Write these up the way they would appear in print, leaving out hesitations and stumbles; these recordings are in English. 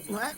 What?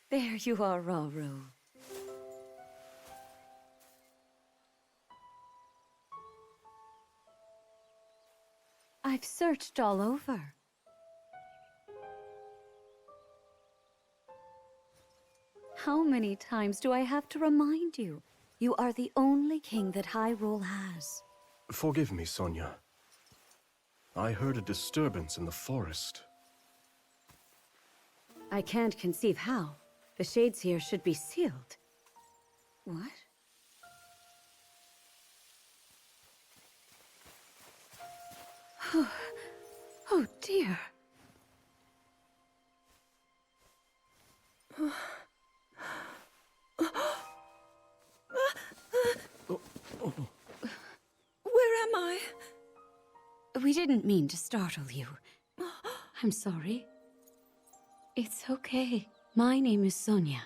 There you are, Hyrule. I've searched all over. How many times do I have to remind you? You are the only king that Hyrule has. Forgive me, Sonia. I heard a disturbance in the forest. I can't conceive how. The shades here should be sealed. What? Oh dear. Where am I? We didn't mean to startle you. I'm sorry. It's okay. My name is Sonia.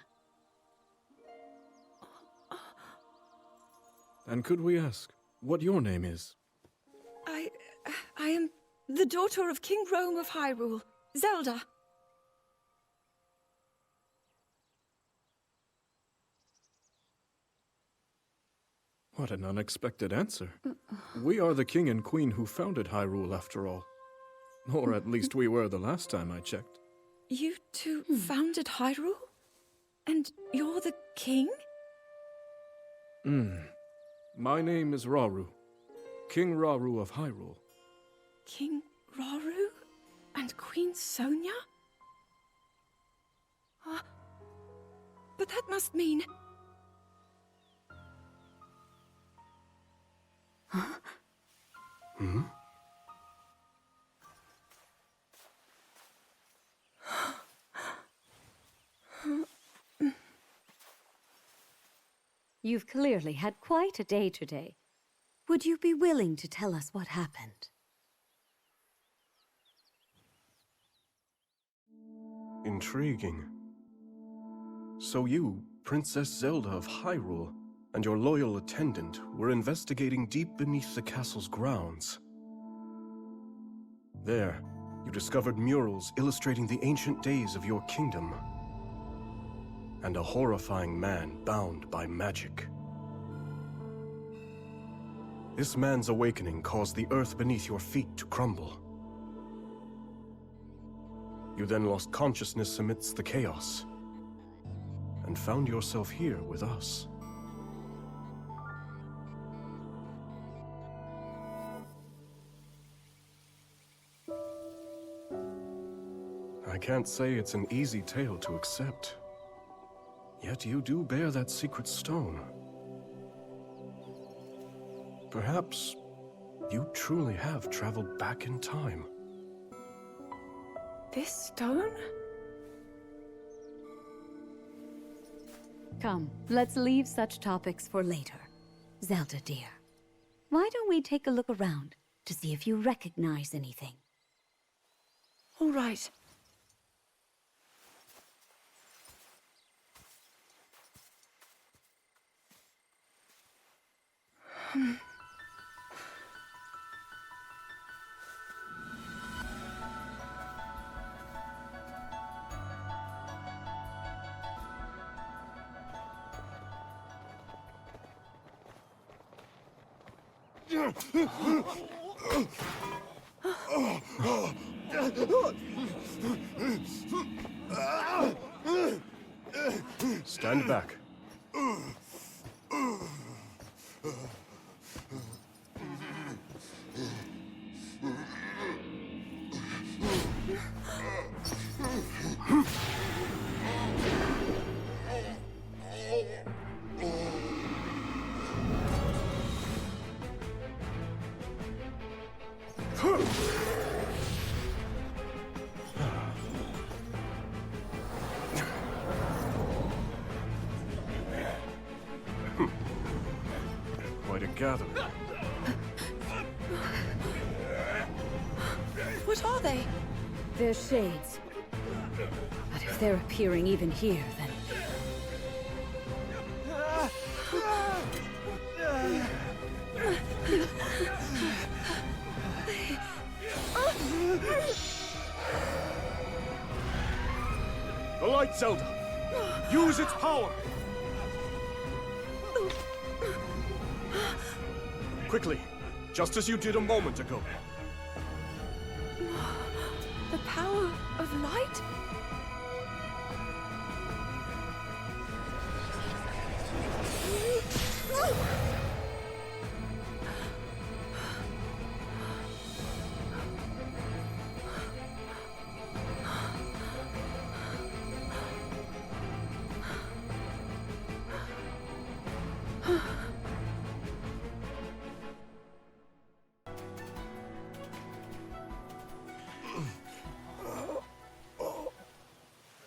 And could we ask what your name is? I am the daughter of King Rome of Hyrule, Zelda. What an unexpected answer. We are the king and queen who founded Hyrule, after all. Or at least we were the last time I checked. You two founded Hyrule? And you're the king? My name is Rauru, King Rauru of Hyrule. King Rauru? And Queen Sonia? But that must mean... You've clearly had quite a day today. Would you be willing to tell us what happened? Intriguing. So you, Princess Zelda of Hyrule, and your loyal attendant were investigating deep beneath the castle's grounds. There, you discovered murals illustrating the ancient days of your kingdom. And a horrifying man bound by magic. This man's awakening caused the earth beneath your feet to crumble. You then lost consciousness amidst the chaos, and and found yourself here with us. I can't say it's an easy tale to accept. Yet you do bear that secret stone. Perhaps you truly have traveled back in time. This stone? Come, let's leave such topics for later. Zelda, dear, why don't we take a look around to see if you recognize anything? All right. Stand back. Quite a gathering. What are they? They're shades. But if they're appearing even here, then... The light, Zelda! Use its power! Quickly, just as you did a moment ago. The power of light?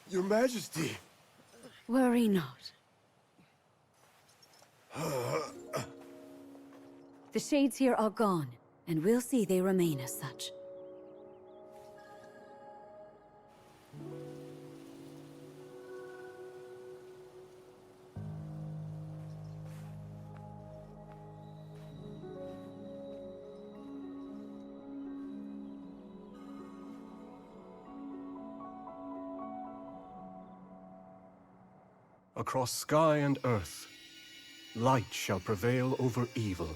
Your Majesty! Worry not. The shades here are gone, and we'll see they remain as such. Across sky and earth, light shall prevail over evil.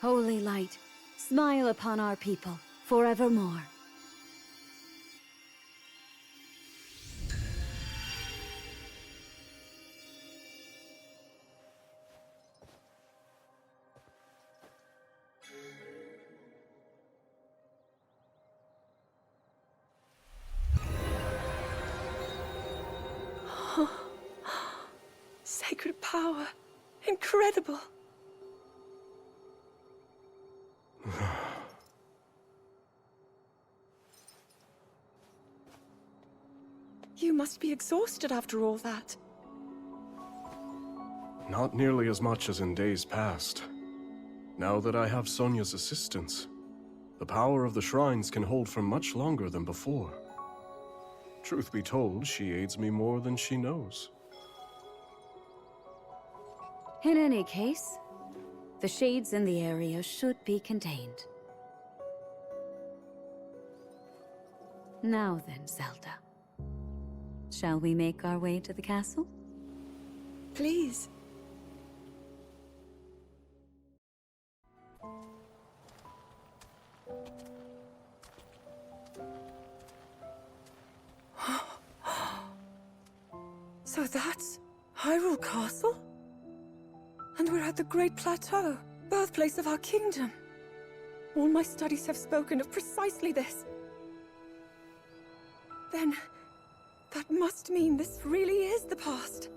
Holy light, smile upon our people forevermore. Sacred power. Incredible. You must be exhausted after all that. Not nearly as much as in days past. Now that I have Sonia's assistance, the power of the shrines can hold for much longer than before. Truth be told, she aids me more than she knows. In any case, the shades in the area should be contained. Now then, Zelda. Shall we make our way to the castle? Please. So that's Hyrule Castle? And we're at the Great Plateau, birthplace of our kingdom. All my studies have spoken of precisely this. Then, that must mean this really is the past.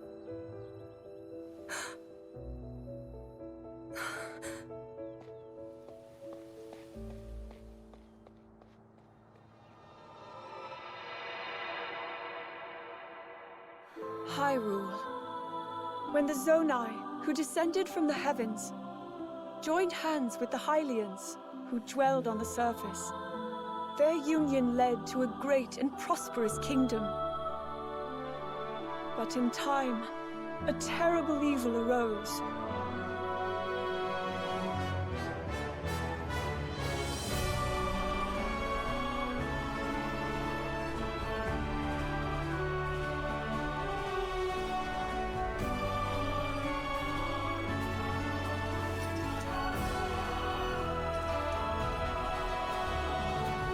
Hyrule. When the Zonai, who descended from the heavens, joined hands with the Hylians, who dwelled on the surface, their union led to a great and prosperous kingdom. But in time, a terrible evil arose.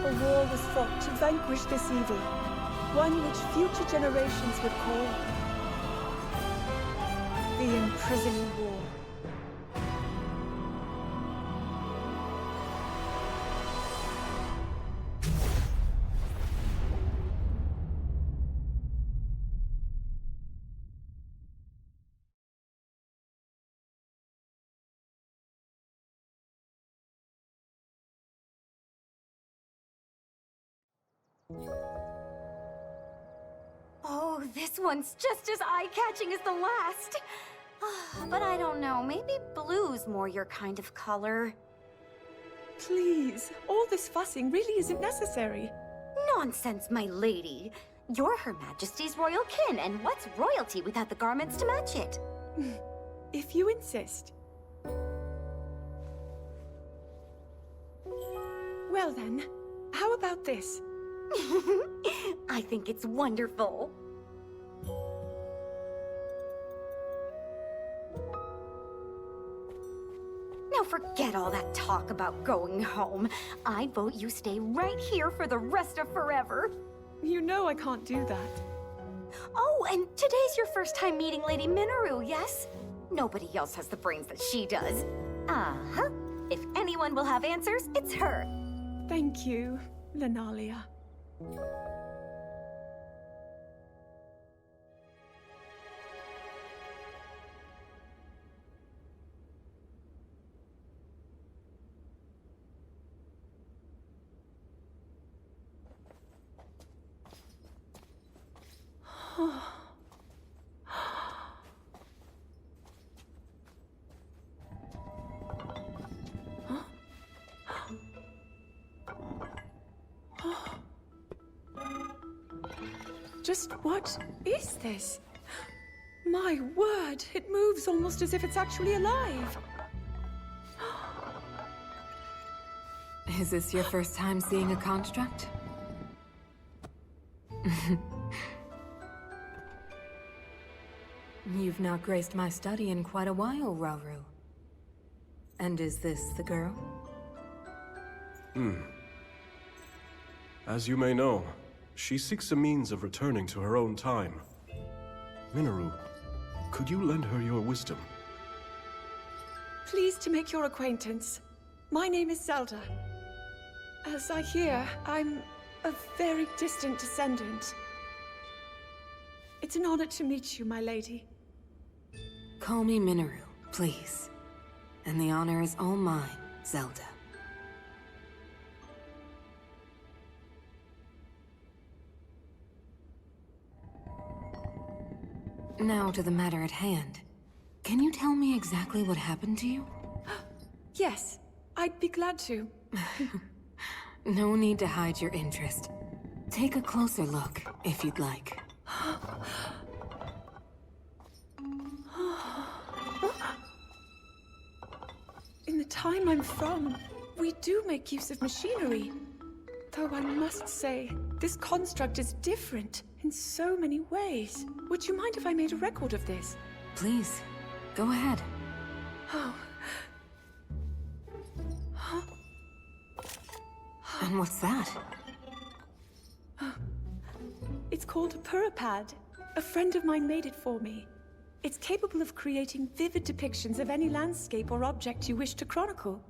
A war was fought to vanquish this evil, one which future generations would call the Imprisonment War. Oh, this one's just as eye-catching as the last. But I don't know, maybe blue's more your kind of color. Please, all this fussing really isn't necessary. Nonsense, my lady. You're Her Majesty's royal kin, and what's royalty without the garments to match it? If you insist. Well then, how about this? I think it's wonderful. Now forget all that talk about going home. I vote you stay right here for the rest of forever. You know I can't do that. Oh, and today's your first time meeting Lady Minoru, yes? Nobody else has the brains that she does. Uh-huh. If anyone will have answers, it's her. Thank you, Lenalia. Just what is this? My word, it moves almost as if it's actually alive. Is this your first time seeing a construct? You've not graced my study in quite a while, Rauru. And is this the girl? As you may know, she seeks a means of returning to her own time. Minoru, could you lend her your wisdom? Pleased to make your acquaintance. My name is Zelda. As I hear, I'm a very distant descendant. It's an honor to meet you, my lady. Call me Minoru, please. And the honor is all mine, Zelda. Now to the matter at hand. Can you tell me exactly what happened to you? Yes, I'd be glad to. No need to hide your interest. Take a closer look, if you'd like. In the time I'm from, we do make use of machinery. Though I must say, this construct is different in so many ways. Would you mind if I made a record of this? Please, go ahead. Oh. Huh? And what's that? It's called a puripad, A friend of mine made it for me. It's capable of creating vivid depictions of any landscape or object you wish to chronicle.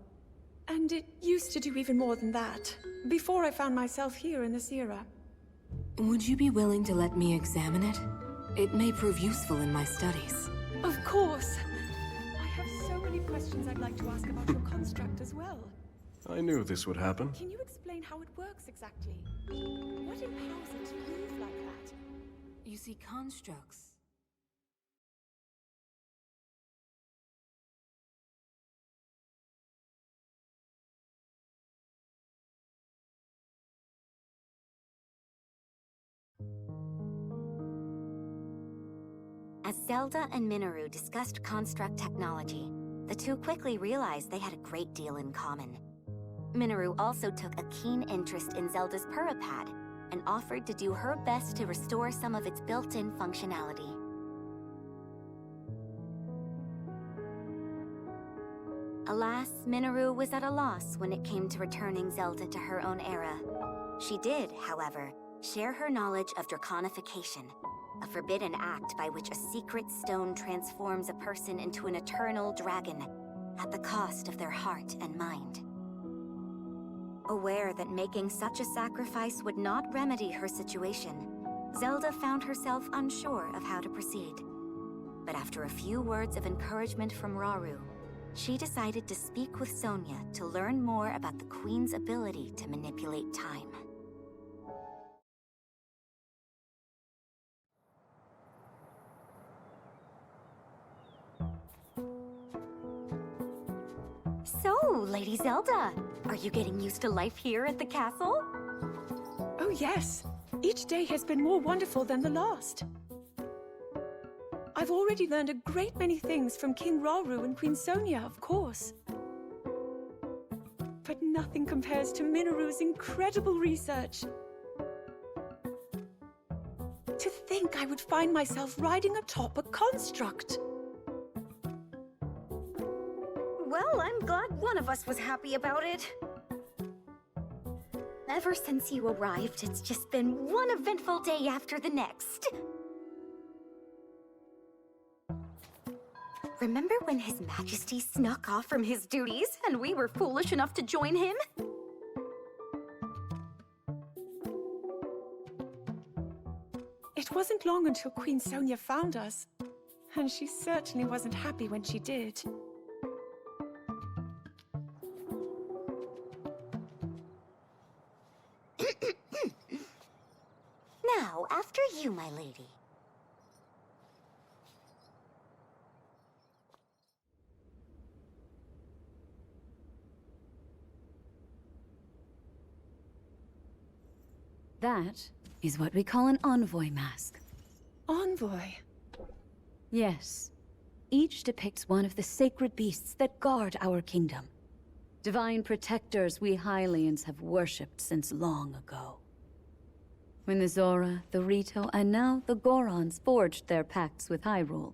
And it used to do even more than that, before I found myself here in this era. Would you be willing to let me examine it? It may prove useful in my studies. Of course! I have so many questions I'd like to ask about your construct as well. I knew this would happen. Can you explain how it works exactly? What empowers it to move like that? You see, constructs... As Zelda and Minoru discussed construct technology, the two quickly realized they had a great deal in common. Minoru also took a keen interest in Zelda's Purapad and offered to do her best to restore some of its built-in functionality. Alas, Minoru was at a loss when it came to returning Zelda to her own era. She did, however, share her knowledge of draconification, a forbidden act by which a secret stone transforms a person into an eternal dragon at the cost of their heart and mind. Aware that making such a sacrifice would not remedy her situation, Zelda found herself unsure of how to proceed. But after a few words of encouragement from Rauru, she decided to speak with Sonia to learn more about the Queen's ability to manipulate time. So, Lady Zelda, are you getting used to life here at the castle? Oh yes, each day has been more wonderful than the last. I've already learned a great many things from King Rauru and Queen Sonia, of course. But nothing compares to Minoru's incredible research. To think I would find myself riding atop a construct. Well, I'm glad one of us was happy about it. Ever since you arrived, it's just been one eventful day after the next. Remember when His Majesty snuck off from his duties and we were foolish enough to join him? It wasn't long until Queen Sonia found us, and she certainly wasn't happy when she did. Now, after you, my lady. That is what we call an envoy mask. Envoy? Yes. Each depicts one of the sacred beasts that guard our kingdom. Divine protectors we Hylians have worshipped since long ago. When the Zora, the Rito, and now the Gorons forged their pacts with Hyrule,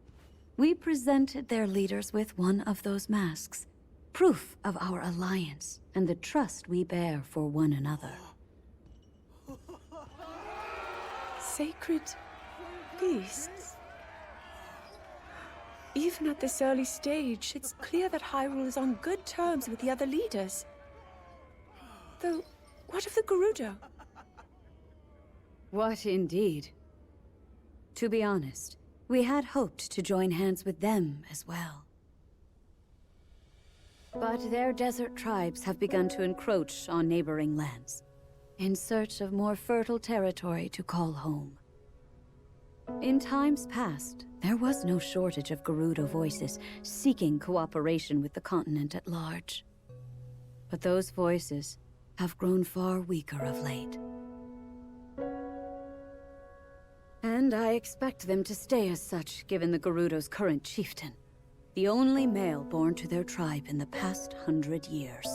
we presented their leaders with one of those masks, proof of our alliance and the trust we bear for one another. Sacred beasts? Even at this early stage, it's clear that Hyrule is on good terms with the other leaders. Though, what of the Gerudo? What indeed? To be honest, we had hoped to join hands with them as well. But their desert tribes have begun to encroach on neighboring lands, in search of more fertile territory to call home. In times past, there was no shortage of Gerudo voices seeking cooperation with the continent at large. But those voices have grown far weaker of late. And I expect them to stay as such, given the Gerudo's current chieftain, the only male born to their tribe in the past 100 years.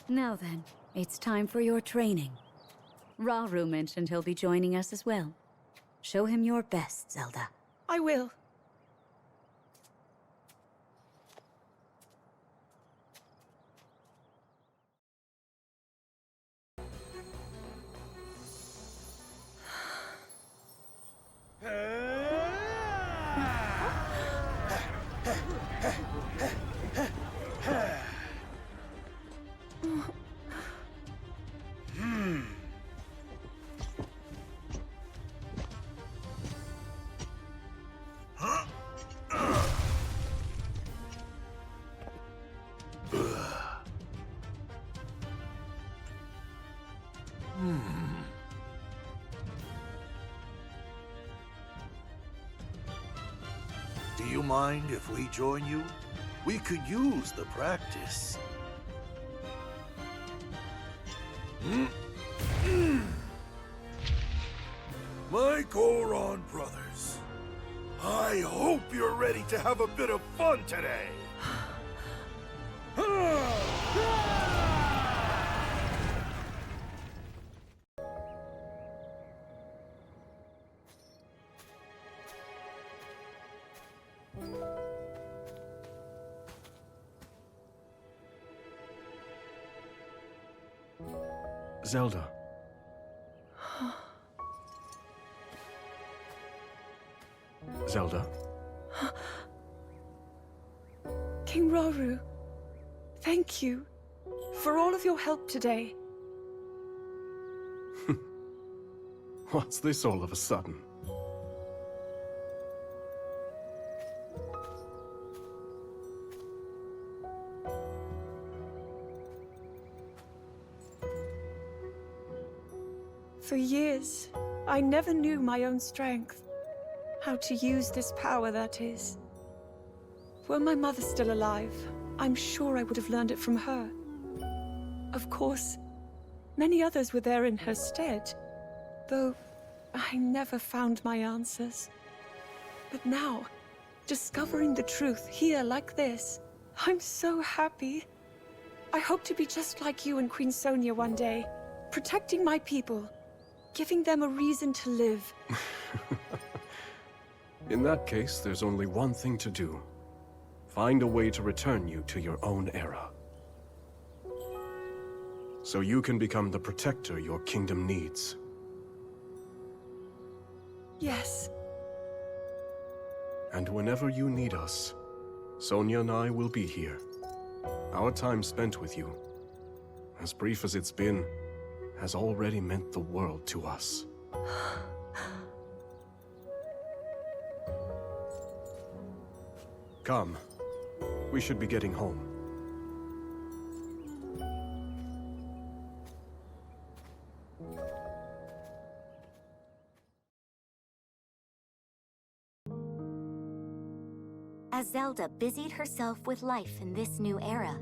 Now then, it's time for your training. Rauru mentioned he'll be joining us as well. Show him your best, Zelda. I will. Do you mind if we join you? We could use the practice. My Goron brothers, I hope you're ready to have a bit of fun today. Zelda. Zelda? King Rauru, thank you for all of your help today. What's this all of a sudden? For years, I never knew my own strength. How to use this power, that is. Were my mother still alive, I'm sure I would have learned it from her. Of course, many others were there in her stead, though I never found my answers. But now, discovering the truth here like this, I'm so happy. I hope to be just like you and Queen Sonia one day, protecting my people, giving them a reason to live. In that case, there's only one thing to do. Find a way to return you to your own era. So you can become the protector your kingdom needs. Yes. And whenever you need us, Sonia and I will be here. Our time spent with you, as brief as it's been, has already meant the world to us. Come. We should be getting home. As Zelda busied herself with life in this new era,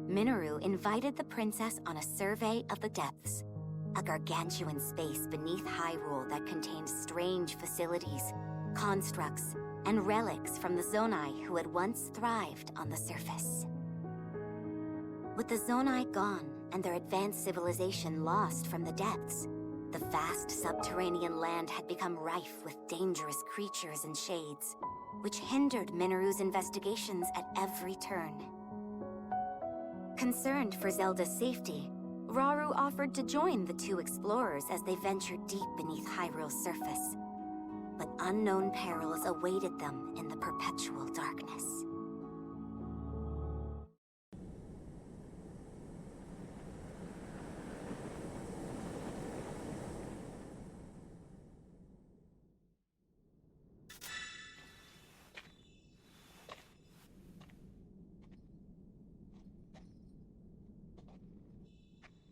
Minoru invited the princess on a survey of the depths, a gargantuan space beneath Hyrule that contained strange facilities, constructs, and relics from the Zonai who had once thrived on the surface. With the Zonai gone and their advanced civilization lost from the depths, the vast subterranean land had become rife with dangerous creatures and shades, which hindered Minoru's investigations at every turn. Concerned for Zelda's safety, Rauru offered to join the two explorers as they ventured deep beneath Hyrule's surface. But unknown perils awaited them in the perpetual darkness.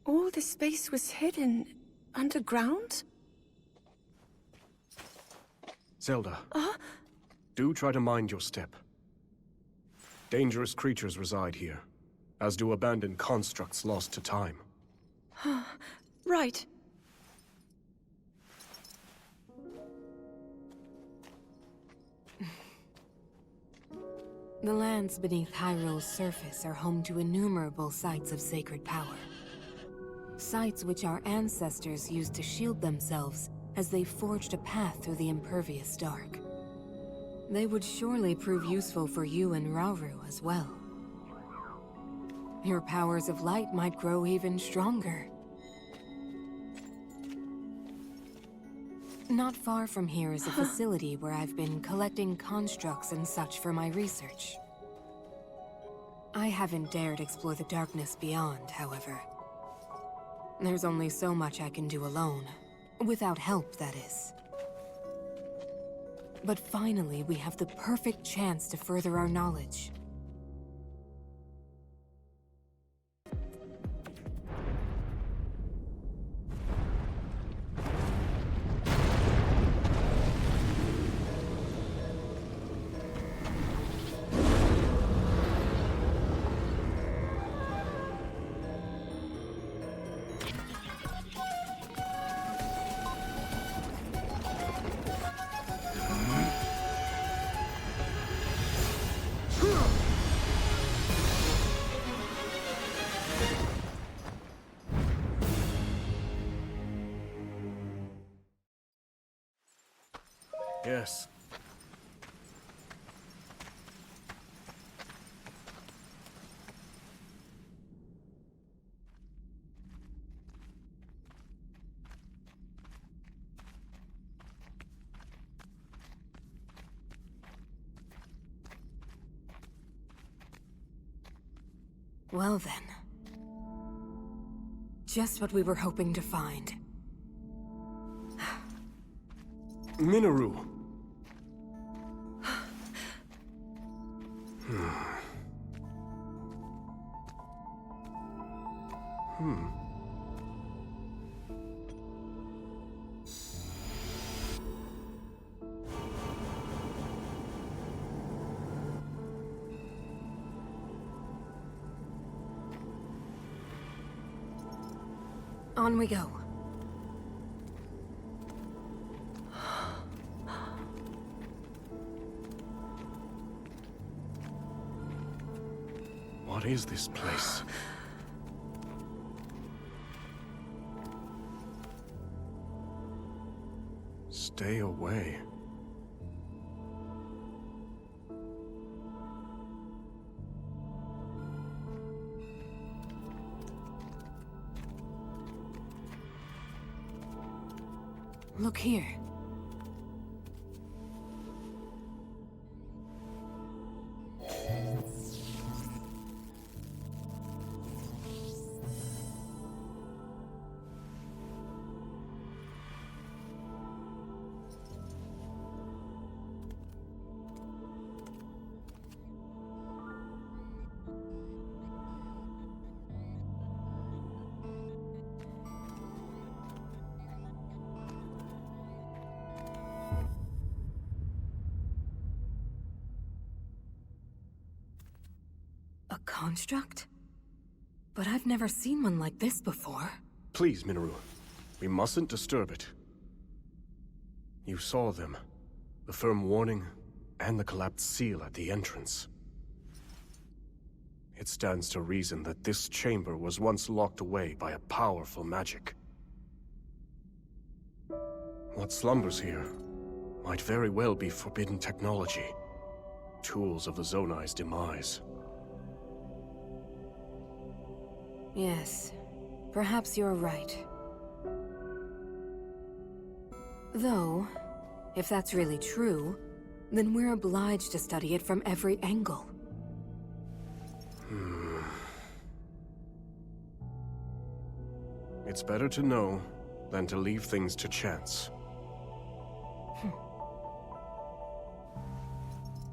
All this space was hidden underground? Zelda. Do try to mind your step. Dangerous creatures reside here, as do abandoned constructs lost to time. Right. The lands beneath Hyrule's surface are home to innumerable sites of sacred power. Sites which our ancestors used to shield themselves as they forged a path through the impervious dark. They would surely prove useful for you and Rauru as well. Your powers of light might grow even stronger. Not far from here is a facility where I've been collecting constructs and such for my research. I haven't dared explore the darkness beyond, however. There's only so much I can do alone. Without help, that is. But finally, we have the perfect chance to further our knowledge. Yes. Well then. Just what we were hoping to find. Minoru. On we go. What is this place? Stay away. Look here. A construct? But I've never seen one like this before. Please, Minoru. We mustn't disturb it. You saw them. The firm warning, and the collapsed seal at the entrance. It stands to reason that this chamber was once locked away by a powerful magic. What slumbers here might very well be forbidden technology. Tools of the Zonai's demise. Yes, perhaps you're right. Though, if that's really true, then we're obliged to study it from every angle. It's better to know than to leave things to chance.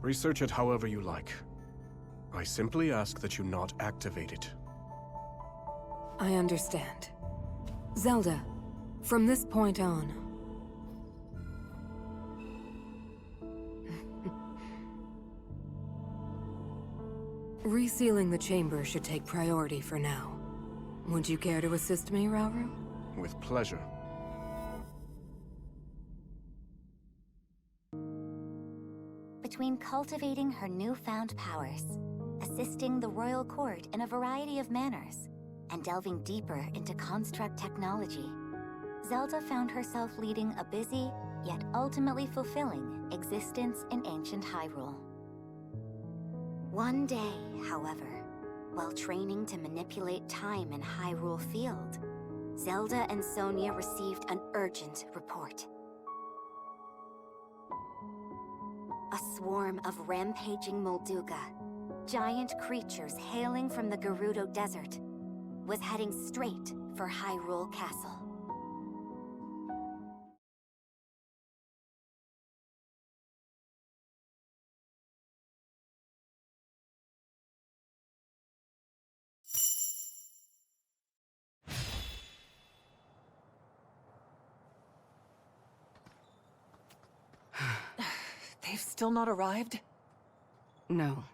Research it however you like. I simply ask that you not activate it. I understand. Zelda, from this point on... Resealing the chamber should take priority for now. Would you care to assist me, Rauru? With pleasure. Between cultivating her newfound powers, assisting the royal court in a variety of manners, and delving deeper into construct technology, Zelda found herself leading a busy, yet ultimately fulfilling, existence in ancient Hyrule. One day, however, while training to manipulate time in Hyrule Field, Zelda and Sonia received an urgent report. A swarm of rampaging Molduga, giant creatures hailing from the Gerudo Desert, was heading straight for Hyrule Castle. They've still not arrived? No.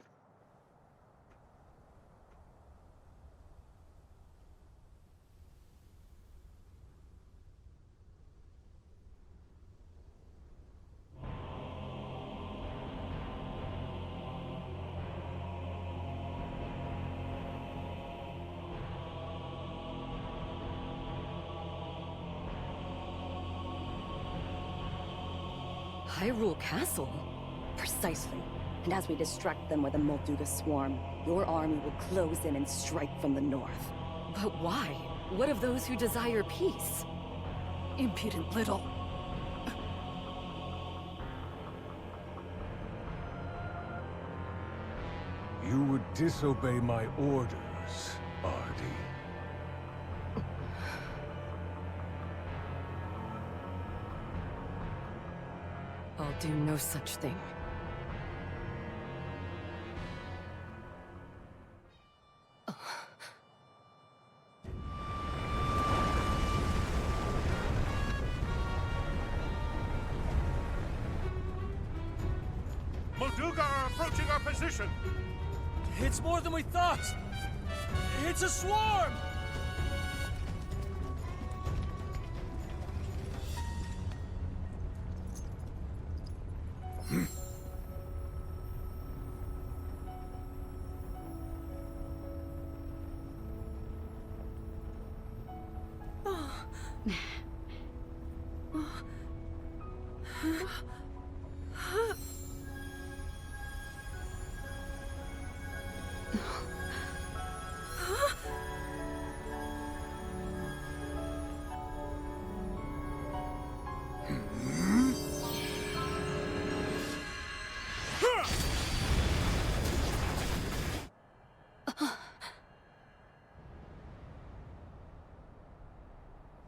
Hyrule Castle? Precisely. And as we distract them with a Molduga swarm, your army will close in and strike from the north. But why? What of those who desire peace? Impudent little. You would disobey my orders, Ardy. I'll do no such thing. Molduga are approaching our position! It's more than we thought! It's a swarm!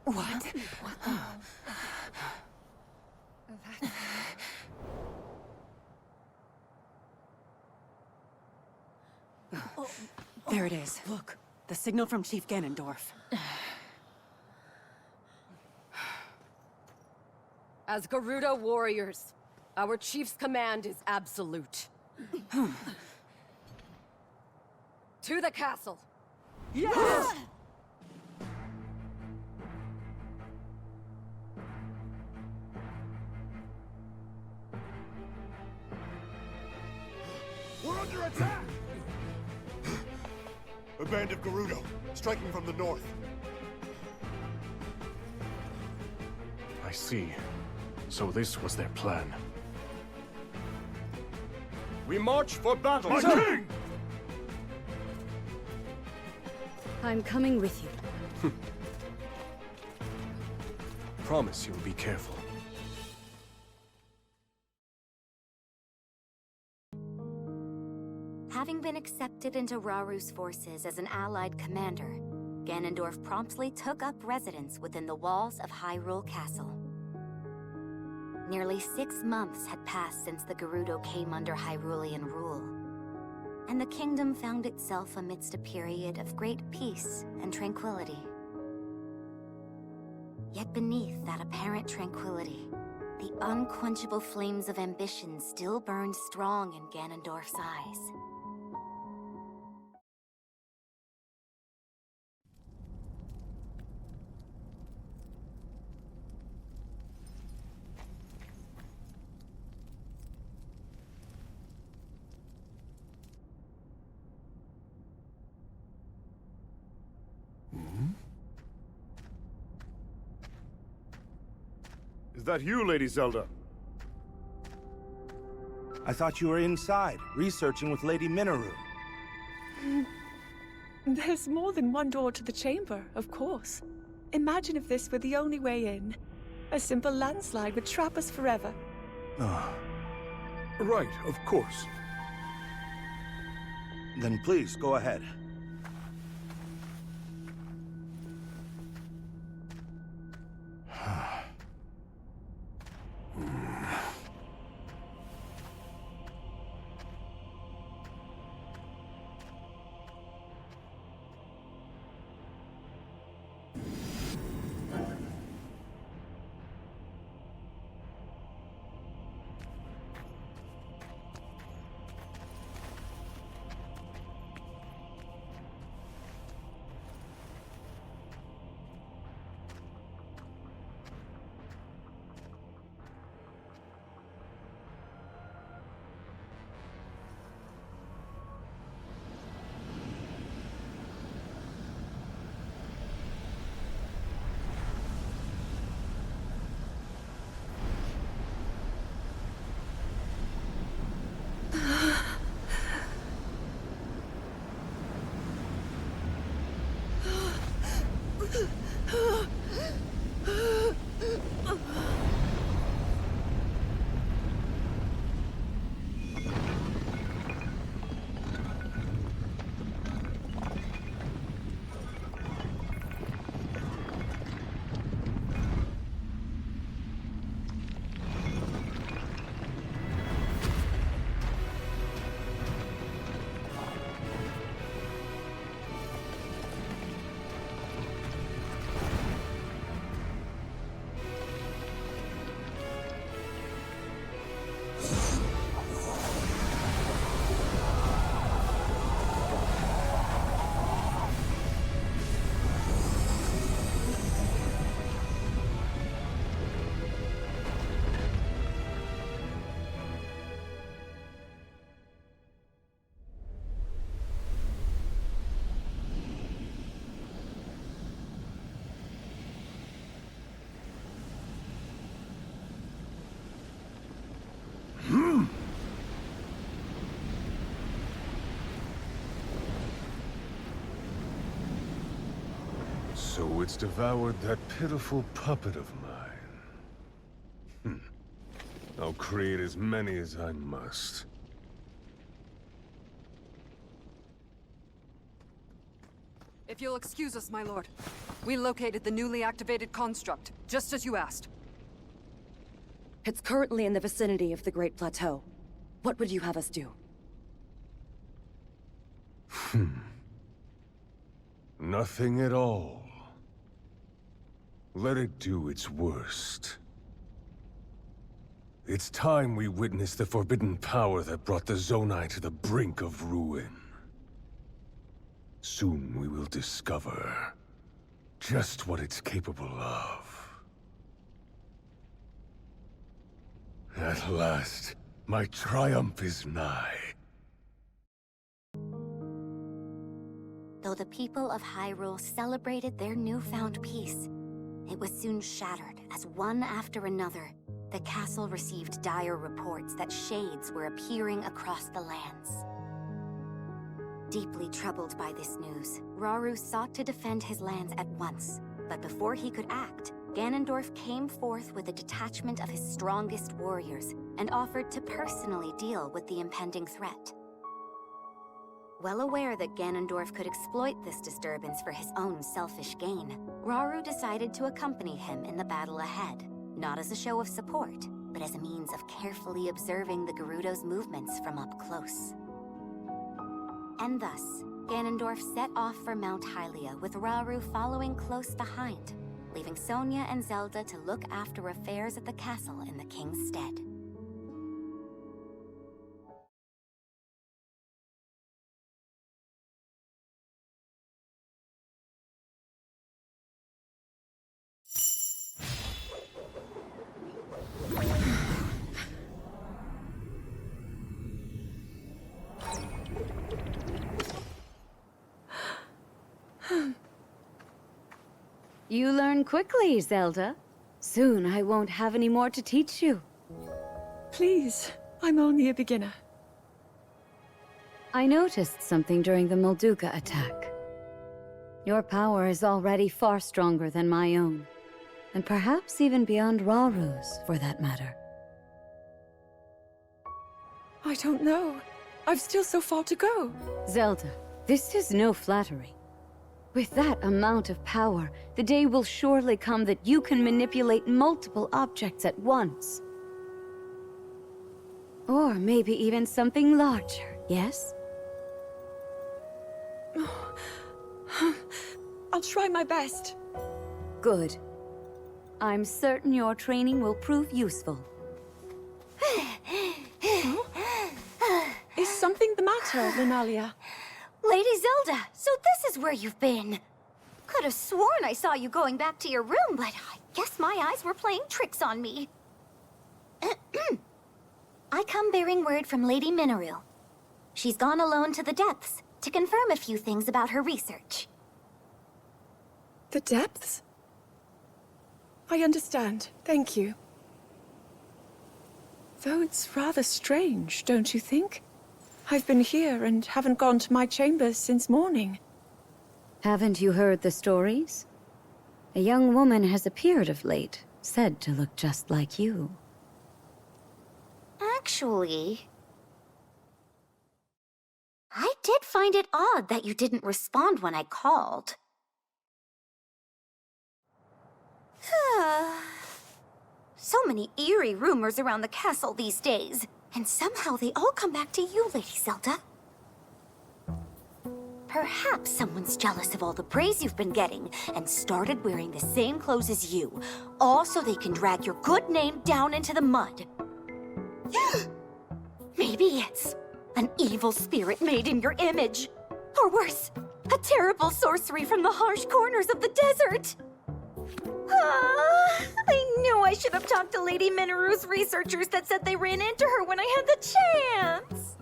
What? There it is. Look, the signal from Chief Ganondorf. As Gerudo warriors, our chief's command is absolute. To the castle! Yes! We're under attack! A band of Gerudo, striking from the north. I see. So this was their plan. We march for battle! My king! I'm coming with you. Promise you'll be careful. Having been accepted into Raru's forces as an allied commander, Ganondorf promptly took up residence within the walls of Hyrule Castle. Nearly 6 months had passed since the Gerudo came under Hyrulean rule, and the kingdom found itself amidst a period of great peace and tranquility. Yet beneath that apparent tranquility, the unquenchable flames of ambition still burned strong in Ganondorf's eyes. Is that you, Lady Zelda? I thought you were inside, researching with Lady Minaru. There's more than one door to the chamber, of course. Imagine if this were the only way in. A simple landslide would trap us forever. Right, of course. Then please, go ahead. So it's devoured that pitiful puppet of mine. I'll create as many as I must. If you'll excuse us, my lord. We located the newly activated construct, just as you asked. It's currently in the vicinity of the Great Plateau. What would you have us do? Nothing at all. Let it do its worst. It's time we witness the forbidden power that brought the Zonai to the brink of ruin. Soon we will discover just what it's capable of. At last, my triumph is nigh. Though the people of Hyrule celebrated their newfound peace, it was soon shattered as one after another, the castle received dire reports that shades were appearing across the lands. Deeply troubled by this news, Rauru sought to defend his lands at once. But before he could act, Ganondorf came forth with a detachment of his strongest warriors and offered to personally deal with the impending threat. Well aware that Ganondorf could exploit this disturbance for his own selfish gain, Rauru decided to accompany him in the battle ahead, not as a show of support, but as a means of carefully observing the Gerudo's movements from up close. And thus, Ganondorf set off for Mount Hylia with Rauru following close behind, leaving Sonia and Zelda to look after affairs at the castle in the king's stead. You learn quickly, Zelda. Soon I won't have any more to teach you. Please, I'm only a beginner. I noticed something during the Molduga attack. Your power is already far stronger than my own, and perhaps even beyond Rauru's, for that matter. I don't know. I've still so far to go. Zelda, this is no flattery. With that amount of power, the day will surely come that you can manipulate multiple objects at once. Or maybe even something larger, yes? I'll try my best. Good. I'm certain your training will prove useful. Is something the matter, Lunalia? Lady Zelda, so this is where you've been. Could have sworn I saw you going back to your room, but I guess my eyes were playing tricks on me. I come bearing word from Lady Mineru. She's gone alone to the depths to confirm a few things about her research. The depths? I understand. Thank you. Though it's rather strange, don't you think? I've been here and haven't gone to my chambers since morning. Haven't you heard the stories? A young woman has appeared of late, said to look just like you. Actually, I did find it odd that you didn't respond when I called. So many eerie rumors around the castle these days, and somehow they all come back to you, Lady Zelda. Perhaps someone's jealous of all the praise you've been getting and started wearing the same clothes as you, all so they can drag your good name down into the mud. Maybe it's an evil spirit made in your image. Or worse, a terrible sorcery from the harsh corners of the desert. I knew I should have talked to Lady Mineru's researchers that said they ran into her when I had the chance.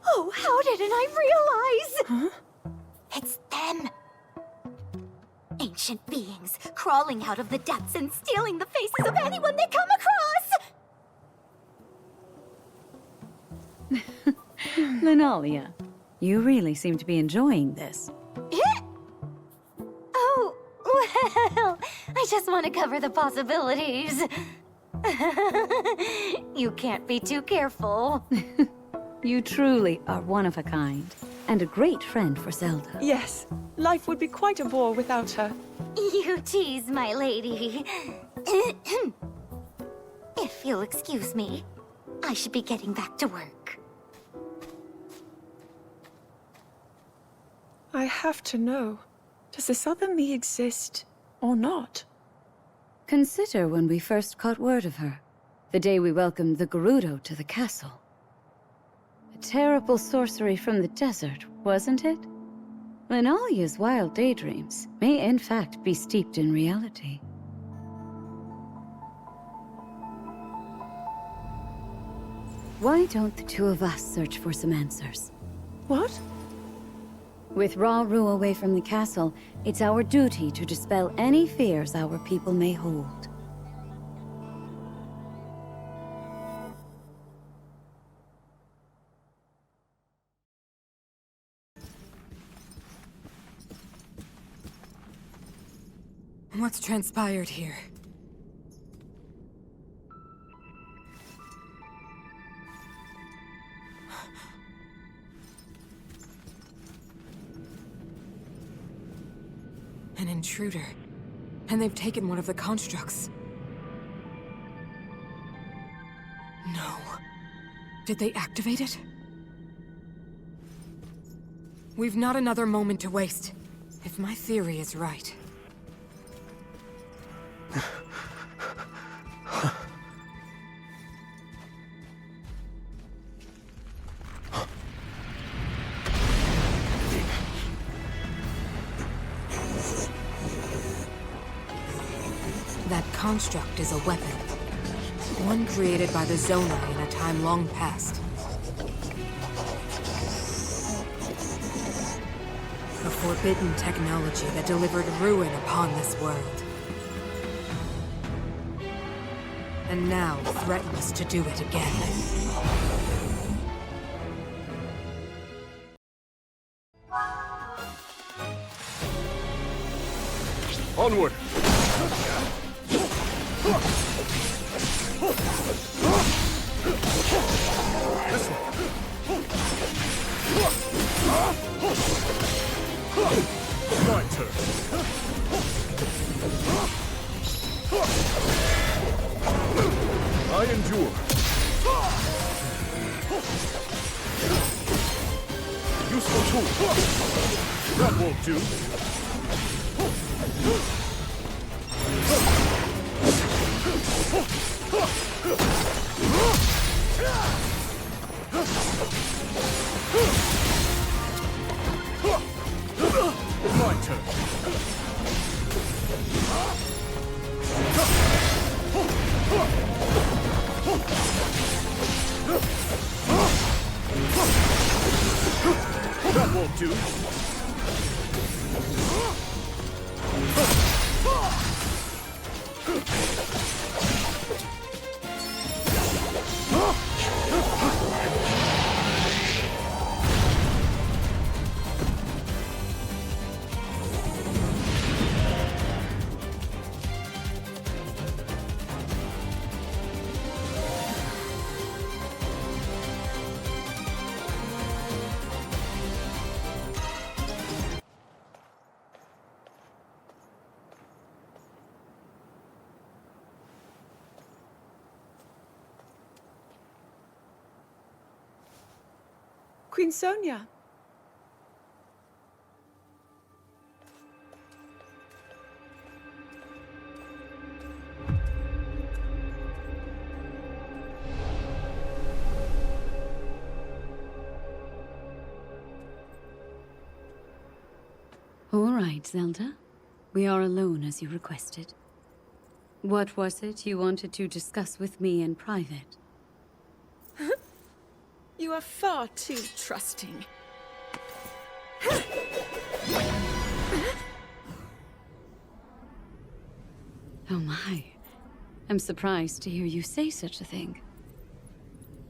Oh, how didn't I realize? Huh? It's them. Ancient beings crawling out of the depths and stealing the faces of anyone they come across. Lunalia, you really seem to be enjoying this. I just want to cover the possibilities. You can't be too careful. You truly are one of a kind, and a great friend for Zelda. Yes, life would be quite a bore without her. You tease, my lady. If you'll excuse me, I should be getting back to work. I have to know, does this other me exist or not? Consider when we first caught word of her, the day we welcomed the Gerudo to the castle. A terrible sorcery from the desert, wasn't it? Linalia's wild daydreams may in fact be steeped in reality. Why don't the two of us search for some answers? What? With Rauru away from the castle, it's our duty to dispel any fears our people may hold. What's transpired here? An intruder. And they've taken one of the constructs. No. Did they activate it? We've not another moment to waste. If my theory is right. That construct is a weapon. One created by the Zonai in a time long past. A forbidden technology that delivered ruin upon this world. And now threatens to do it again. Onward! This way! My turn! I endure! Useful tool! That won't do! My turn. That won't do. Queen Sonia. All right, Zelda. We are alone as you requested. What was it you wanted to discuss with me in private? You are far too trusting. Oh my. I'm surprised to hear you say such a thing.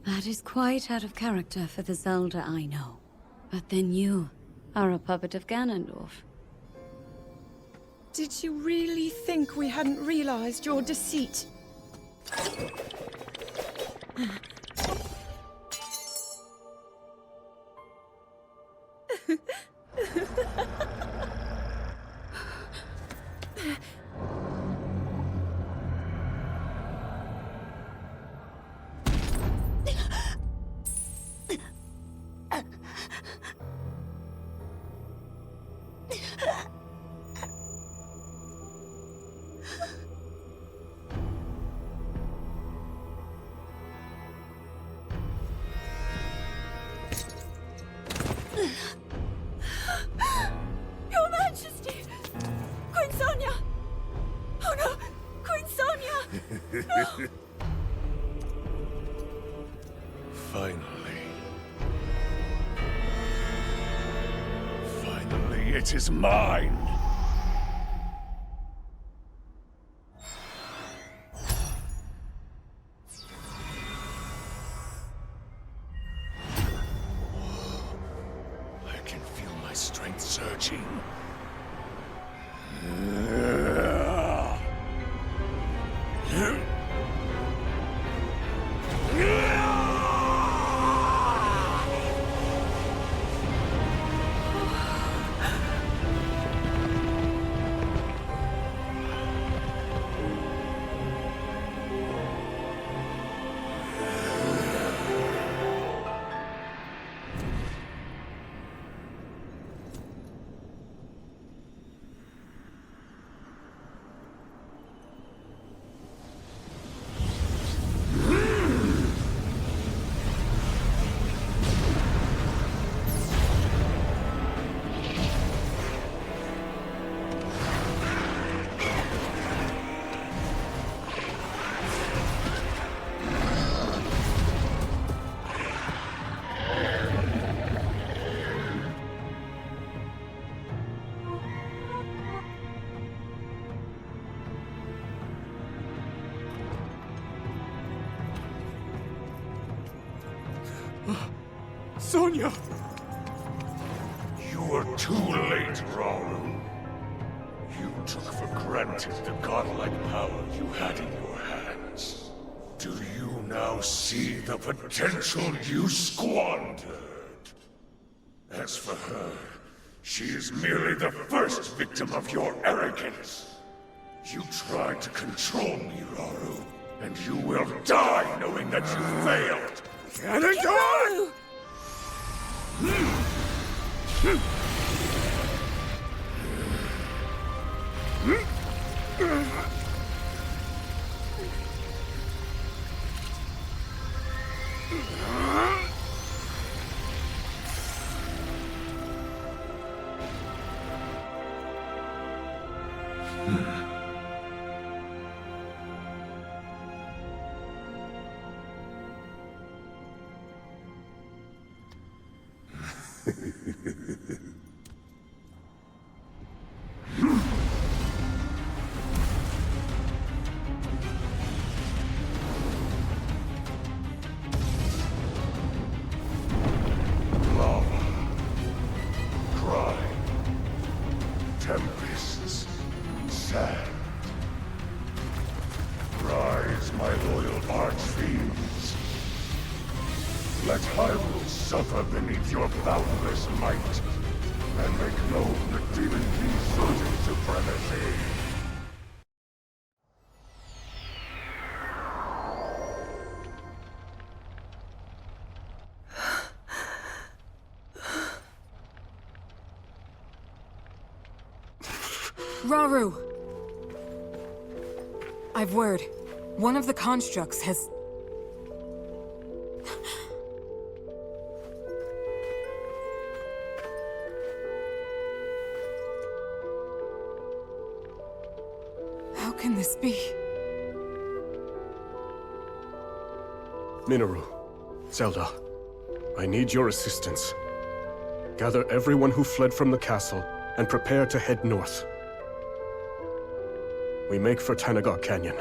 That is quite out of character for the Zelda I know. But then you are a puppet of Ganondorf. Did you really think we hadn't realized your deceit? Your Majesty! Queen Sonia! Oh no! Queen Sonia! Finally. Finally, it is mine! I can feel my strength surging. Sonia! You were too late, Rauru. You took for granted the godlike power you had in your hands. Do you now see the potential you squandered? As for her, she is merely the first victim of your arrogance. You tried to control me, Rauru, and you will die knowing that you failed. Cannon die! Tempests, sand. Rise, my loyal archfiends. Let Hyrule suffer beneath your boundless might, and make known the Demon King's certain supremacy. Rauru! I've word. One of the constructs has... How can this be? Minoru, Zelda, I need your assistance. Gather everyone who fled from the castle and prepare to head north. We make for Tanagar Canyon,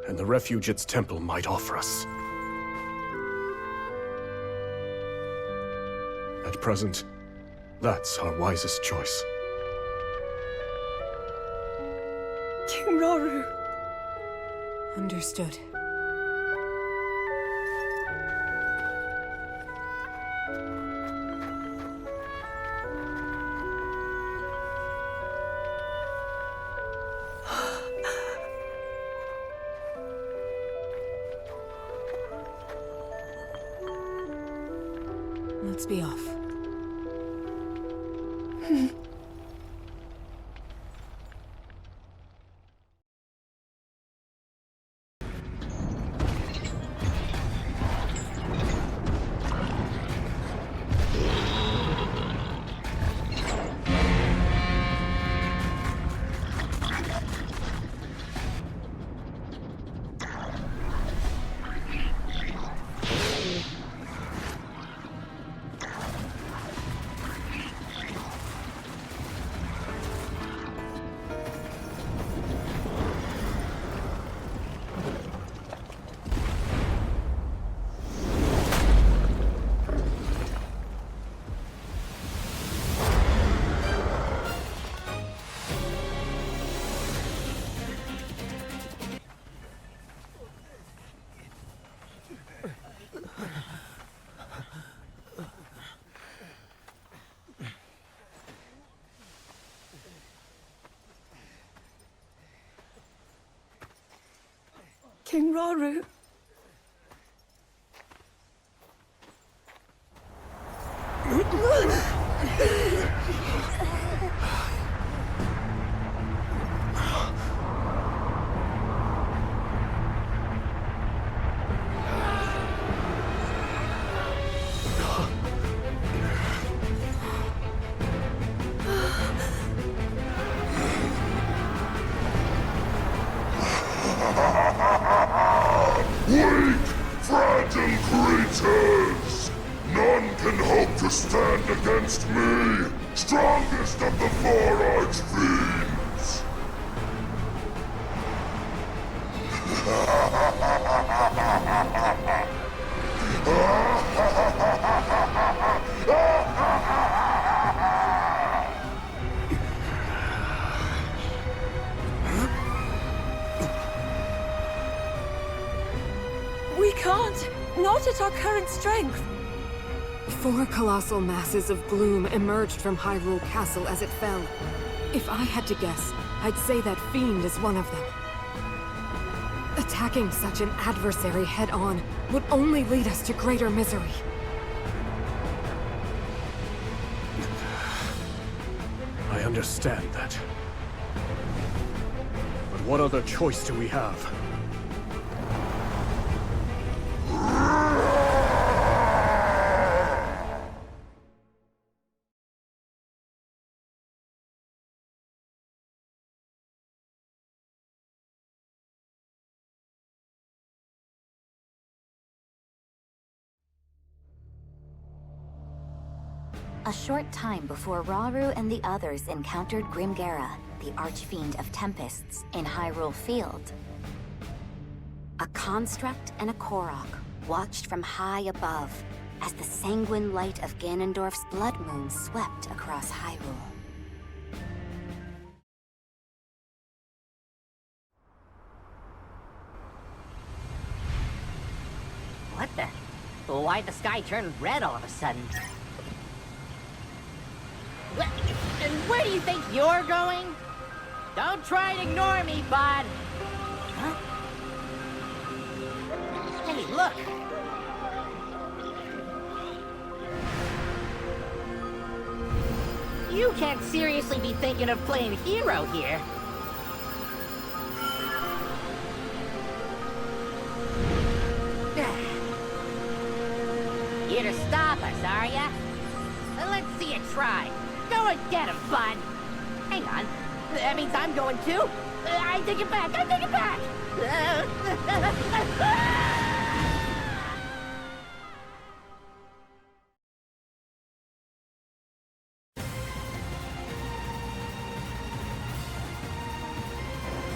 and the refuge its temple might offer us. At present, that's our wisest choice. Rauru. Understood. Let's be off. King Rauru. Weak, fragile creatures! None can hope to stand against me, strongest of the four archfiends! We can't! Not at our current strength! 4 colossal masses of gloom emerged from Hyrule Castle as it fell. If I had to guess, I'd say that Fiend is one of them. Attacking such an adversary head-on would only lead us to greater misery. I understand that. But what other choice do we have? A short time before Rauru and the others encountered Grimgera, the Archfiend of Tempests, in Hyrule Field. A construct and a Korok watched from high above as the sanguine light of Ganondorf's blood moon swept across Hyrule. What the? Why'd the sky turn red all of a sudden? And where do you think you're going? Don't try and ignore me, bud! Huh? Hey, look! You can't seriously be thinking of playing hero here. Here to stop us, are ya? Let's see you try. Go and get him, bud. Hang on. That means I'm going too. I take it back. I take it back.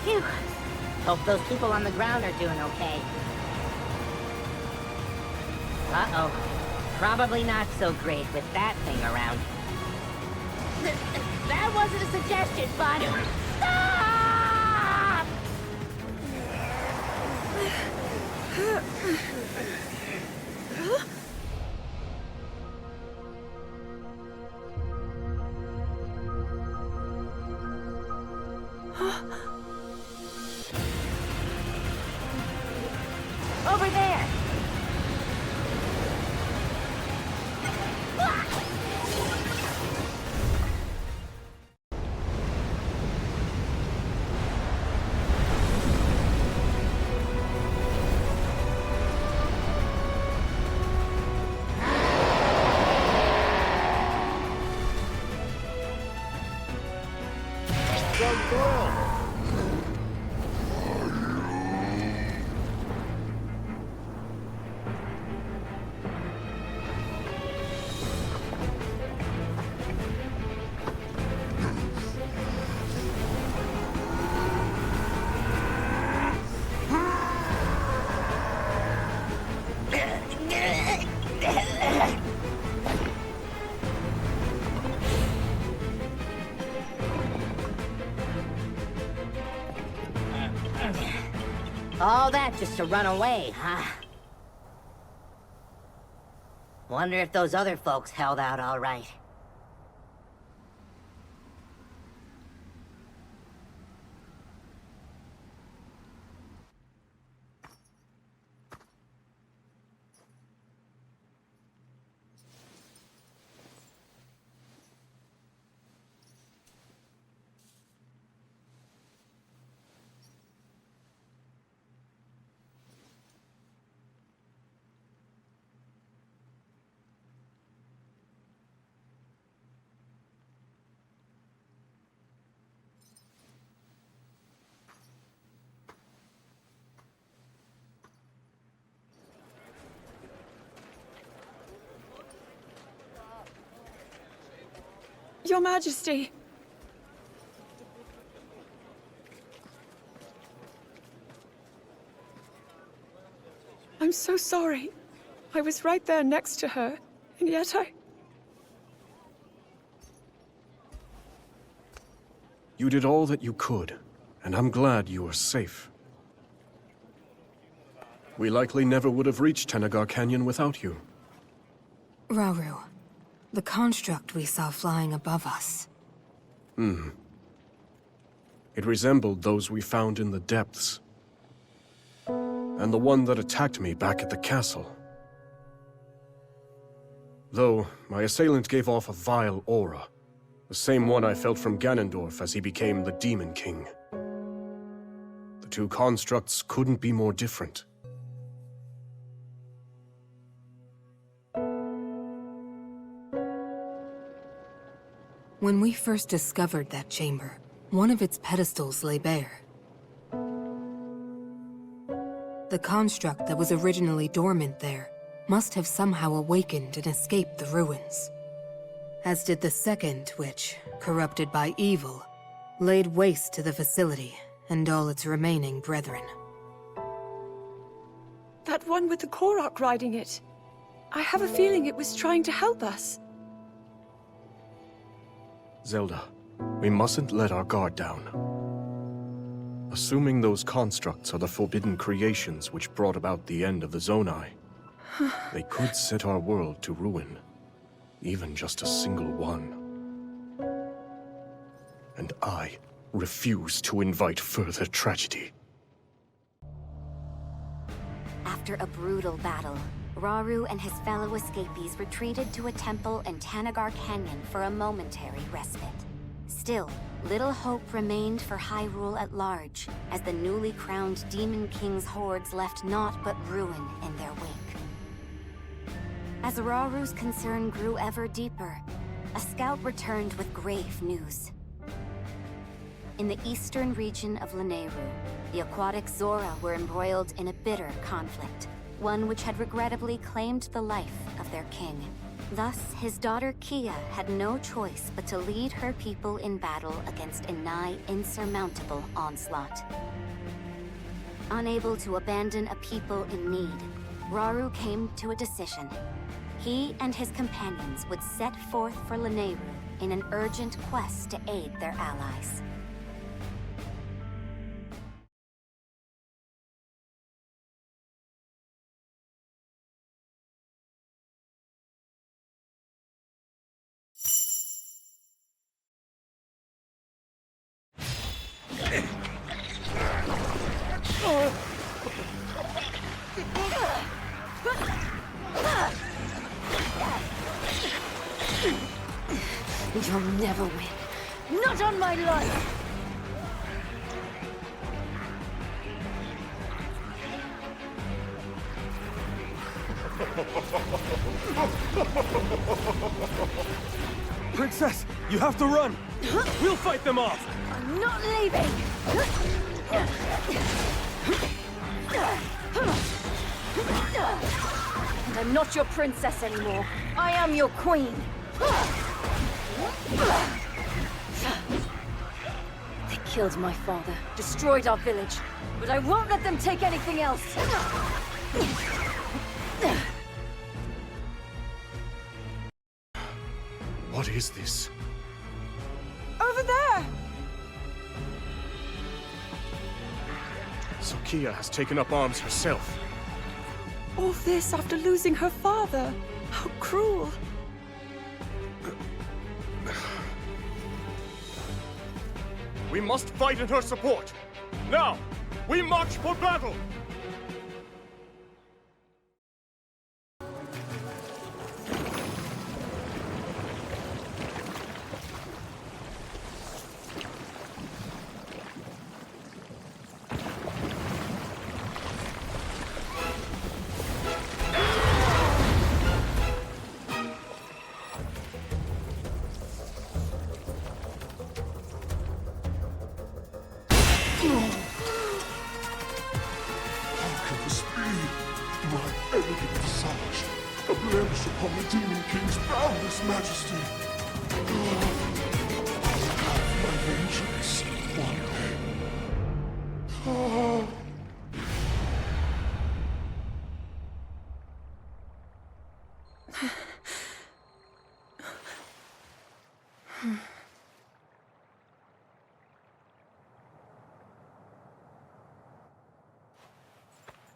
Phew. Hope those people on the ground are doing okay. Uh-oh. Probably not so great with that thing around. That wasn't a suggestion, bud. Stop! Over there! All that just to run away, huh? Wonder if those other folks held out all right. Your Majesty! I'm so sorry. I was right there next to her, and yet You did all that you could, and I'm glad you are safe. We likely never would have reached Tenagar Canyon without you. Rauru, the construct we saw flying above us. It resembled those we found in the depths. And the one that attacked me back at the castle. Though, my assailant gave off a vile aura. The same one I felt from Ganondorf as he became the Demon King. The two constructs couldn't be more different. When we first discovered that chamber, one of its pedestals lay bare. The construct that was originally dormant there must have somehow awakened and escaped the ruins. As did the second, which, corrupted by evil, laid waste to the facility and all its remaining brethren. that one with the Korok riding it. I have a feeling it was trying to help us. Zelda, we mustn't let our guard down. Assuming those constructs are the forbidden creations which brought about the end of the Zonai, they could set our world to ruin. Even just a single one. And I refuse to invite further tragedy. After a brutal battle, Rauru and his fellow escapees retreated to a temple in Tanagar Canyon for a momentary respite. Still, little hope remained for Hyrule at large, as the newly crowned Demon King's hordes left naught but ruin in their wake. As Rauru's concern grew ever deeper, a scout returned with grave news. In the eastern region of Lanayru, the aquatic Zora were embroiled in a bitter conflict, one which had regrettably claimed the life of their king. Thus, his daughter Kia had no choice but to lead her people in battle against a nigh insurmountable onslaught. Unable to abandon a people in need, Rauru came to a decision. He and his companions would set forth for Lanayru in an urgent quest to aid their allies. You'll never win. Not on my life! Princess, you have to run! We'll fight them off! I'm not leaving! And I'm not your princess anymore. I am your queen! They killed my father, destroyed our village, but I won't let them take anything else! What is this? Over there! Sokia has taken up arms herself. All this after losing her father. How cruel. We must fight in her support! Now! We march for battle! A blemish upon the Demon King's boundless majesty. I'll have my vengeance one day.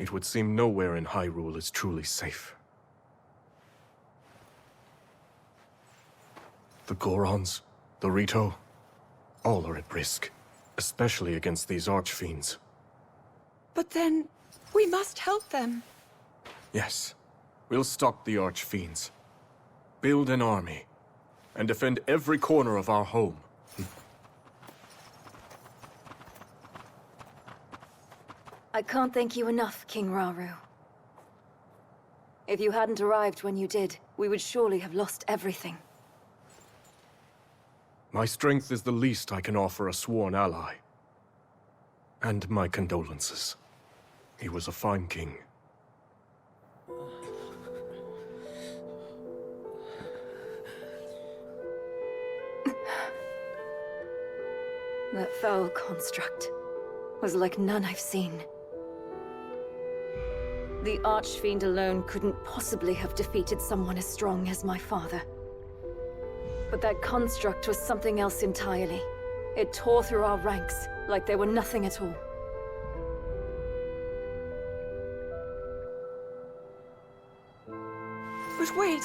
It would seem nowhere in Hyrule is truly safe. The Gorons, the Rito, all are at risk, especially against these archfiends. But then, we must help them. Yes, we'll stop the archfiends, build an army, and defend every corner of our home. I can't thank you enough, King Rauru. If you hadn't arrived when you did, we would surely have lost everything. My strength is the least I can offer a sworn ally. And my condolences. He was a fine king. That foul construct was like none I've seen. The Archfiend alone couldn't possibly have defeated someone as strong as my father. But that construct was something else entirely. It tore through our ranks like they were nothing at all. But wait,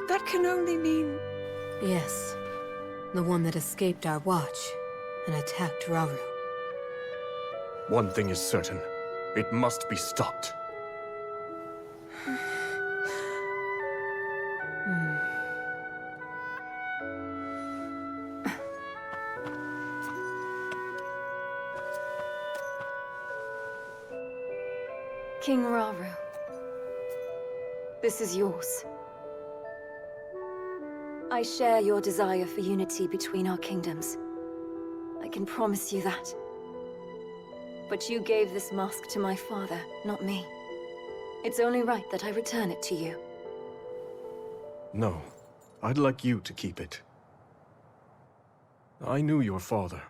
that can only mean... Yes. The one that escaped our watch and attacked Rauru. One thing is certain. It must be stopped. King Rauru, this is yours. I share your desire for unity between our kingdoms. I can promise you that. But you gave this mask to my father, not me. It's only right that I return it to you. No, I'd like you to keep it. I knew your father,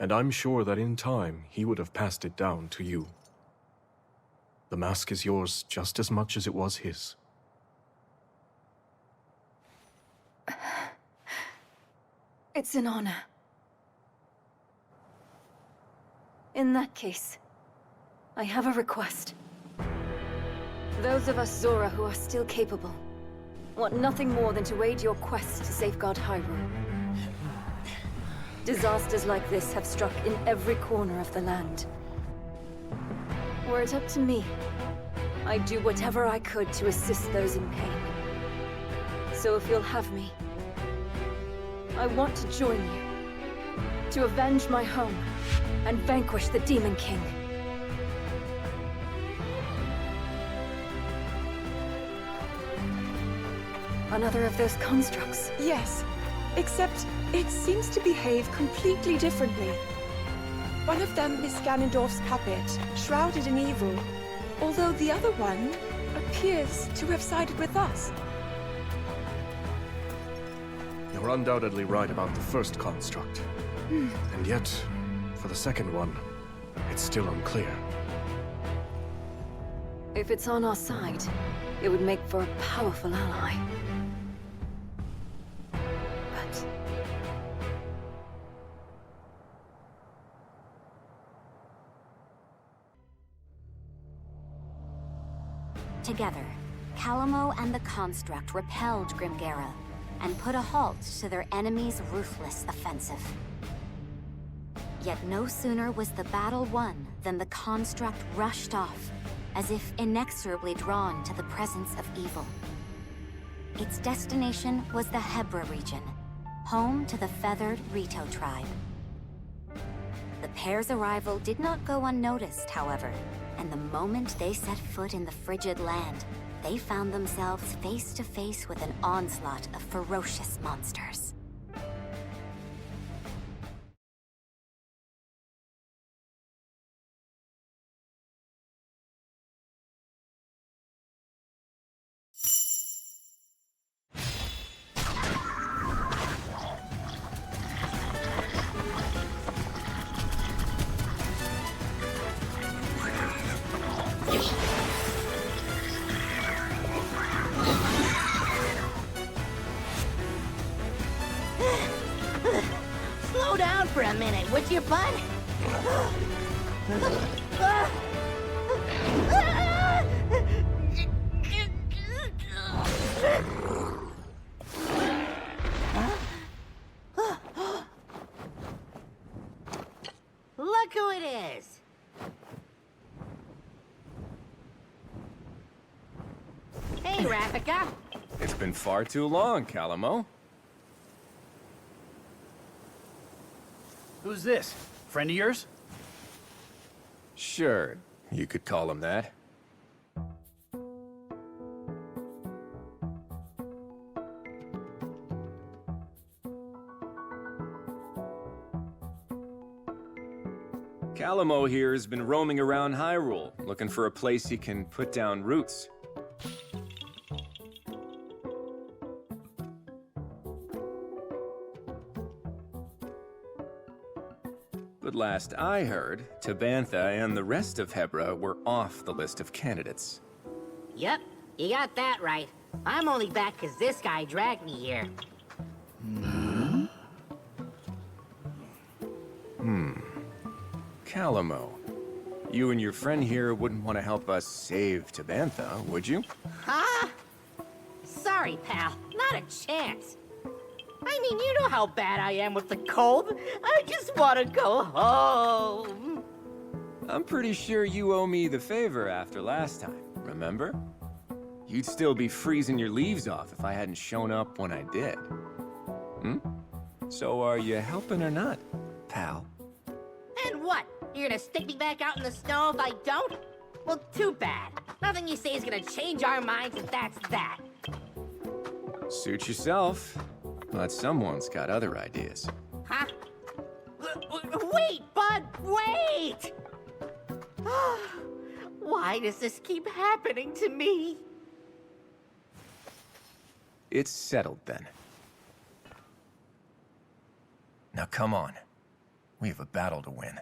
and I'm sure that in time he would have passed it down to you. The mask is yours just as much as it was his. It's an honor. In that case, I have a request. Those of us Zora who are still capable want nothing more than to aid your quest to safeguard Hyrule. Disasters like this have struck in every corner of the land. Were it up to me, I'd do whatever I could to assist those in pain. So if you'll have me, I want to join you. To avenge my home and vanquish the Demon King. Another of those constructs. Yes, except it seems to behave completely differently. One of them is Ganondorf's puppet, shrouded in evil, although the other one appears to have sided with us. You're undoubtedly right about the first construct. And yet, for the second one, it's still unclear. If it's on our side, it would make for a powerful ally. But... Together, Calamo and the Construct repelled Grimgera and put a halt to their enemy's ruthless offensive. Yet no sooner was the battle won than the Construct rushed off, as if inexorably drawn to the presence of evil. Its destination was the Hebra region, home to the feathered Rito tribe. The pair's arrival did not go unnoticed, however, and the moment they set foot in the frigid land, they found themselves face to face with an onslaught of ferocious monsters. Slow down for a minute, would you, bud? Look who it is! Hey, Rafika! It's been far too long, Calamo. Who's this? Friend of yours? Sure, you could call him that. Calamo here has been roaming around Hyrule, looking for a place he can put down roots. But last I heard, Tabantha and the rest of Hebra were off the list of candidates. Yep, you got that right. I'm only back because this guy dragged me here. Calamo, you and your friend here wouldn't want to help us save Tabantha, would you? Huh? Sorry, pal. Not a chance. I mean, you know how bad I am with the cold. I just want to go home. I'm pretty sure you owe me the favor after last time, remember? You'd still be freezing your leaves off if I hadn't shown up when I did. So are you helping or not, pal? And what? You're gonna stick me back out in the snow if I don't? Well, too bad. Nothing you say is gonna change our minds if that's that. Suit yourself, but someone's got other ideas. Huh? Wait, bud, wait! Why does this keep happening to me? It's settled then. Now come on. We have a battle to win.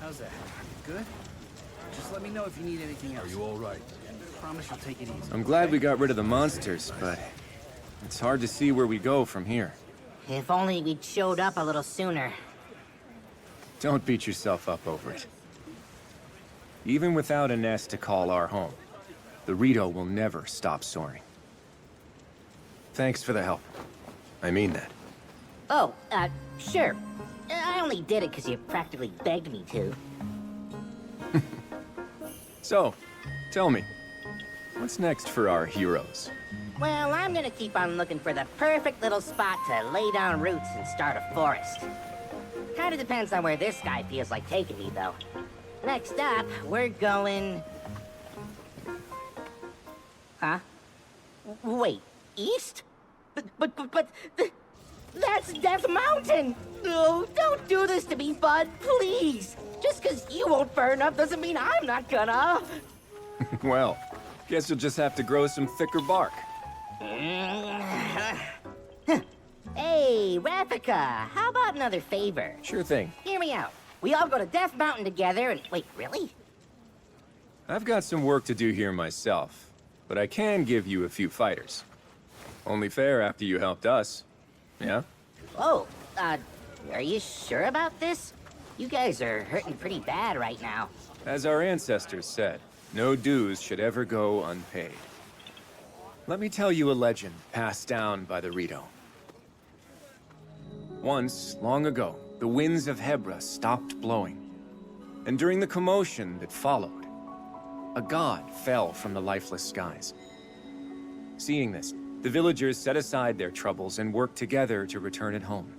How's that? Good? Just let me know if you need anything else. Are you all right? Promise you'll take it easy. I'm glad we got rid of the monsters, but it's hard to see where we go from here. If only we'd showed up a little sooner. Don't beat yourself up over it. Even without a nest to call our home, the Rito will never stop soaring. Thanks for the help. I mean that. Oh, sure. I only did it because you practically begged me to. So, tell me, What's next for our heroes? Well, I'm gonna keep on looking for the perfect little spot to lay down roots and start a forest. Kinda depends on where this guy feels like taking me, though. Next up, we're going... Huh? Wait, east? But... That's Death Mountain! No, don't do this to me, bud, please! Just 'cause you won't burn up doesn't mean I'm not gonna! Well, guess you'll just have to grow some thicker bark. Hey, Rafika, how about another favor? Sure thing. Hear me out. We all go to Death Mountain together and... Wait, really? I've got some work to do here myself, but I can give you a few fighters. Only fair after you helped us. Yeah? Oh, are you sure about this? You guys are hurting pretty bad right now. As our ancestors said, no dues should ever go unpaid. Let me tell you a legend passed down by the Rito. Once, long ago, the winds of Hebra stopped blowing. And during the commotion that followed, a god fell from the lifeless skies. Seeing this, the villagers set aside their troubles and worked together to return it home.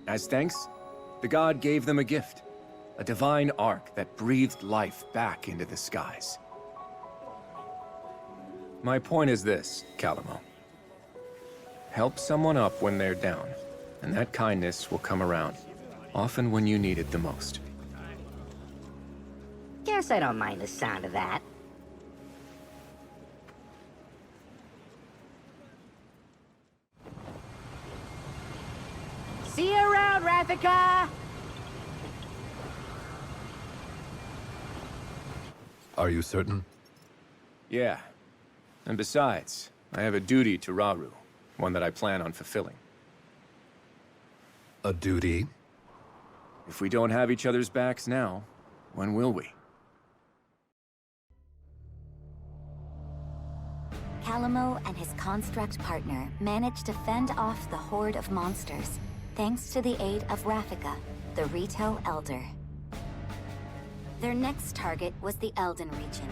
As thanks, the god gave them a gift, a divine ark that breathed life back into the skies. My point is this, Calamo. Help someone up when they're down, and that kindness will come around, often when you need it the most. Guess I don't mind the sound of that. See you around, Rafika! Are you certain? Yeah. And besides, I have a duty to Rauru, one that I plan on fulfilling. A duty? If we don't have each other's backs now, when will we? Calamo and his construct partner managed to fend off the horde of monsters, thanks to the aid of Rafika, the Rito Elder. Their next target was the Elden region,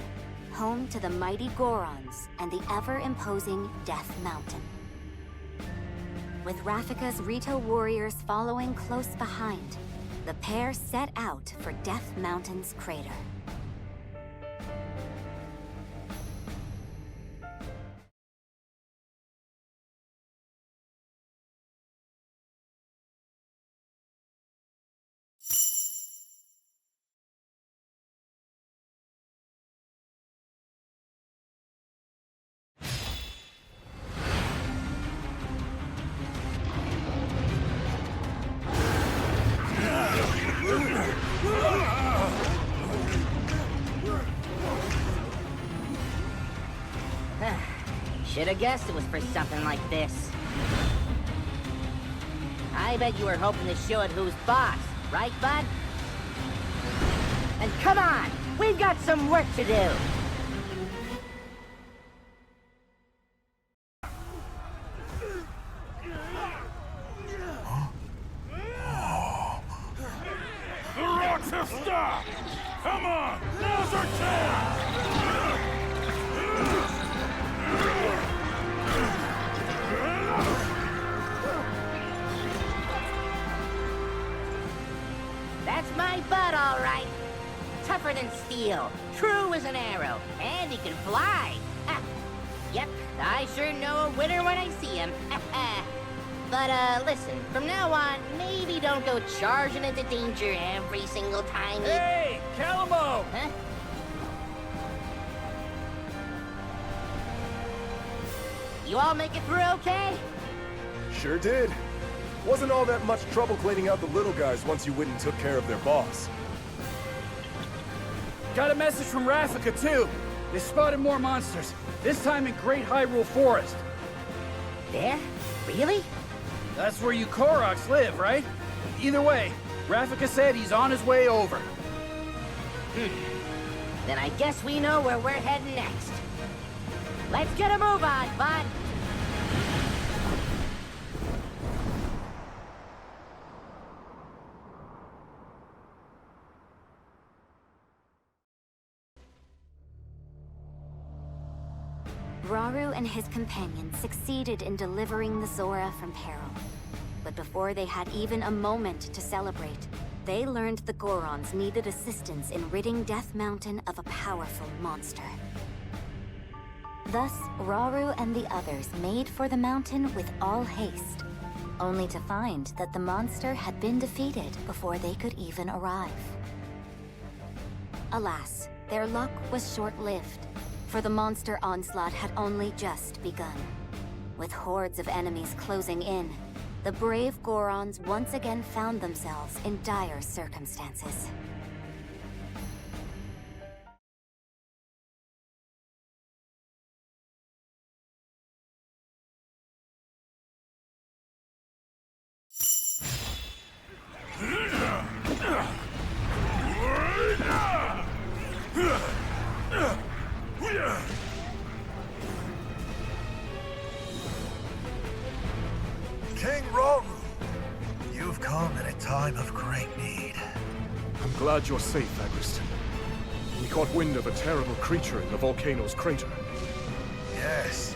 home to the mighty Gorons and the ever-imposing Death Mountain. With Rafika's Rito warriors following close behind, the pair set out for Death Mountain's crater. Should've guessed it was for something like this. I bet you were hoping to show it who's boss, right, bud? And come on! We've got some work to do! The rocks have stopped! Come on! Now's our chance! That's my bud, all right. Tougher than steel, true as an arrow, and he can fly. Ah, yep, I sure know a winner when I see him. But, listen, from now on, maybe don't go charging into danger every single time. Hey, Calamo! Huh? You all make it through okay? Sure did. Wasn't all that much trouble cleaning out the little guys once you went and took care of their boss. Got a message from Rafika, too. They spotted more monsters, this time in Great Hyrule Forest. There? Really? That's where you Koroks live, right? Either way, Rafika said he's on his way over. Then I guess we know where we're heading next. Let's get a move on, bud! Rauru and his companions succeeded in delivering the Zora from peril. But before they had even a moment to celebrate, they learned the Gorons needed assistance in ridding Death Mountain of a powerful monster. Thus, Rauru and the others made for the mountain with all haste, only to find that the monster had been defeated before they could even arrive. Alas, their luck was short-lived, for the monster onslaught had only just begun. With hordes of enemies closing in, the brave Gorons once again found themselves in dire circumstances. King Hyrule, you've come in a time of great need. I'm glad you're safe, Agriston. We caught wind of a terrible creature in the volcano's crater. Yes,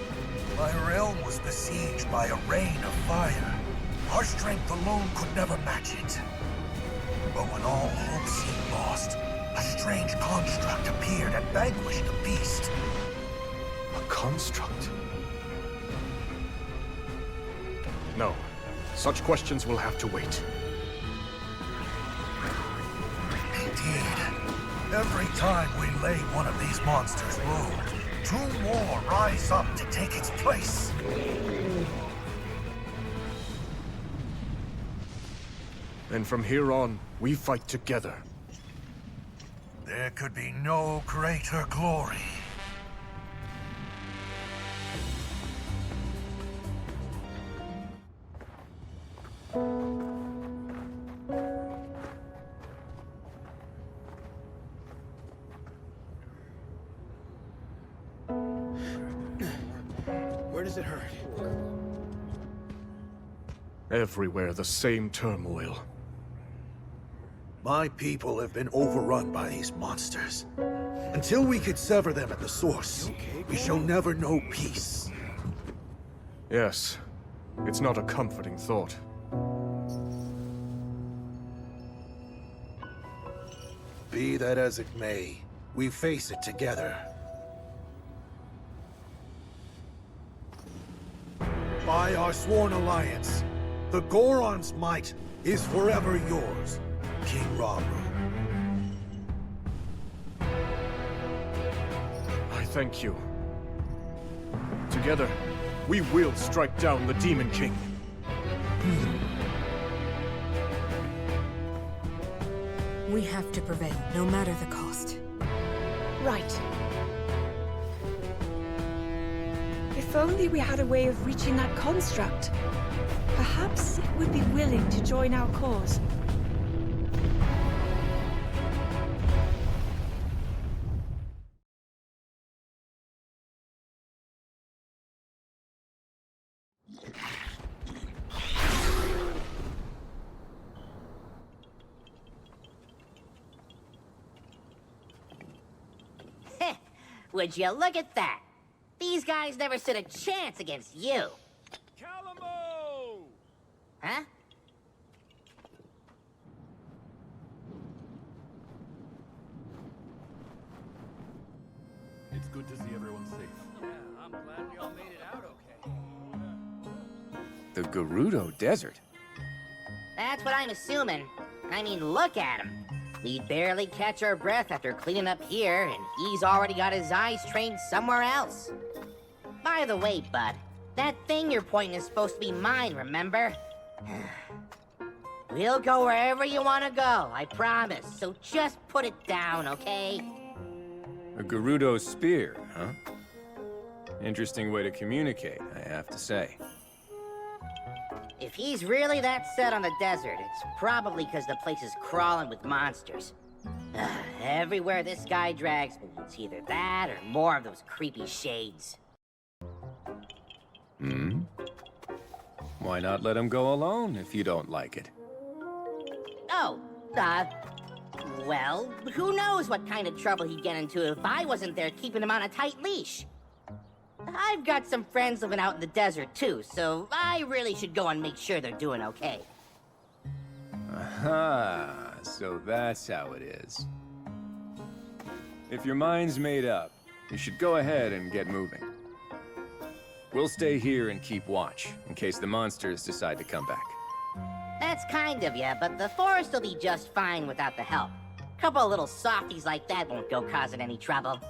my realm was besieged by a rain of fire. Our strength alone could never match it. But when all hope seemed lost, a strange construct appeared and vanquished the beast. A construct? No. Such questions will have to wait. Indeed. Every time we lay one of these monsters low, two more rise up to take its place. And from here on, we fight together. There could be no greater glory. Where does it hurt? Everywhere the same turmoil. My people have been overrun by these monsters. Until we could sever them at the source, we shall never know peace. Yes. It's not a comforting thought. Be that as it may, we face it together. By our sworn alliance, the Goron's might is forever yours, King Hyrule. I thank you. Together, we will strike down the Demon King. We have to prevail, no matter the cost. Right. If only we had a way of reaching that construct. Perhaps it would be willing to join our cause. Would you look at that? These guys never stood a chance against you. Calamo! Huh? It's good to see everyone safe. Yeah, I'm glad y'all made it out okay. The Gerudo Desert? That's what I'm assuming. I mean, look at him. We barely catch our breath after cleaning up here, and he's already got his eyes trained somewhere else. By the way, bud, that thing you're pointing is supposed to be mine, remember? We'll go wherever you want to go, I promise. So just put it down, okay? A Gerudo spear, huh? Interesting way to communicate, I have to say. If he's really that set on the desert, it's probably because the place is crawling with monsters. Everywhere this guy drags me, it's either that or more of those creepy shades. Hmm? Why not let him go alone if you don't like it? Oh, well, who knows what kind of trouble he'd get into if I wasn't there keeping him on a tight leash. I've got some friends living out in the desert too, so I really should go and make sure they're doing okay. Aha, so that's how it is. If your mind's made up, you should go ahead and get moving. We'll stay here and keep watch, in case the monsters decide to come back. That's kind of you, but the forest will be just fine without the help. Couple of little softies like that won't go causing any trouble.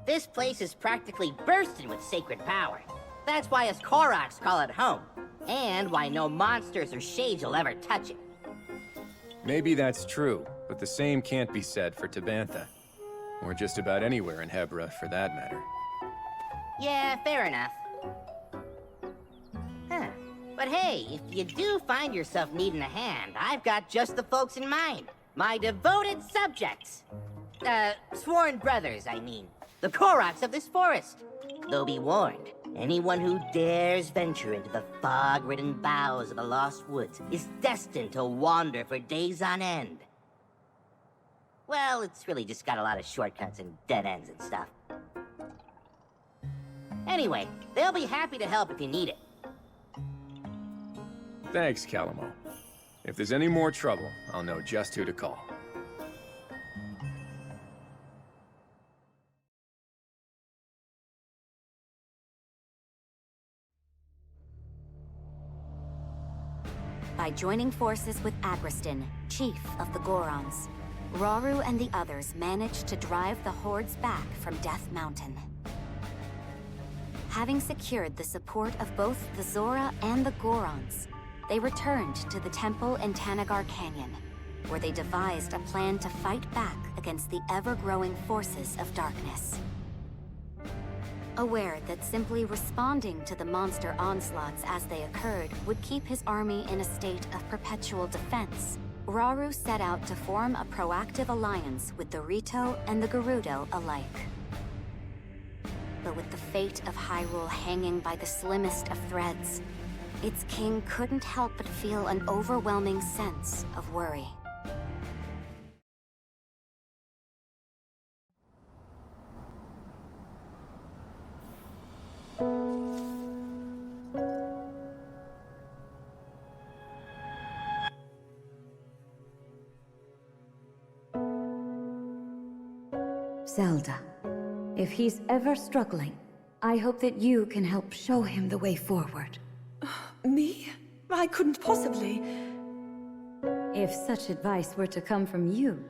This place is practically bursting with sacred power. That's why us Koroks call it home, and why no monsters or shades will ever touch it. Maybe that's true, but the same can't be said for Tabantha. Or just about anywhere in Hebra, for that matter. Yeah, fair enough. Huh. But hey, if you do find yourself needing a hand, I've got just the folks in mind. My devoted subjects. Sworn brothers, I mean. The Koroks of this forest. Though be warned, anyone who dares venture into the fog-ridden boughs of the Lost Woods is destined to wander for days on end. Well, it's really just got a lot of shortcuts and dead ends and stuff. Anyway, they'll be happy to help if you need it. Thanks, Calamo. If there's any more trouble, I'll know just who to call. By joining forces with Agriston, chief of the Gorons, Rauru and the others managed to drive the hordes back from Death Mountain. Having secured the support of both the Zora and the Gorons, they returned to the temple in Tanagar Canyon, where they devised a plan to fight back against the ever-growing forces of darkness. Aware that simply responding to the monster onslaughts as they occurred would keep his army in a state of perpetual defense, Rauru set out to form a proactive alliance with the Rito and the Gerudo alike. But with the fate of Hyrule hanging by the slimmest of threads, its king couldn't help but feel an overwhelming sense of worry. Zelda, if he's ever struggling, I hope that you can help show him the way forward. Me? I couldn't possibly. If such advice were to come from you,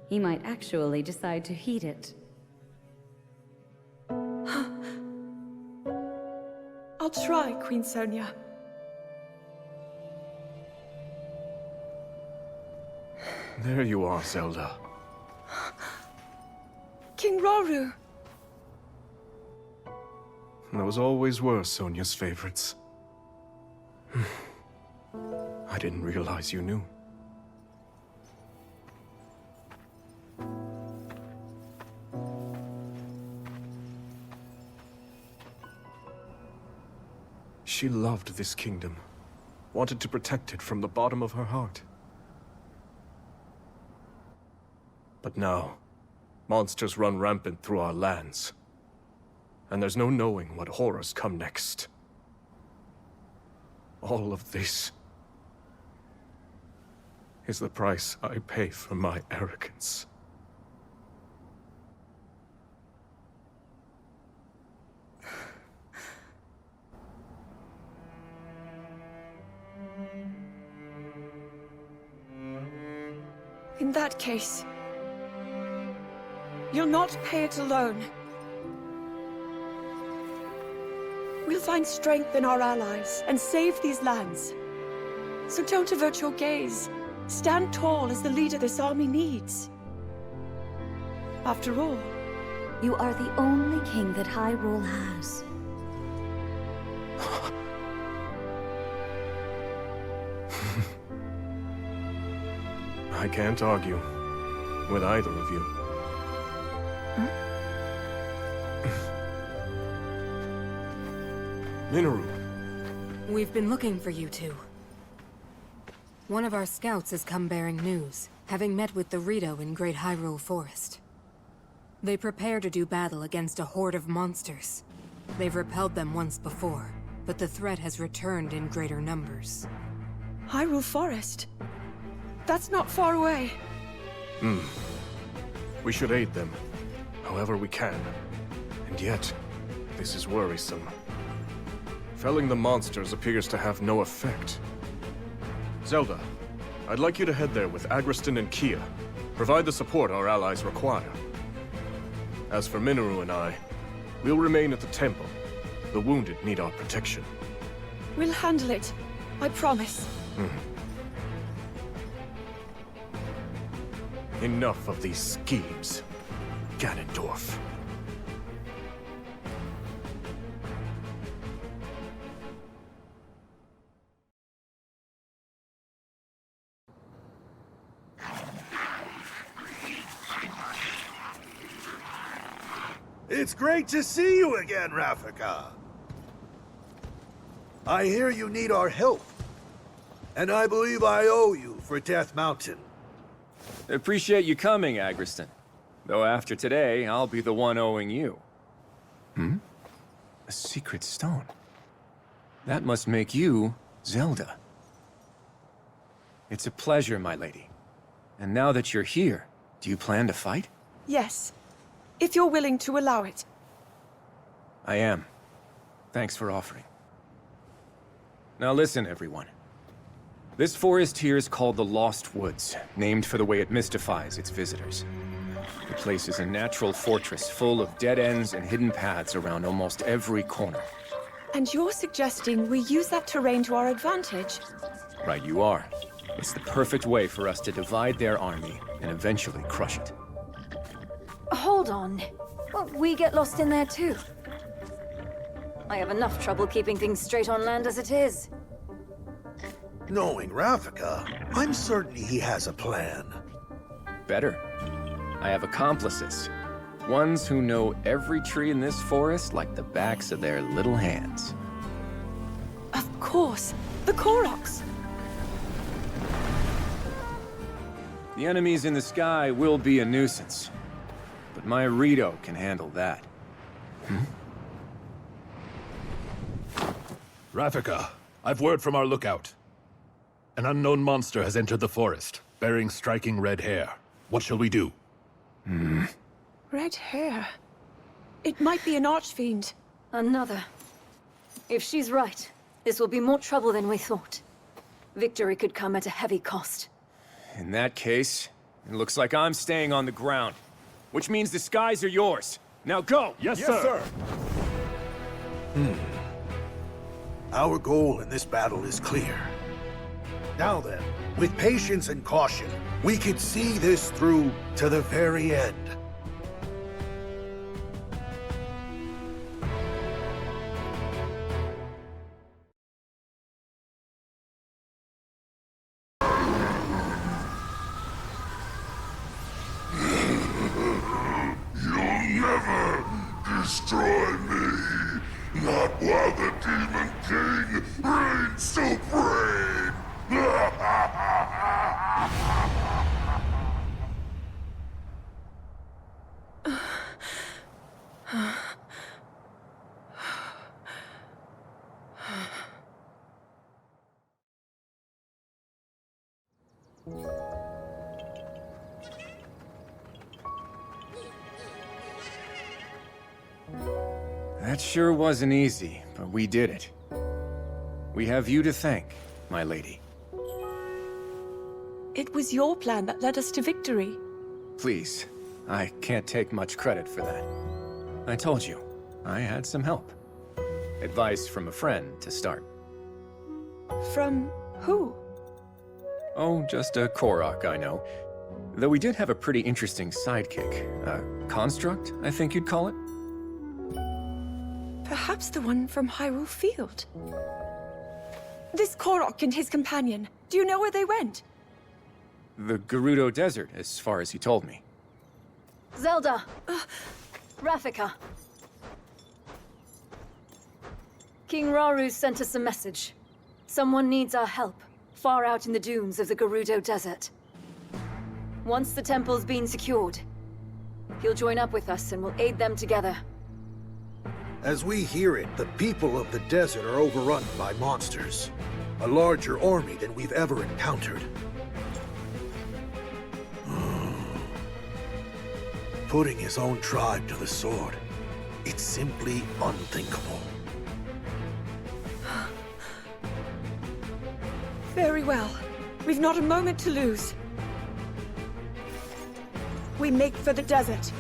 he might actually decide to heed it. I'll try, Queen Sonia. There you are, Zelda. King Rauru! Those always were Sonia's favorites. I didn't realize you knew. She loved this kingdom, wanted to protect it from the bottom of her heart. But now, monsters run rampant through our lands, and there's no knowing what horrors come next. All of this is the price I pay for my arrogance. In that case, you'll not pay it alone. We'll find strength in our allies and save these lands. So don't avert your gaze. Stand tall as the leader this army needs. After all, you are the only king that Hyrule has. I can't argue with either of you. Minoru. We've been looking for you two. One of our scouts has come bearing news, having met with the Rito in Great Hyrule Forest. They prepare to do battle against a horde of monsters. They've repelled them once before, but the threat has returned in greater numbers. Hyrule Forest. That's not far away. We should aid them, however we can. And yet, this is worrisome. Felling the monsters appears to have no effect. Zelda, I'd like you to head there with Agriston and Kia. Provide the support our allies require. As for Minoru and I, we'll remain at the temple. The wounded need our protection. We'll handle it. I promise. Enough of these schemes, Ganondorf. It's great to see you again, Rafika. I hear you need our help. And I believe I owe you for Death Mountain. Appreciate you coming, Agriston. Though after today, I'll be the one owing you. A secret stone. That must make you Zelda. It's a pleasure, my lady. And now that you're here, do you plan to fight? Yes. If you're willing to allow it. I am. Thanks for offering. Now listen, everyone. This forest here is called the Lost Woods, named for the way it mystifies its visitors. The place is a natural fortress full of dead ends and hidden paths around almost every corner. And you're suggesting we use that terrain to our advantage? Right you are. It's the perfect way for us to divide their army and eventually crush it. Hold on. Won't we get lost in there too? I have enough trouble keeping things straight on land as it is. Knowing Rafika, I'm certain he has a plan. Better. I have accomplices. Ones who know every tree in this forest like the backs of their little hands. Of course. The Koroks. The enemies in the sky will be a nuisance. But my Rito can handle that. Rafika, I've word from our lookout. An unknown monster has entered the forest, bearing striking red hair. What shall we do? Red hair. It might be an archfiend. Another. If she's right, this will be more trouble than we thought. Victory could come at a heavy cost. In that case, it looks like I'm staying on the ground. Which means the skies are yours. Now go! Yes, sir! Our goal in this battle is clear. Now then, with patience and caution, we can see this through to the very end. You'll never destroy me! Not while the Demon King reigns supreme! That sure wasn't easy, but we did it. We have you to thank, my lady. It was your plan that led us to victory. Please, I can't take much credit for that. I told you, I had some help. Advice from a friend to start. From who? Oh, just a Korok, I know. Though we did have a pretty interesting sidekick. A construct, I think you'd call it? Perhaps the one from Hyrule Field. This Korok and his companion, do you know where they went? The Gerudo Desert, as far as he told me. Zelda! Rafika. King Rauru sent us a message. Someone needs our help, far out in the dunes of the Gerudo Desert. Once the temple's been secured, he'll join up with us and we'll aid them together. As we hear it, the people of the desert are overrun by monsters. A larger army than we've ever encountered. Putting his own tribe to the sword. It's simply unthinkable. Very well. We've not a moment to lose. We make for the desert.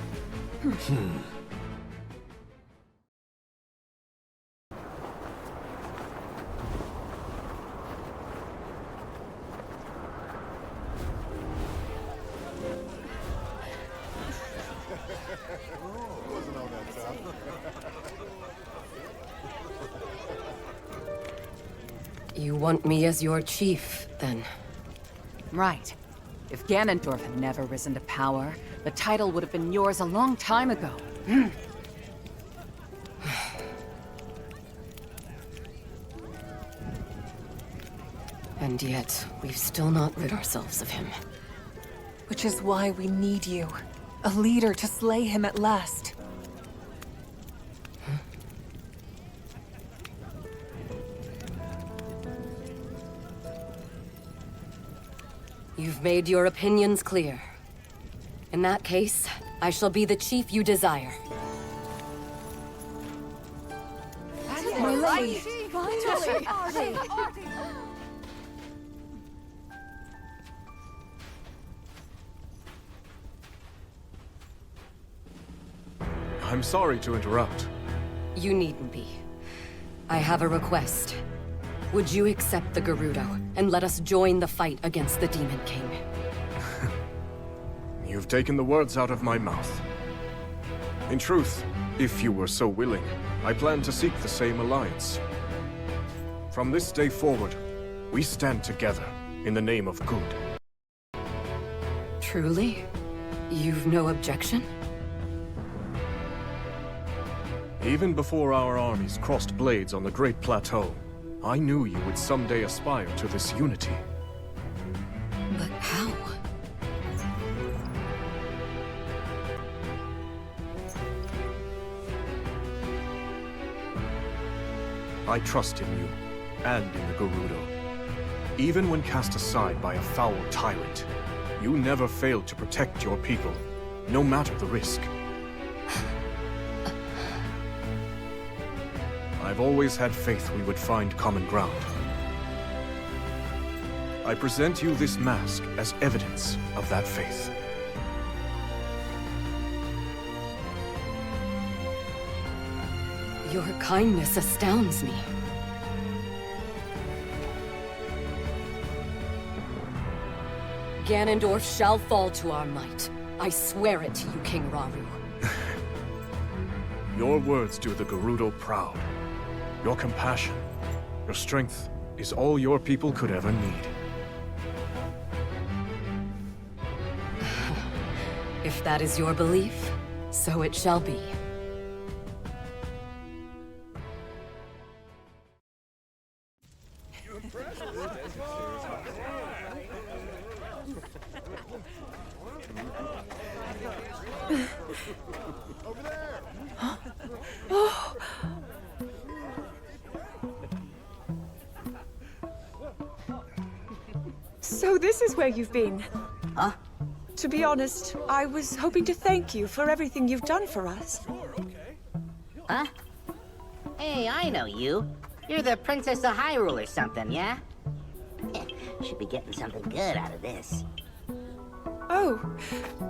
You want me as your chief, then? Right. If Ganondorf had never risen to power, the title would have been yours a long time ago. And yet, we've still not rid ourselves of him. Which is why we need you. A leader to slay him at last. You've made your opinions clear. In that case, I shall be the chief you desire. My lady! Finally! I'm sorry to interrupt. You needn't be. I have a request. Would you accept the Gerudo and let us join the fight against the Demon King? You've taken the words out of my mouth. In truth, if you were so willing, I plan to seek the same alliance. From this day forward, we stand together in the name of good. Truly? You've no objection? Even before our armies crossed blades on the Great Plateau, I knew you would someday aspire to this unity. But how? I trust in you, and in the Gerudo. Even when cast aside by a foul tyrant, you never failed to protect your people, no matter the risk. I've always had faith we would find common ground. I present you this mask as evidence of that faith. Your kindness astounds me. Ganondorf shall fall to our might. I swear it to you, King Rauru. Your words do the Gerudo proud. Your compassion, your strength is all your people could ever need. If that is your belief, so it shall be. So this is where you've been? Huh? To be honest, I was hoping to thank you for everything you've done for us. Huh? Hey, I know you. You're the Princess of Hyrule or something, yeah? Should be getting something good out of this. Oh,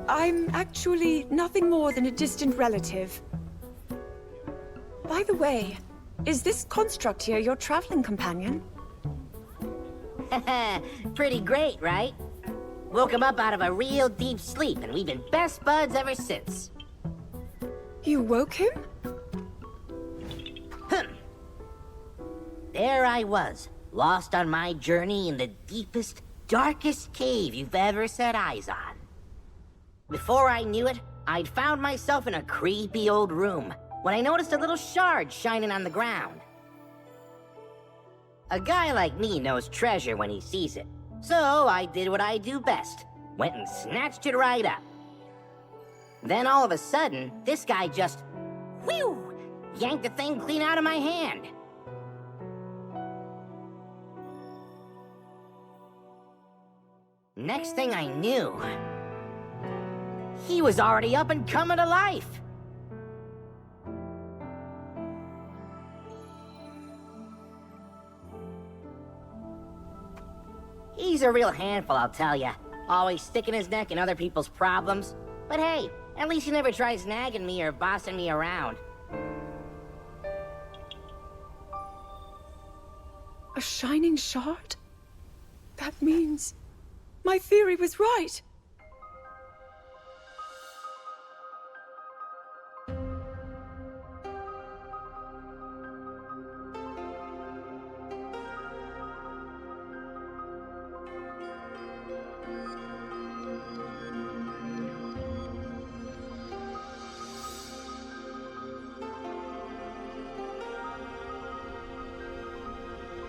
I'm actually nothing more than a distant relative. By the way, is this construct here your traveling companion? Pretty great, right? Woke him up out of a real deep sleep, and we've been best buds ever since. You woke him? There I was, lost on my journey in the deepest, darkest cave you've ever set eyes on. Before I knew it, I'd found myself in a creepy old room when I noticed a little shard shining on the ground. A guy like me knows treasure when he sees it, so I did what I do best, went and snatched it right up. Then all of a sudden, this guy just, whew, yanked the thing clean out of my hand. Next thing I knew, he was already up and coming to life. He's a real handful, I'll tell ya. Always sticking his neck in other people's problems. But hey, at least he never tries nagging me or bossing me around. A shining shard? That means my theory was right.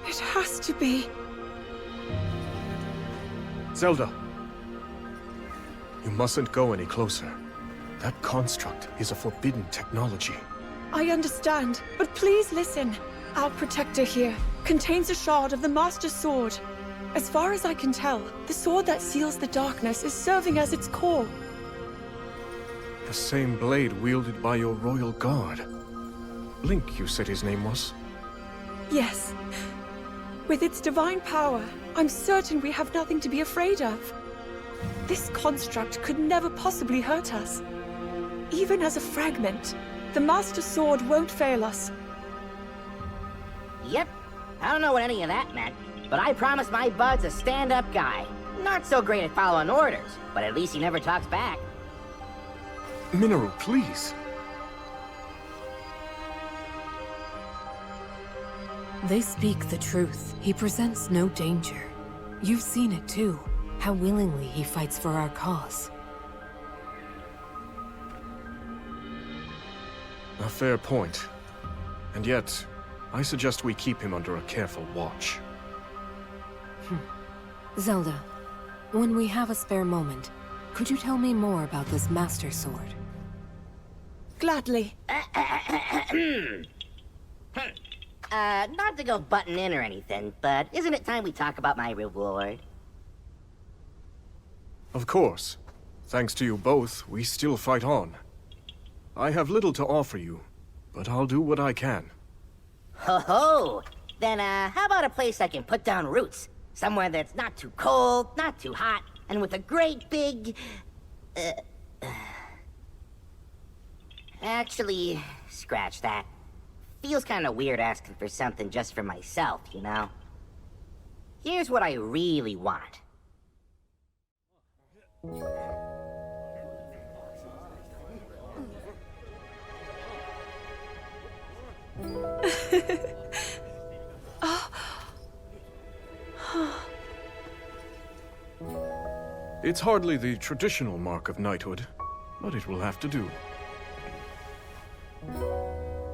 It has to be. Zelda! You mustn't go any closer. That construct is a forbidden technology. I understand, but please listen. Our protector here contains a shard of the Master Sword. As far as I can tell, the sword that seals the darkness is serving as its core. The same blade wielded by your royal guard. Link, you said his name was? Yes. With its divine power, I'm certain we have nothing to be afraid of. This construct could never possibly hurt us. Even as a fragment, the Master Sword won't fail us. Yep. I don't know what any of that meant, but I promised my bud's a stand-up guy. Not so great at following orders, but at least he never talks back. Minoru, please. They speak the truth. He presents no danger. You've seen it too, how willingly he fights for our cause. A fair point. And yet, I suggest we keep him under a careful watch. Zelda, when we have a spare moment, could you tell me more about this Master Sword? Gladly. Not to go butting in or anything, but isn't it time we talk about my reward? Of course. Thanks to you both, we still fight on. I have little to offer you, but I'll do what I can. Ho ho! Then, how about a place I can put down roots? Somewhere that's not too cold, not too hot, and with a great big... Actually, scratch that. Feels kinda weird asking for something just for myself, you know? Here's what I really want. It's hardly the traditional mark of knighthood, but it will have to do.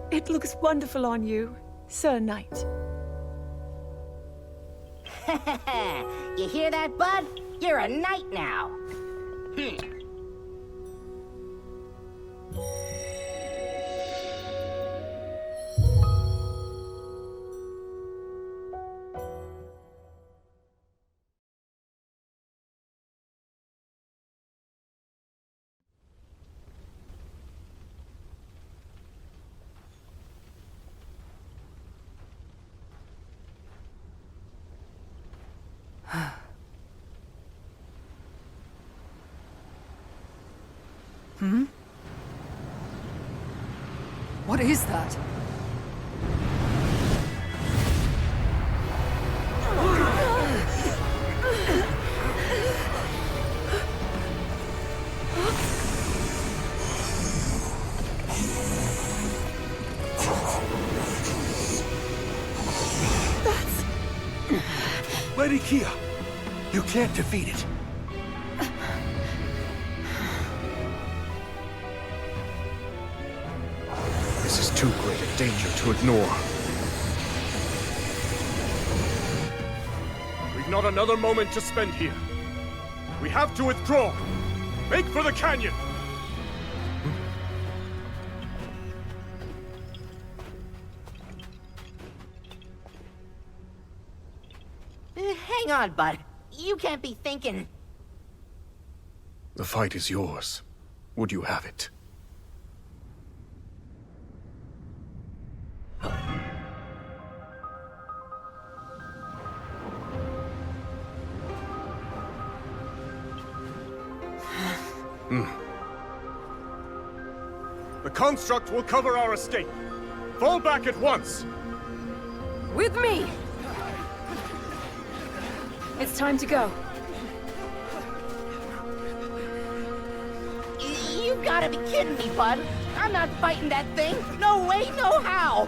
It looks wonderful on you, Sir Knight. You hear that, bud? You're a knight now. Hmm? What is that? Lady Kia, you can't defeat it. This is too great a danger to ignore. We've not another moment to spend here. We have to withdraw. Make for the canyon! hang on, bud. You can't be thinking... The fight is yours. Would you have it? The construct will cover our escape. Fall back at once! With me! It's time to go. You gotta be kidding me, bud. I'm not fighting that thing. No way, no how.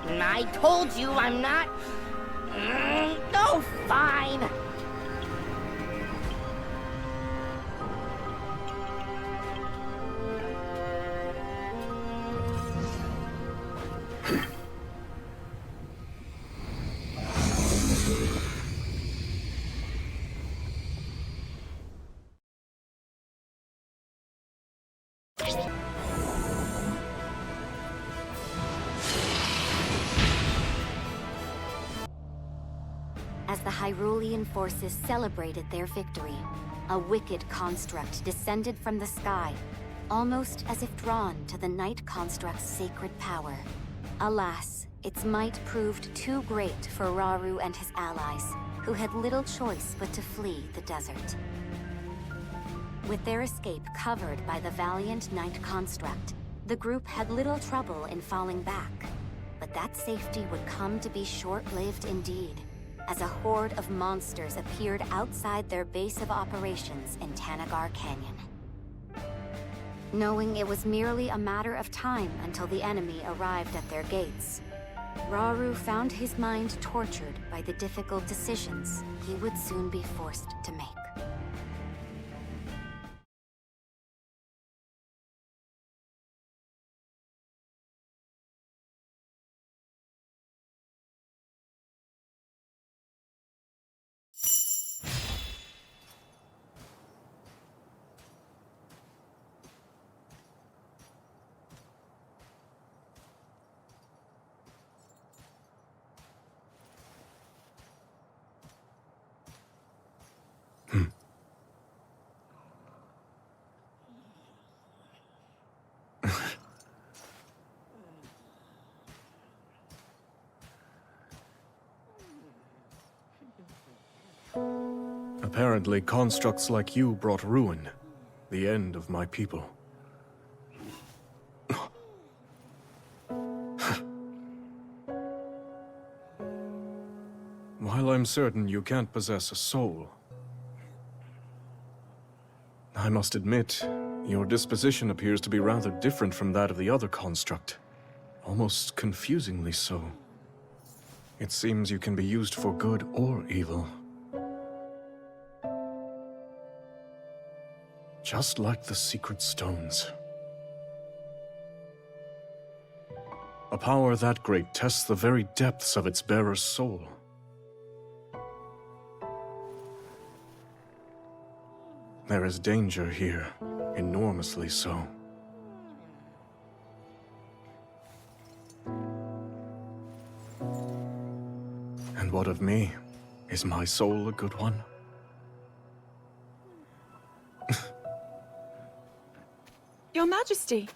I told you I'm not... No, fine. As the Hyrulean forces celebrated their victory, a wicked construct descended from the sky, almost as if drawn to the Night Construct's sacred power. Alas, its might proved too great for Rauru and his allies, who had little choice but to flee the desert. With their escape covered by the valiant Night Construct, the group had little trouble in falling back. But that safety would come to be short-lived indeed, as a horde of monsters appeared outside their base of operations in Tanagar Canyon. Knowing it was merely a matter of time until the enemy arrived at their gates, Rauru found his mind tortured by the difficult decisions he would soon be forced to make. Apparently, constructs like you brought ruin, the end of my people. While I'm certain you can't possess a soul, I must admit, your disposition appears to be rather different from that of the other construct. Almost confusingly so. It seems you can be used for good or evil. Just like the secret stones. A power that great tests the very depths of its bearer's soul. There is danger here, enormously so. And what of me? Is my soul a good one? Your Majesty.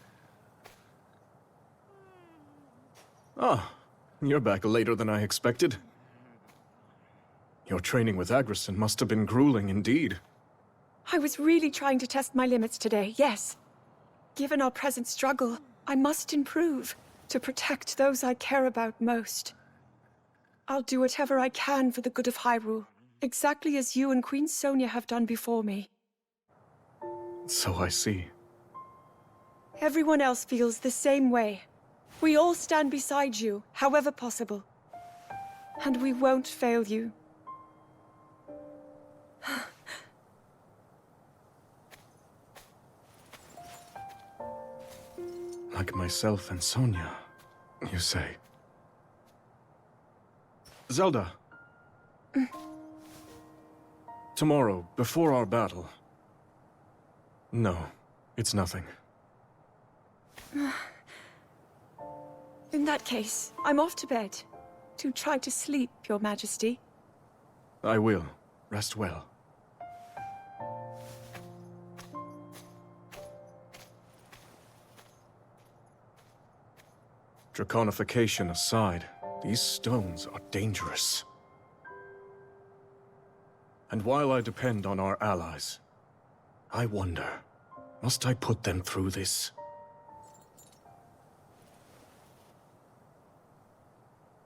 Ah, you're back later than I expected. Your training with Agrison must have been grueling indeed. I was really trying to test my limits today, yes. Given our present struggle, I must improve to protect those I care about most. I'll do whatever I can for the good of Hyrule, exactly as you and Queen Sonia have done before me. So I see. Everyone else feels the same way. We all stand beside you, however possible. And we won't fail you. Like myself and Sonia, you say. Zelda. Tomorrow, before our battle. No, it's nothing. In that case, I'm off to bed. to try to sleep, Your Majesty. I will. Rest well. Draconification aside, these stones are dangerous. And while I depend on our allies, I wonder, must I put them through this?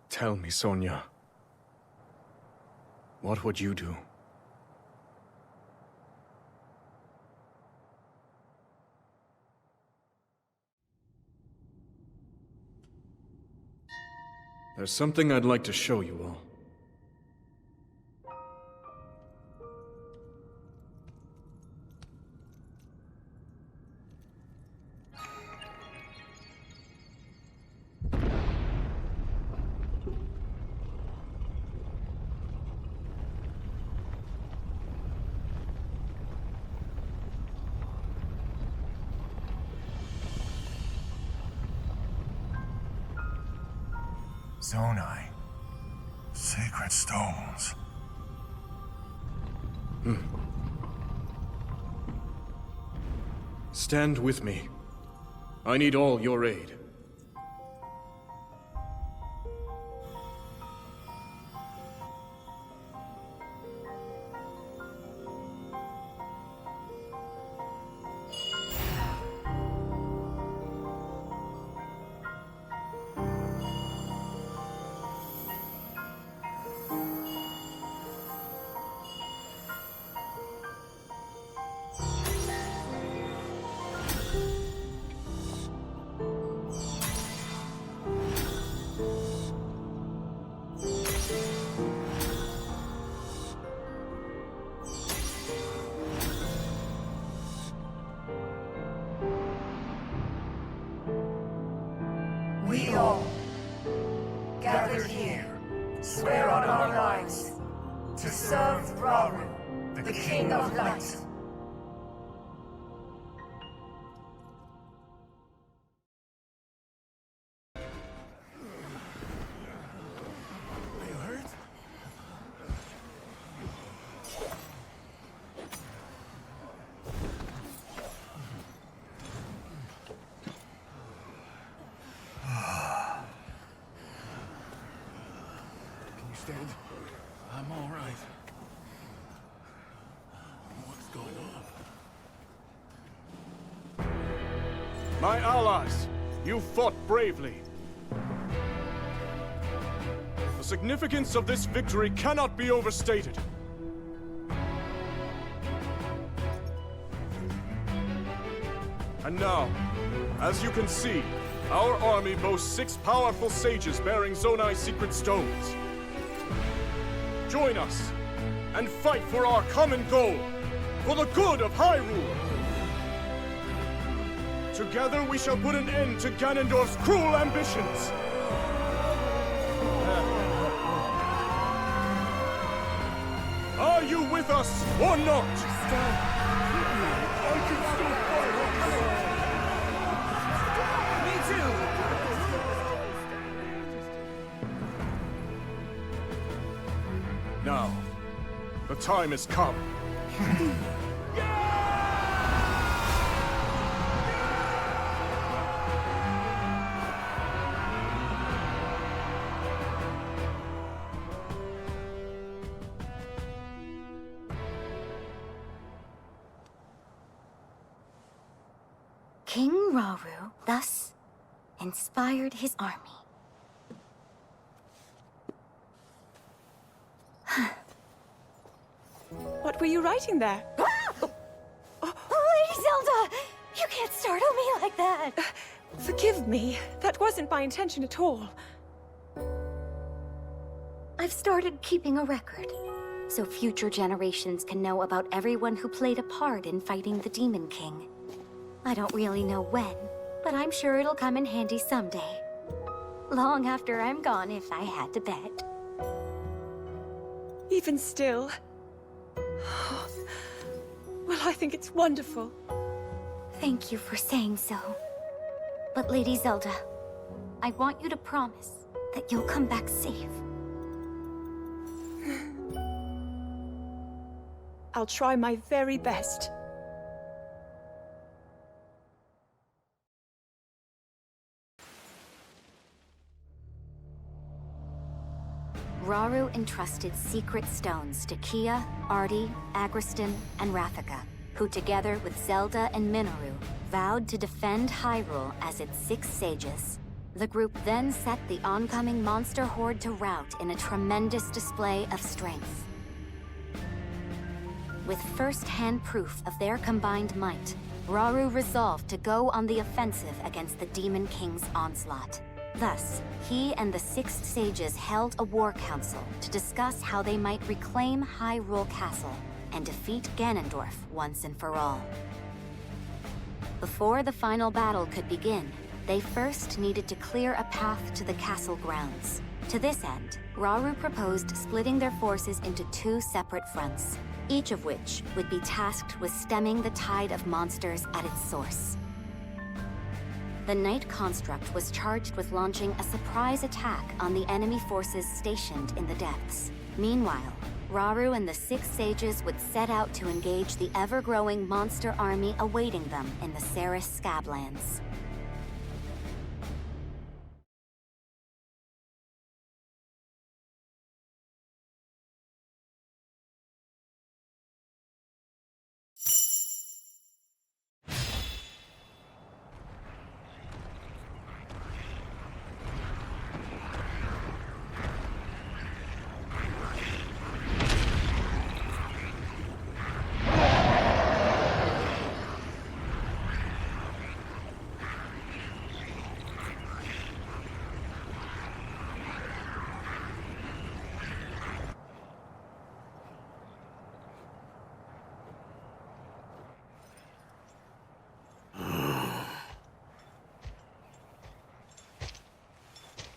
Tell me, Sonia. What would you do? There's something I'd like to show you all. Zonai. Sacred stones. Stand with me. I need all your aid. We all, gathered here, swear on our lives to serve Rauru, the King of Light. Are you hurt? Stand. I'm all right. What's going on? My allies, you fought bravely. The significance of this victory cannot be overstated. And now, as you can see, our army boasts 6 powerful sages bearing Zonai's secret stones. Join us, and fight for our common goal, for the good of Hyrule! Together we shall put an end to Ganondorf's cruel ambitions! Are you with us, or not? I can still fight! Me too! Now, the time has come. King Rauru thus inspired his army. What were you writing there? Oh, Lady Zelda! You can't startle me like that! Forgive me. That wasn't my intention at all. I've started keeping a record, so future generations can know about everyone who played a part in fighting the Demon King. I don't really know when, but I'm sure it'll come in handy someday. Long after I'm gone, if I had to bet. Even still. Well, I think it's wonderful. Thank you for saying so. But Lady Zelda, I want you to promise that you'll come back safe. I'll try my very best. Rauru entrusted secret stones to Kia, Artie, Agriston, and Rafika, who together with Zelda and Minoru, vowed to defend Hyrule as its 6 sages. The group then set the oncoming monster horde to rout in a tremendous display of strength. With first-hand proof of their combined might, Rauru resolved to go on the offensive against the Demon King's onslaught. Thus, he and the 6 sages held a war council to discuss how they might reclaim Hyrule Castle and defeat Ganondorf once and for all. Before the final battle could begin, they first needed to clear a path to the castle grounds. To this end, Rauru proposed splitting their forces into 2 separate fronts, each of which would be tasked with stemming the tide of monsters at its source. The Knight Construct was charged with launching a surprise attack on the enemy forces stationed in the depths. Meanwhile, Rauru and the 6 sages would set out to engage the ever-growing monster army awaiting them in the Ceres Scablands.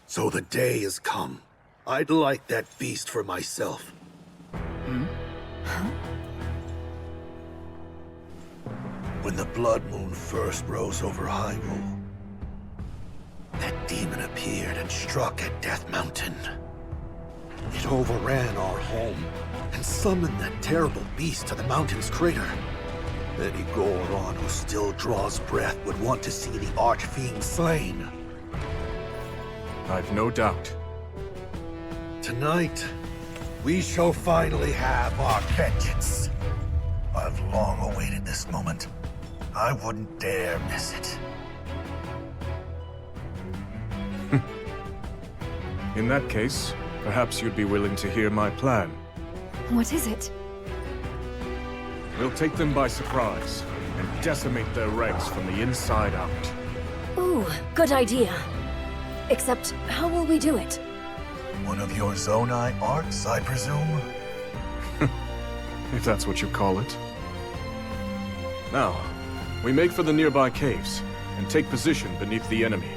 So the day has come. I'd like that beast for myself. When the Blood Moon first rose over Hyrule, that demon appeared and struck at Death Mountain. It overran our home and summoned that terrible beast to the mountain's crater. Any Goron who still draws breath would want to see the Archfiend slain. I've no doubt. Tonight, we shall finally have our vengeance. I've long awaited this moment. I wouldn't dare miss it. In that case, perhaps you'd be willing to hear my plan. What is it? We'll take them by surprise and decimate their ranks from the inside out. Ooh, good idea. Except, how will we do it? One of your Zonai arts, I presume? If that's what you call it. Now, we make for the nearby caves and take position beneath the enemy.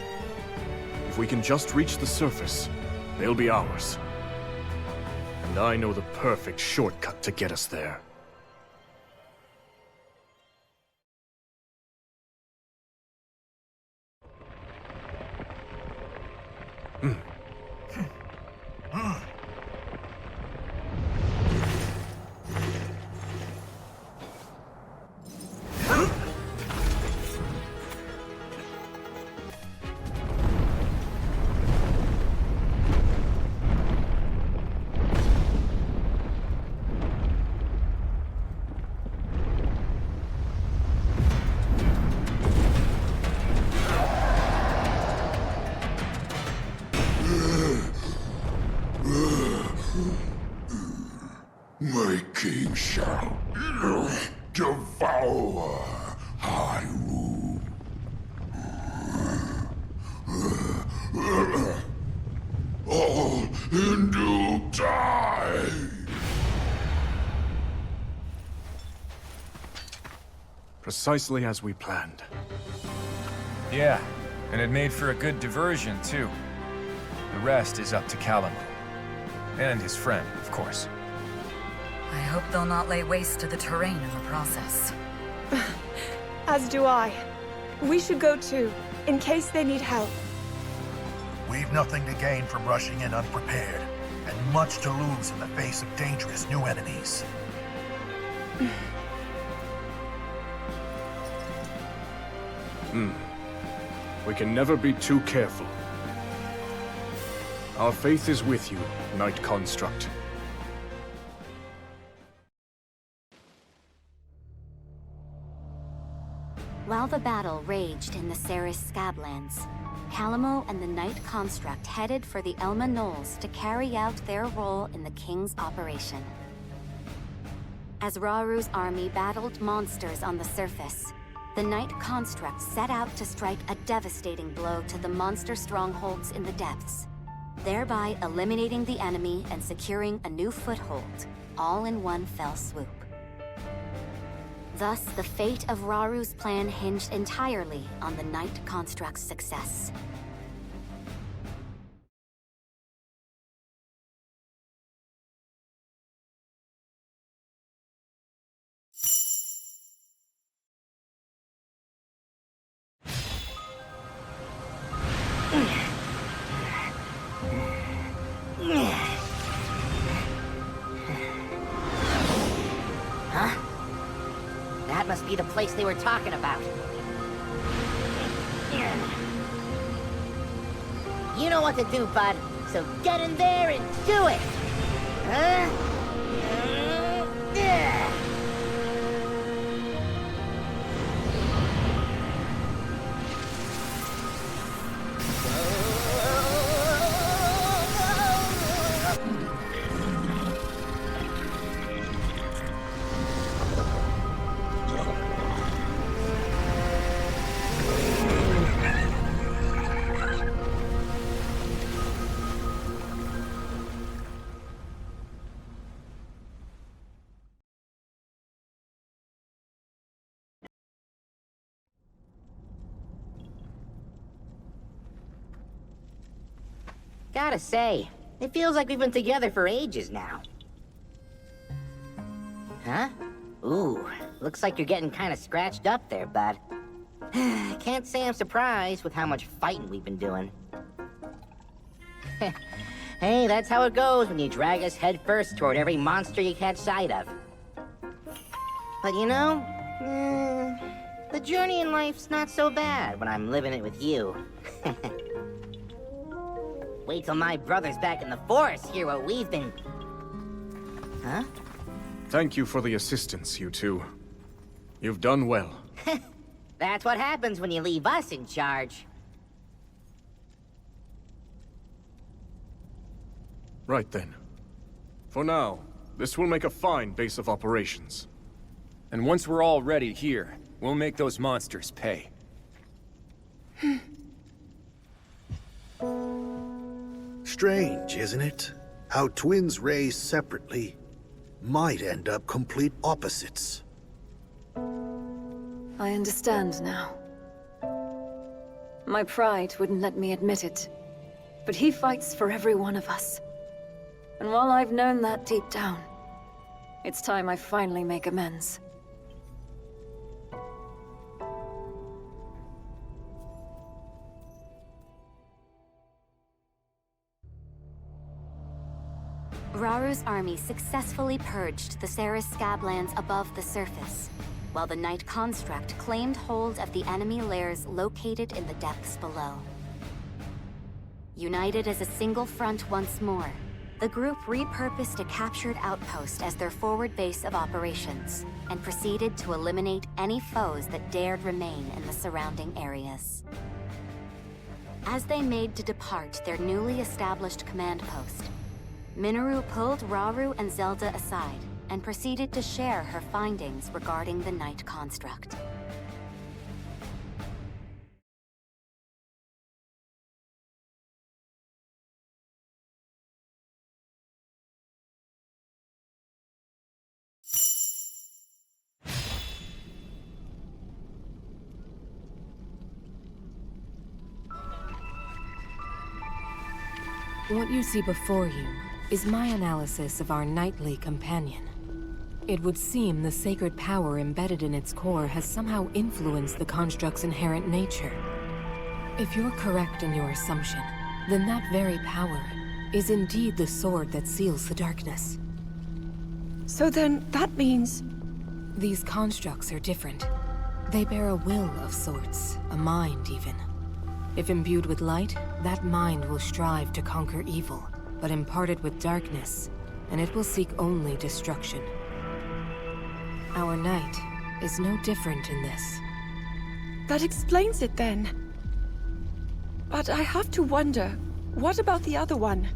If we can just reach the surface, they'll be ours. And I know the perfect shortcut to get us there. My king shall devour Hyrule. All Hindu die. Precisely as we planned. Yeah, and it made for a good diversion, too. The rest is up to Calamu. And his friend, of course. I hope they'll not lay waste to the terrain in the process. As do I. We should go too, in case they need help. We've nothing to gain from rushing in unprepared, and much to lose in the face of dangerous new enemies. We can never be too careful. Our faith is with you, Knight Construct. While the battle raged in the Ceres Scablands, Calamo and the Knight Construct headed for the Elma Knolls to carry out their role in the King's operation. As Raru's army battled monsters on the surface, the Knight Construct set out to strike a devastating blow to the monster strongholds in the depths, thereby eliminating the enemy and securing a new foothold, all in one fell swoop. Thus, the fate of Raru's plan hinged entirely on the Knight Construct's success. Huh? That must be the place they were talking about. You know what to do, bud. So get in there and do it! Huh? Gotta say, it feels like we've been together for ages now. Huh? Ooh, looks like you're getting kind of scratched up there, bud. Can't say I'm surprised with how much fighting we've been doing. Hey, that's how it goes when you drag us headfirst toward every monster you catch sight of. But you know, the journey in life's not so bad when I'm living it with you. Wait till my brother's back in the forest, hear what we've been... Huh? Thank you for the assistance, you two. You've done well. That's what happens when you leave us in charge. Right then. For now, this will make a fine base of operations. And once we're all ready here, we'll make those monsters pay. Strange, isn't it? How twins raised separately might end up complete opposites. I understand now. My pride wouldn't let me admit it, but he fights for every one of us. And while I've known that deep down, it's time I finally make amends. Raru's army successfully purged the Ceres Scablands above the surface, while the Knight Construct claimed hold of the enemy lairs located in the depths below. United as a single front once more, the group repurposed a captured outpost as their forward base of operations, and proceeded to eliminate any foes that dared remain in the surrounding areas. As they made to depart their newly established command post, Minoru pulled Raru and Zelda aside and proceeded to share her findings regarding the Knight Construct. What you see before you is my analysis of our knightly companion. It would seem the sacred power embedded in its core has somehow influenced the construct's inherent nature. If you're correct in your assumption, then that very power is indeed the sword that seals the darkness. So then, that means... These constructs are different. They bear a will of sorts, a mind even. If imbued with light, that mind will strive to conquer evil, but imparted with darkness, and it will seek only destruction. Our knight is no different in this. That explains it then. But I have to wonder, what about the other one?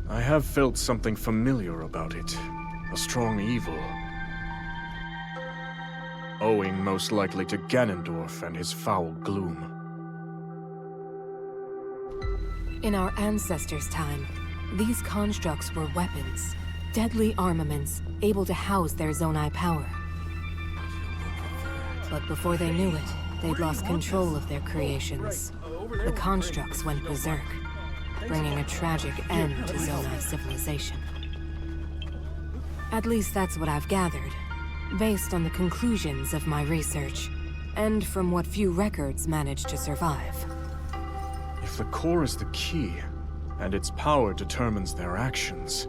I have felt something familiar about it. A strong evil. Owing most likely to Ganondorf and his foul gloom. In our ancestors' time, these constructs were weapons, deadly armaments, able to house their Zonai power. But before they knew it, they'd lost control of their creations. The constructs went berserk, bringing a tragic end to Zonai civilization. At least that's what I've gathered, based on the conclusions of my research, and from what few records managed to survive. If the core is the key, and its power determines their actions,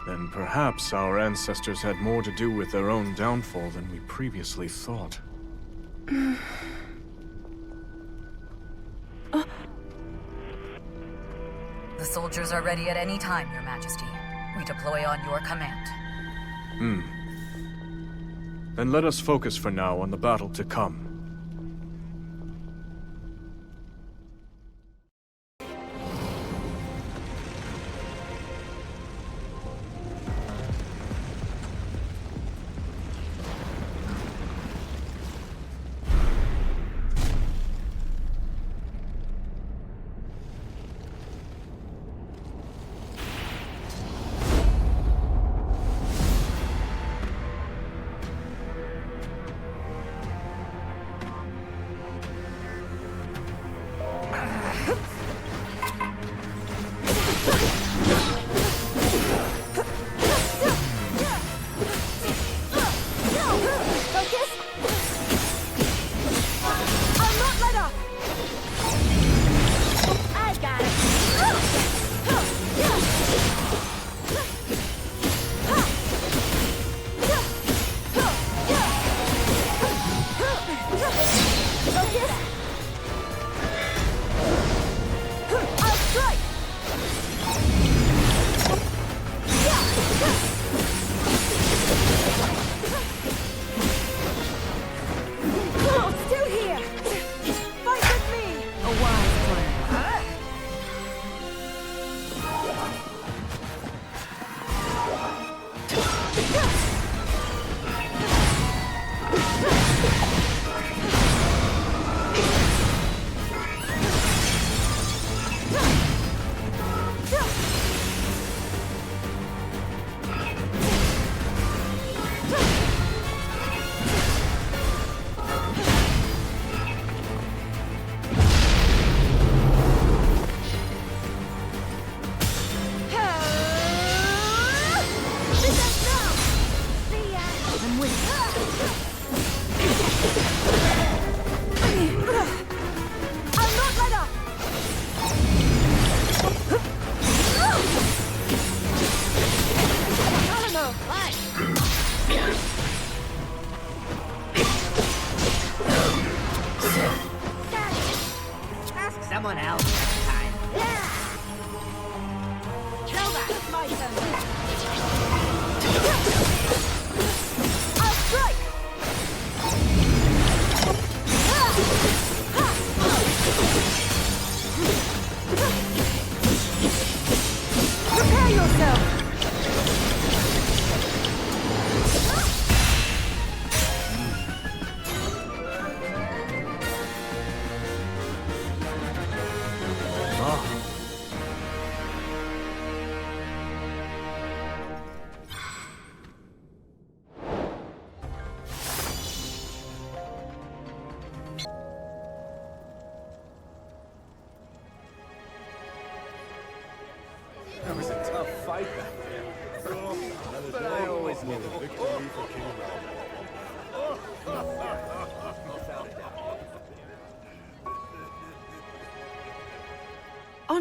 then perhaps our ancestors had more to do with their own downfall than we previously thought. The soldiers are ready at any time, Your Majesty. We deploy on your command. Then let us focus for now on the battle to come.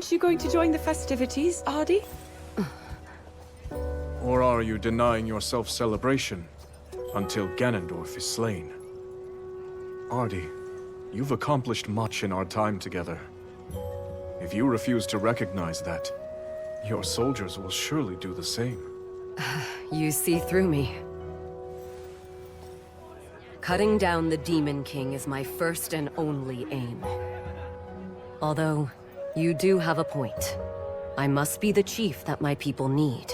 Aren't you going to join the festivities, Ardi? Or are you denying yourself celebration until Ganondorf is slain? Ardi, you've accomplished much in our time together. If you refuse to recognize that, your soldiers will surely do the same. You see through me. Cutting down the Demon King is my first and only aim. Although, you do have a point. I must be the chief that my people need.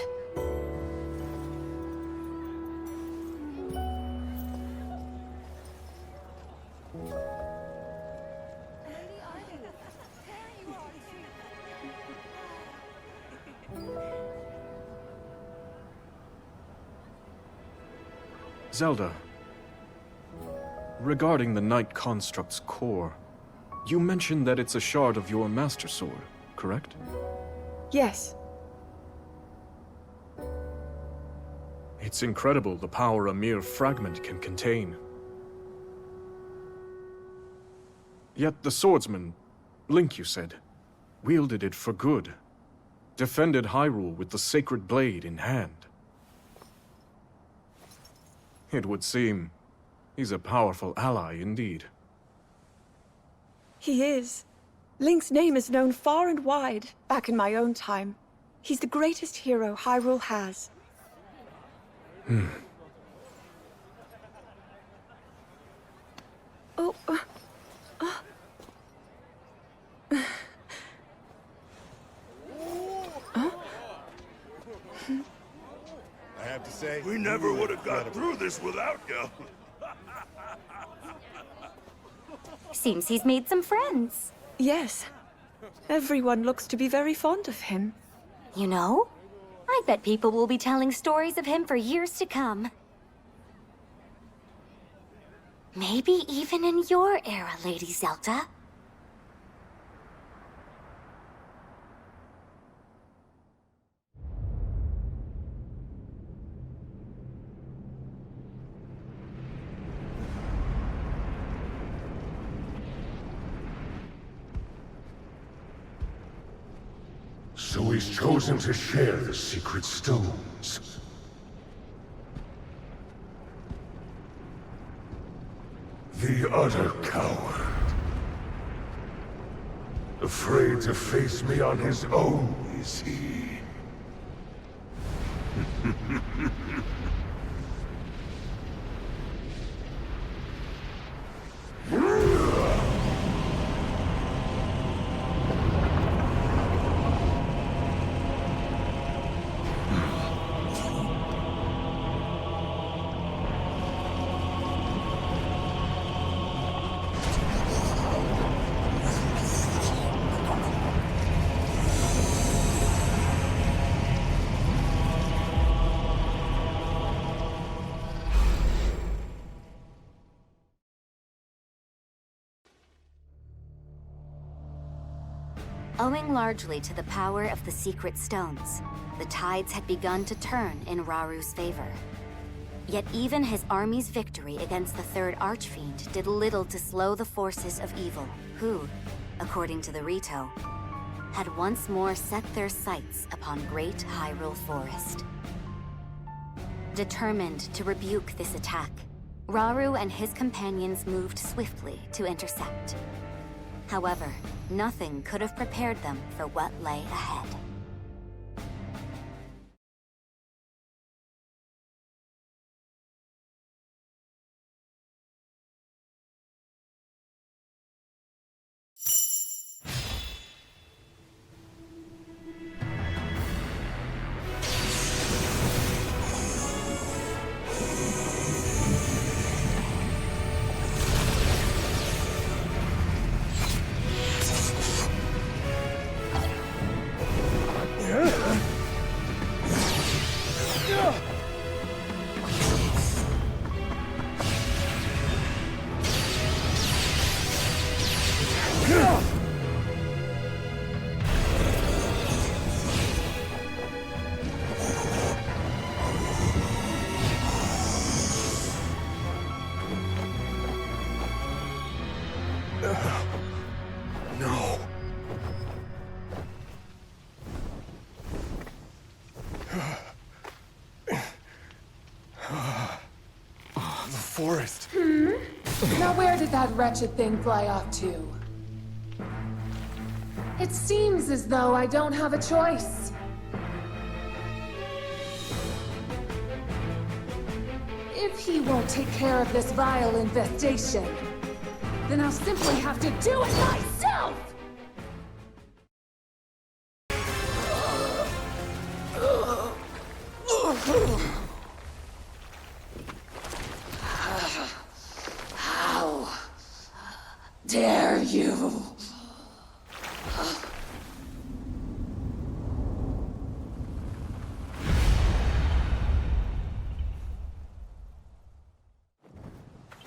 Zelda, regarding the Night Construct's core, you mentioned that it's a shard of your Master Sword, correct? Yes. It's incredible the power a mere fragment can contain. Yet the swordsman, Link you said, wielded it for good, defended Hyrule with the sacred blade in hand. It would seem he's a powerful ally indeed. He is. Link's name is known far and wide, back in my own time. He's the greatest hero Hyrule has. Oh, I have to say, we never would have got through this without you. Seems he's made some friends. Yes. Everyone looks to be very fond of him. You know, I bet people will be telling stories of him for years to come. Maybe even in your era, Lady Zelda. So he's chosen to share the secret stones. The utter coward. Afraid to face me on his own, is he? Owing largely to the power of the secret stones, the tides had begun to turn in Raru's favor. Yet even his army's victory against the Third Archfiend did little to slow the forces of evil, who, according to the Rito, had once more set their sights upon Great Hyrule Forest. Determined to rebuke this attack, Raru and his companions moved swiftly to intercept. However, nothing could have prepared them for what lay ahead. forest. Now where did that wretched thing fly off to? It seems as though I don't have a choice. If he won't take care of this vile infestation, then I'll simply have to do it myself! How dare you?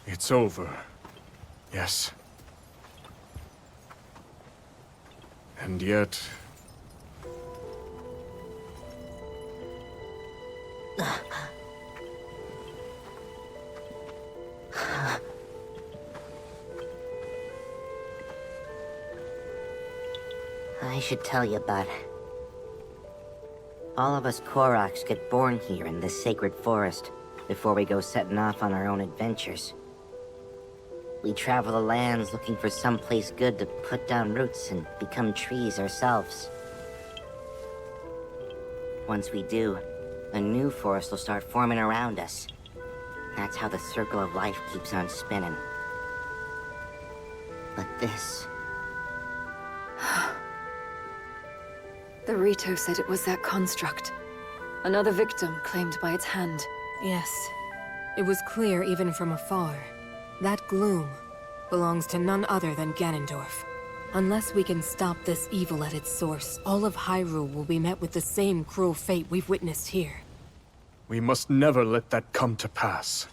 It's over. Yes. And yet... I should tell you, bud. All of us Koroks get born here in this sacred forest before we go setting off on our own adventures. We travel the lands looking for someplace good to put down roots and become trees ourselves. Once we do, a new forest will start forming around us. That's how the circle of life keeps on spinning. But this... The Rito said it was that construct. Another victim claimed by its hand. Yes. It was clear even from afar. That gloom belongs to none other than Ganondorf. Unless we can stop this evil at its source, all of Hyrule will be met with the same cruel fate we've witnessed here. We must never let that come to pass.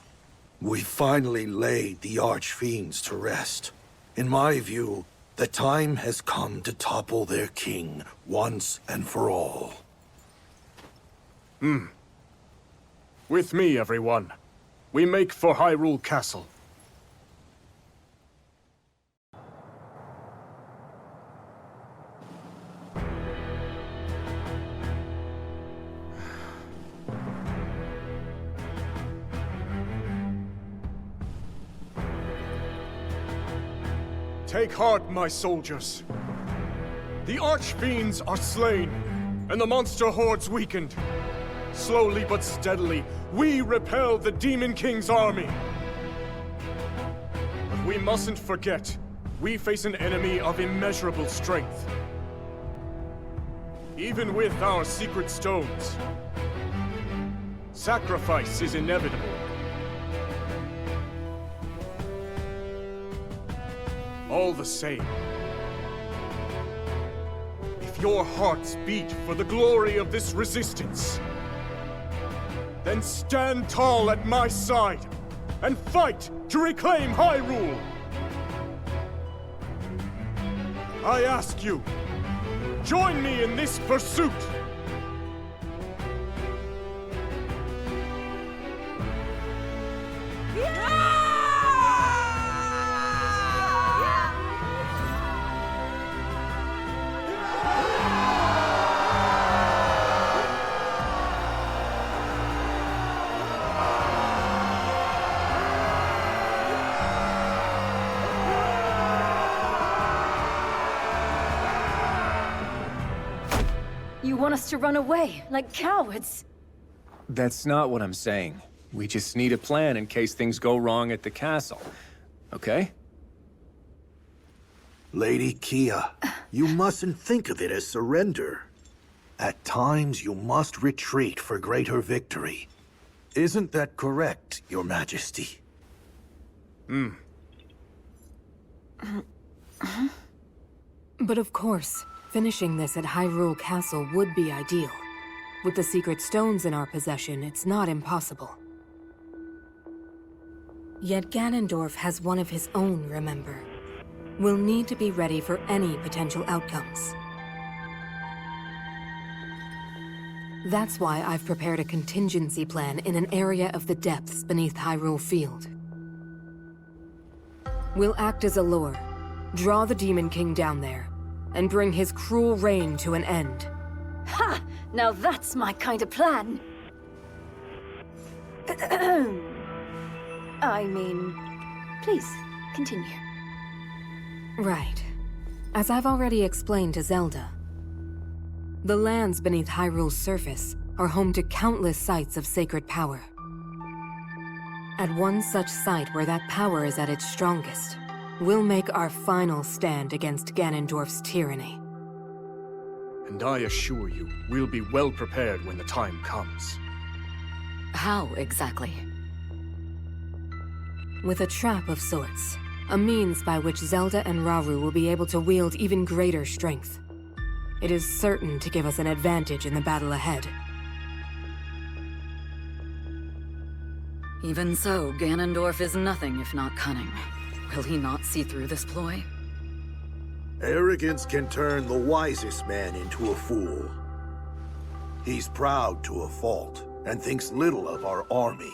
We finally laid the Archfiends to rest. In my view, the time has come to topple their king once and for all. With me, everyone. We make for Hyrule Castle. Take heart, my soldiers. The Archfiends are slain, and the monster hordes weakened. Slowly but steadily, we repel the Demon King's army. But we mustn't forget, we face an enemy of immeasurable strength. Even with our secret stones, sacrifice is inevitable. All the same, if your hearts beat for the glory of this resistance, then stand tall at my side and fight to reclaim Hyrule! I ask you, join me in this pursuit! You want us to run away, like cowards? That's not what I'm saying. We just need a plan in case things go wrong at the castle. Okay? Lady Kia, you mustn't think of it as surrender. At times, you must retreat for greater victory. Isn't that correct, Your Majesty? But of course, finishing this at Hyrule Castle would be ideal. With the secret stones in our possession, it's not impossible. Yet Ganondorf has one of his own, remember? We'll need to be ready for any potential outcomes. That's why I've prepared a contingency plan in an area of the depths beneath Hyrule Field. We'll act as a lure, draw the Demon King down there, and bring his cruel reign to an end. Ha! Now that's my kind of plan! I mean, please, continue. Right. As I've already explained to Zelda, the lands beneath Hyrule's surface are home to countless sites of sacred power. At one such site where that power is at its strongest, we'll make our final stand against Ganondorf's tyranny. And I assure you, we'll be well prepared when the time comes. How exactly? With a trap of sorts. A means by which Zelda and Rauru will be able to wield even greater strength. It is certain to give us an advantage in the battle ahead. Even so, Ganondorf is nothing if not cunning. Will he not see through this ploy? Arrogance can turn the wisest man into a fool. He's proud to a fault, and thinks little of our army.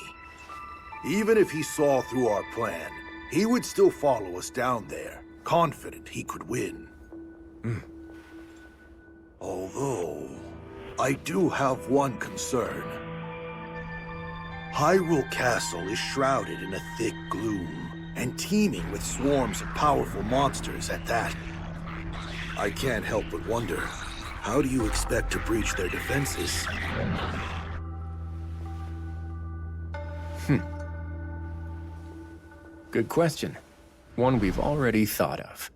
Even if he saw through our plan, he would still follow us down there, confident he could win. Although, I do have one concern. Hyrule Castle is shrouded in a thick gloom, and teeming with swarms of powerful monsters at that. I can't help but wonder, how do you expect to breach their defenses? Good question. One we've already thought of.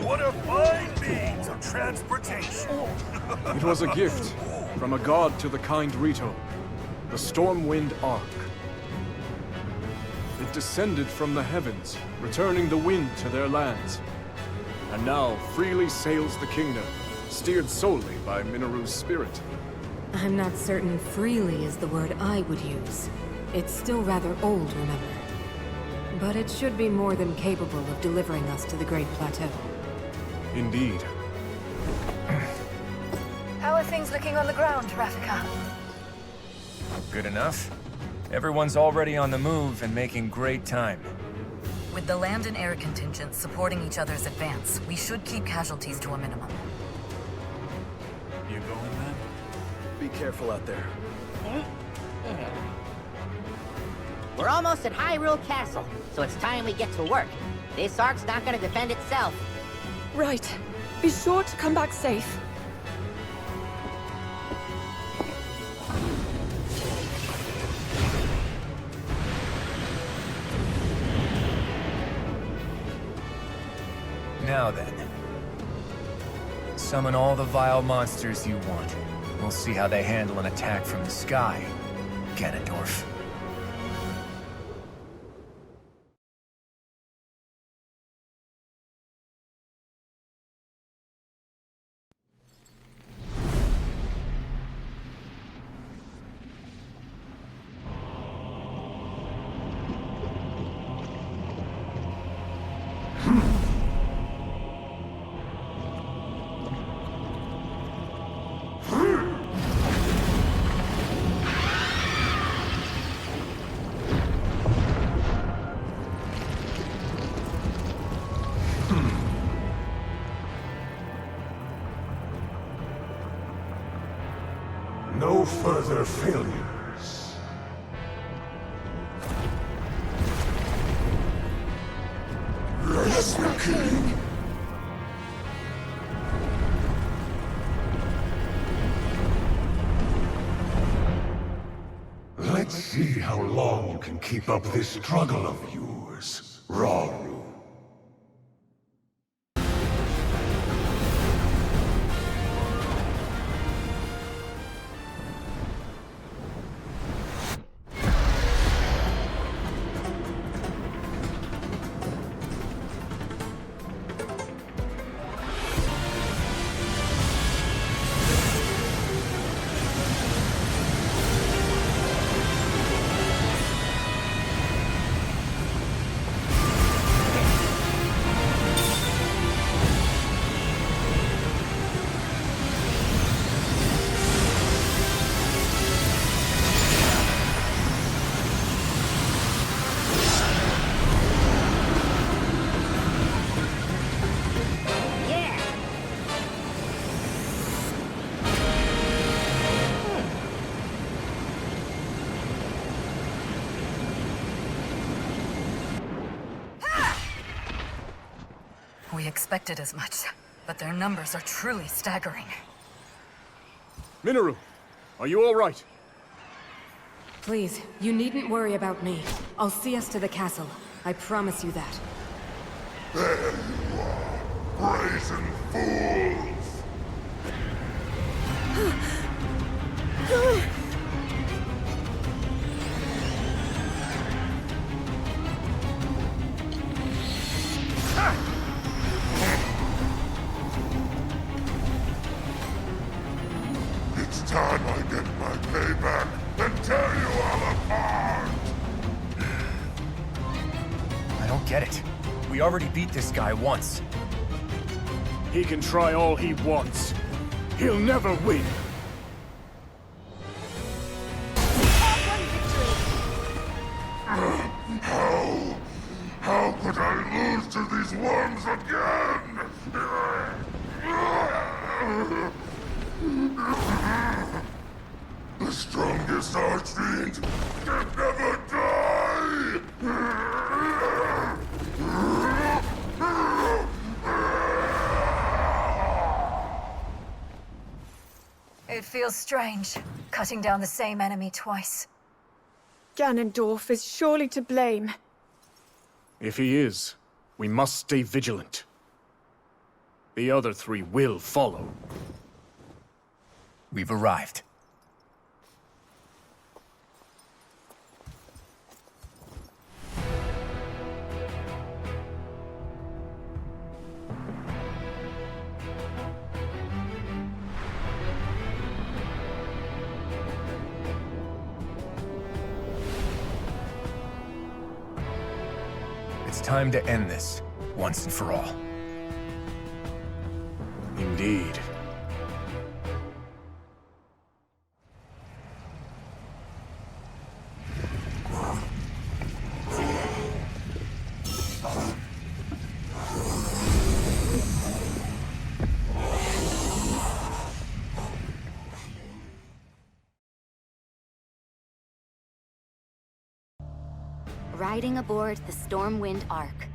What a fine means of transportation! It was a gift from a god to the kind Rito, the Stormwind Ark. It descended from the heavens, returning the wind to their lands. And now freely sails the kingdom, steered solely by Minaru's spirit. I'm not certain freely is the word I would use. It's still rather old, remember? But it should be more than capable of delivering us to the Great Plateau. Indeed. How are things looking on the ground, Rafika? Good enough. Everyone's already on the move and making great time. With the land and air contingents supporting each other's advance, we should keep casualties to a minimum. You going, man? Be careful out there. We're almost at Hyrule Castle, so it's time we get to work. This ark's not gonna defend itself. Right. Be sure to come back safe. Now then. Summon all the vile monsters you want. We'll see how they handle an attack from the sky, Ganondorf. No further failures. Yes, the king. Let's see how long you can keep up this struggle of yours, Rauru. We expected as much, but their numbers are truly staggering. Minoru, are you all right? Please, you needn't worry about me. I'll see us to the castle. I promise you that. There you are, brazen fools! It's time I get my payback and tear you all apart! I don't get it. We already beat this guy once. He can try all he wants. He'll never win! How could I lose to these worms again? The strongest archfiend can never die! It feels strange, cutting down the same enemy twice. Ganondorf is surely to blame. If he is, we must stay vigilant. The other three will follow. We've arrived. It's time to end this, once and for all. Indeed. Riding aboard the Stormwind Ark,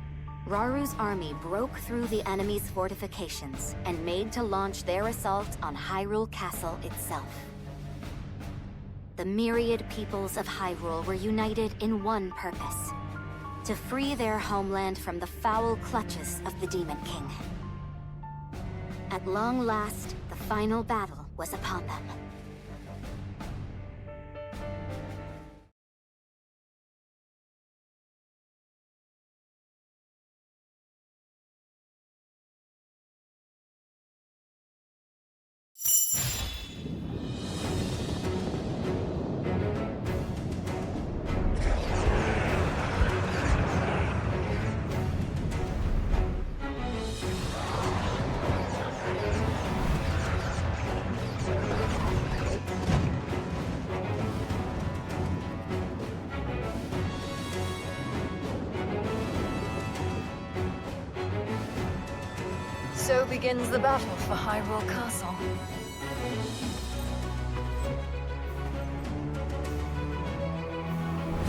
Raru's army broke through the enemy's fortifications and made to launch their assault on Hyrule Castle itself. The myriad peoples of Hyrule were united in one purpose: to free their homeland from the foul clutches of the Demon King. At long last, the final battle was upon them. So begins the battle for Hyrule Castle.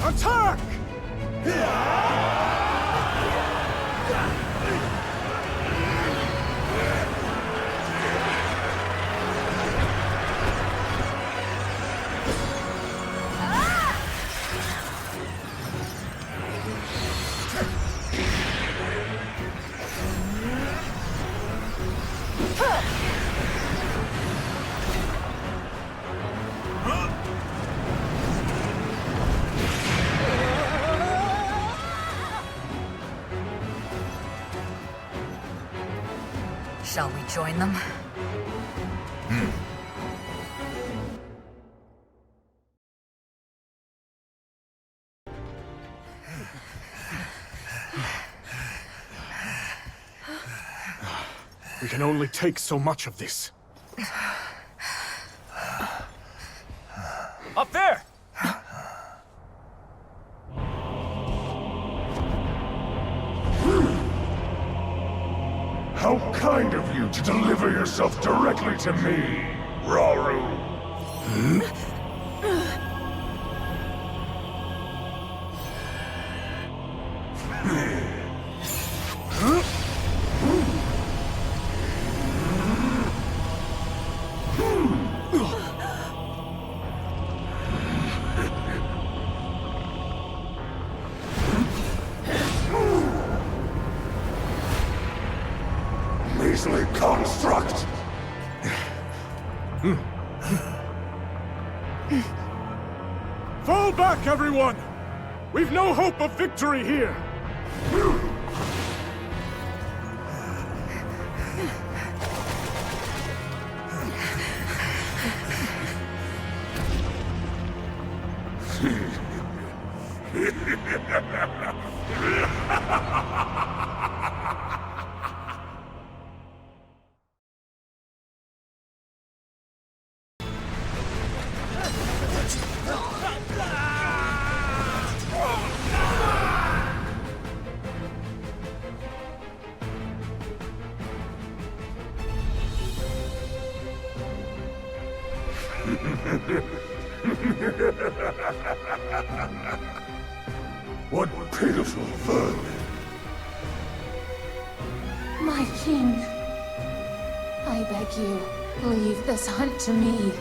Attack! Shall we join them? We can only take so much of this. Up there! How kind of you to deliver yourself directly to me, Raru! measly construct! Fall back, everyone! We've no hope of victory here! What pitiful vermin! My king, I beg you, leave this hunt to me.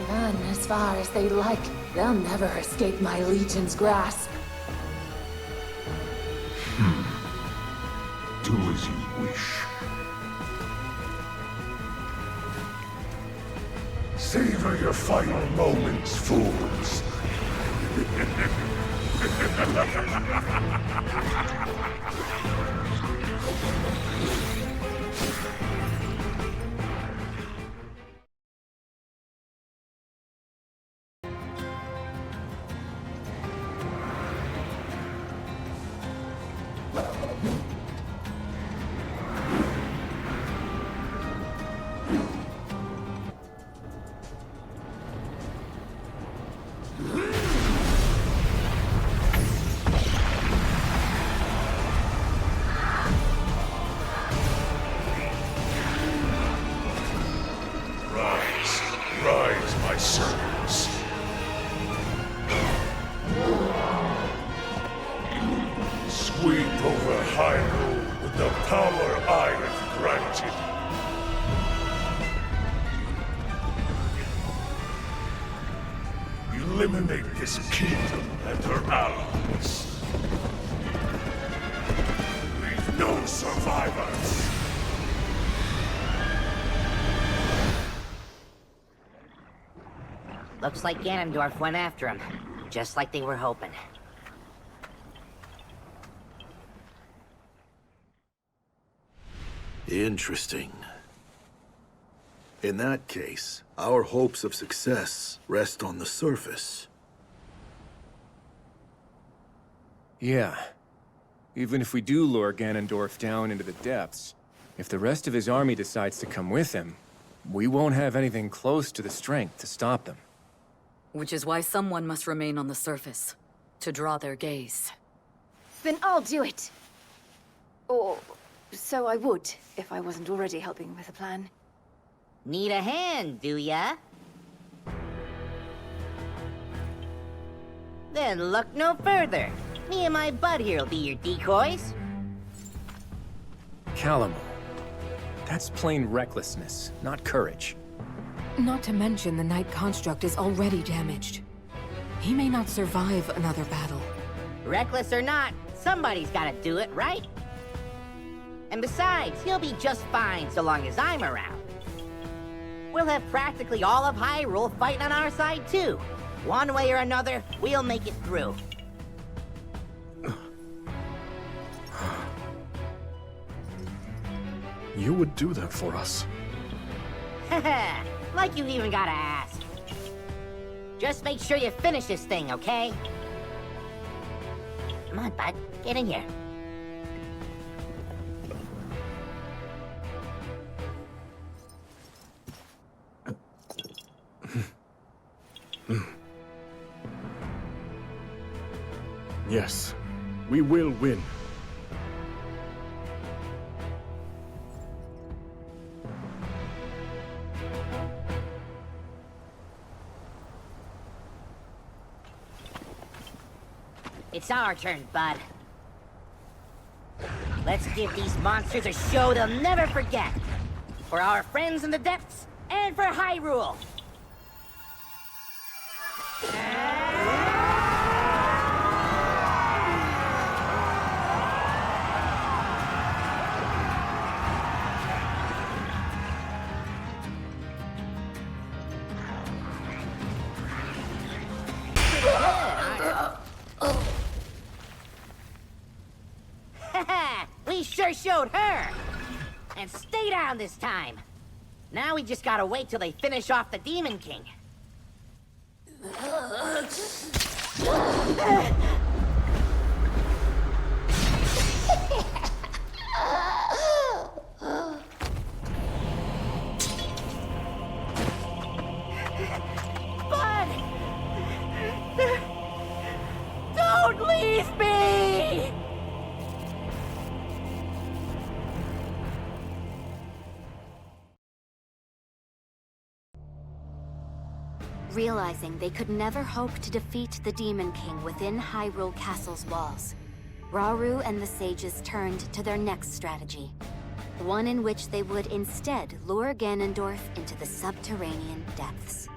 Run as far as they like. They'll never escape my legion's grasp. Do as you wish. Savor your final moments, fools. Rise, my servants. Sweep over Hyrule with the power I have granted. Eliminate this kingdom and her allies. Leave no survivors. Looks like Ganondorf went after him, just like they were hoping. Interesting. In that case, our hopes of success rest on the surface. Yeah. Even if we do lure Ganondorf down into the depths, if the rest of his army decides to come with him, we won't have anything close to the strength to stop them. Which is why someone must remain on the surface, to draw their gaze. Then I'll do it. Or so I would, if I wasn't already helping with the plan. Need a hand, do ya? Then look no further. Me and my bud here'll be your decoys. Calamo. That's plain recklessness, not courage. Not to mention the Knight construct is already damaged. He may not survive another battle. Reckless or not, somebody's gotta do it, right? And besides, he'll be just fine so long as I'm around. We'll have practically all of Hyrule fighting on our side, too. One way or another, we'll make it through. You would do that for us? Haha, like you even gotta ask. Just make sure you finish this thing, okay? Come on, bud, get in here. Yes, we will win. It's our turn, bud. Let's give these monsters a show they'll never forget. For our friends in the depths, and for Hyrule! sir! And stay down this time. Now we just gotta wait till they finish off the Demon King. But... Don't leave me! Realizing they could never hope to defeat the Demon King within Hyrule Castle's walls, Rauru and the sages turned to their next strategy. One in which they would instead lure Ganondorf into the subterranean depths.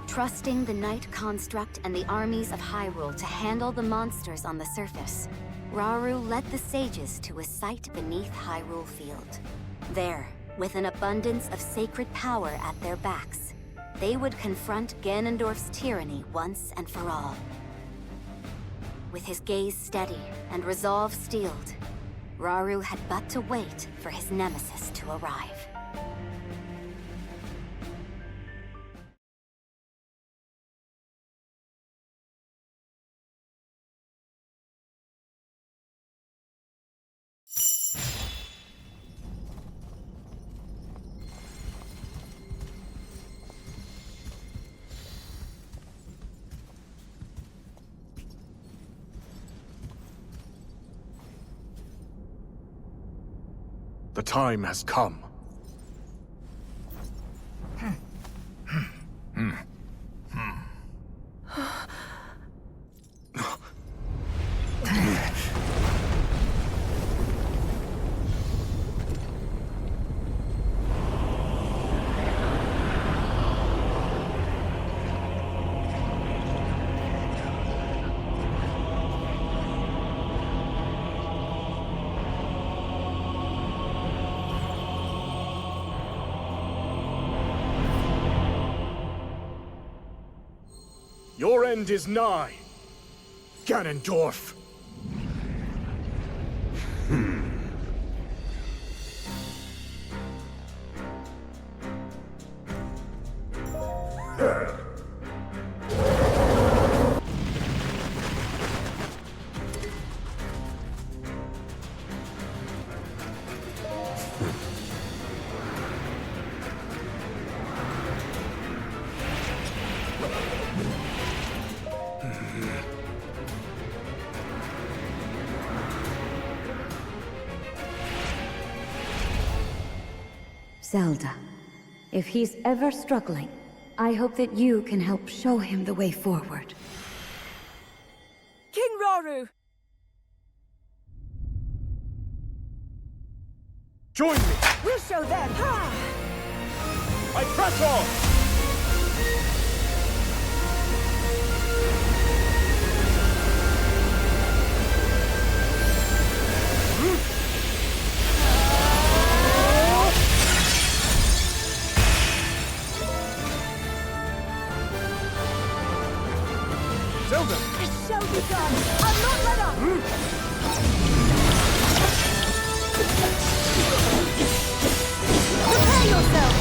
Trusting the Night Construct and the armies of Hyrule to handle the monsters on the surface, Rauru led the sages to a site beneath Hyrule Field. There, with an abundance of sacred power at their backs, they would confront Ganondorf's tyranny once and for all. With his gaze steady and resolve steeled, Rauru had but to wait for his nemesis to arrive. The time has come. Your end is nigh, Ganondorf. Zelda, if he's ever struggling, I hope that you can help show him the way forward. King Rauru! Join me! We'll show them! Ha! I press on! Zelda! It shall be done! I'll not let up! Prepare yourself!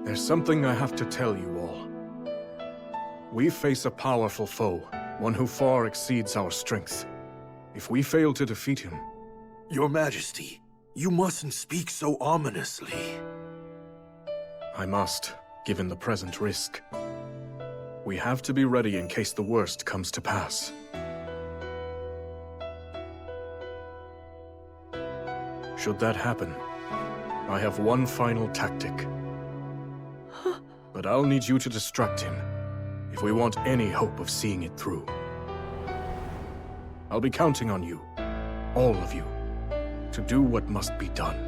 There's something I have to tell you all. We face a powerful foe, one who far exceeds our strength. If we fail to defeat him... Your Majesty, you mustn't speak so ominously. I must, given the present risk. We have to be ready in case the worst comes to pass. Should that happen, I have one final tactic. But I'll need you to distract him, if we want any hope of seeing it through. I'll be counting on you, all of you, to do what must be done.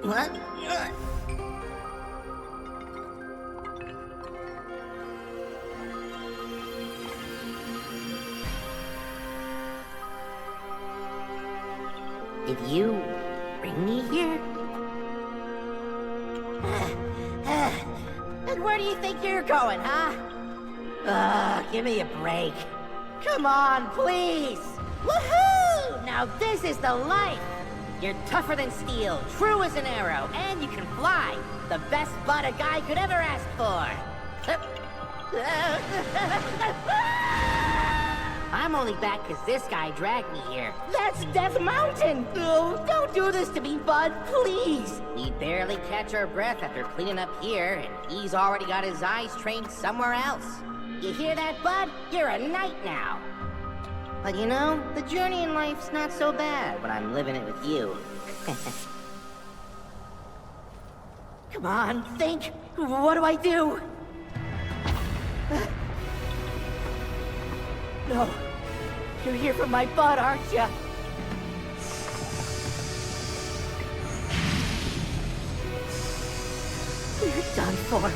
What? Did you bring me here? And where do you think you're going, huh? Give me a break. Come on, please! Woohoo! Now this is the life! You're tougher than steel, true as an arrow, and you can fly! The best butt a guy could ever ask for! I'm only back because this guy dragged me here. That's Death Mountain! Oh, don't do this to me, bud, please! We barely catch our breath after cleaning up here, and he's already got his eyes trained somewhere else. You hear that, bud? You're a knight now! But you know, the journey in life's not so bad when I'm living it with you. Come on, think! What do I do? No. You're here for my butt, aren't you? We're done for.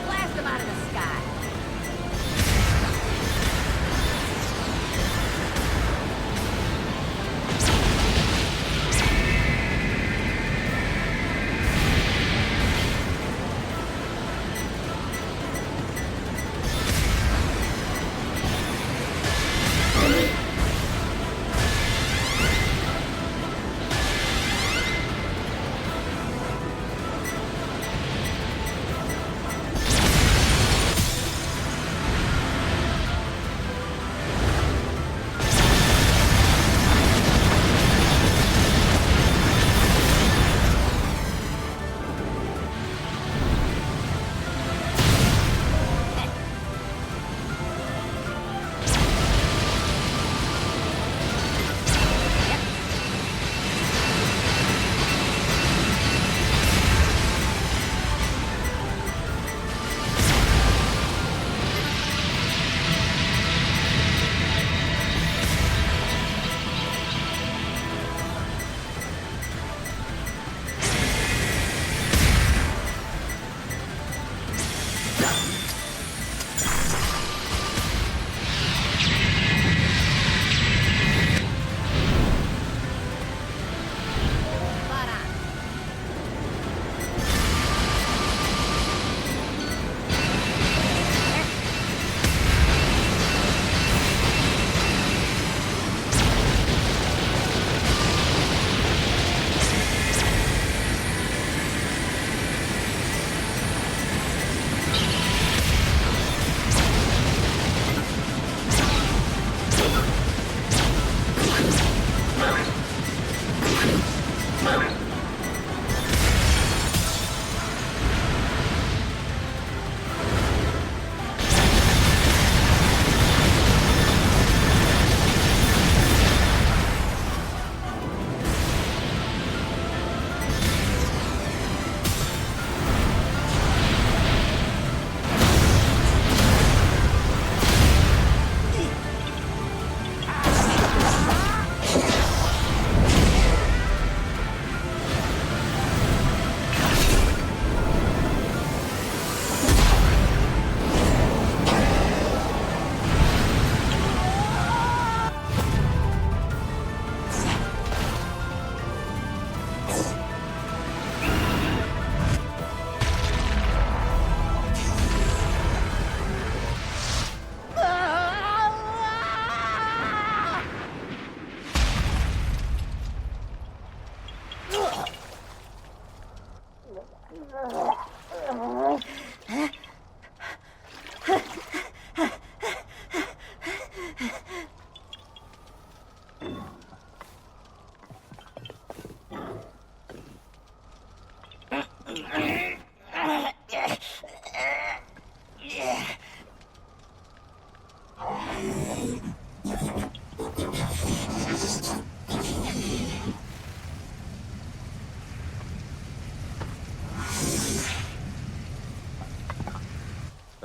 Blast them out of the sky.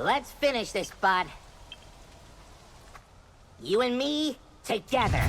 Let's finish this, bud. You and me, together.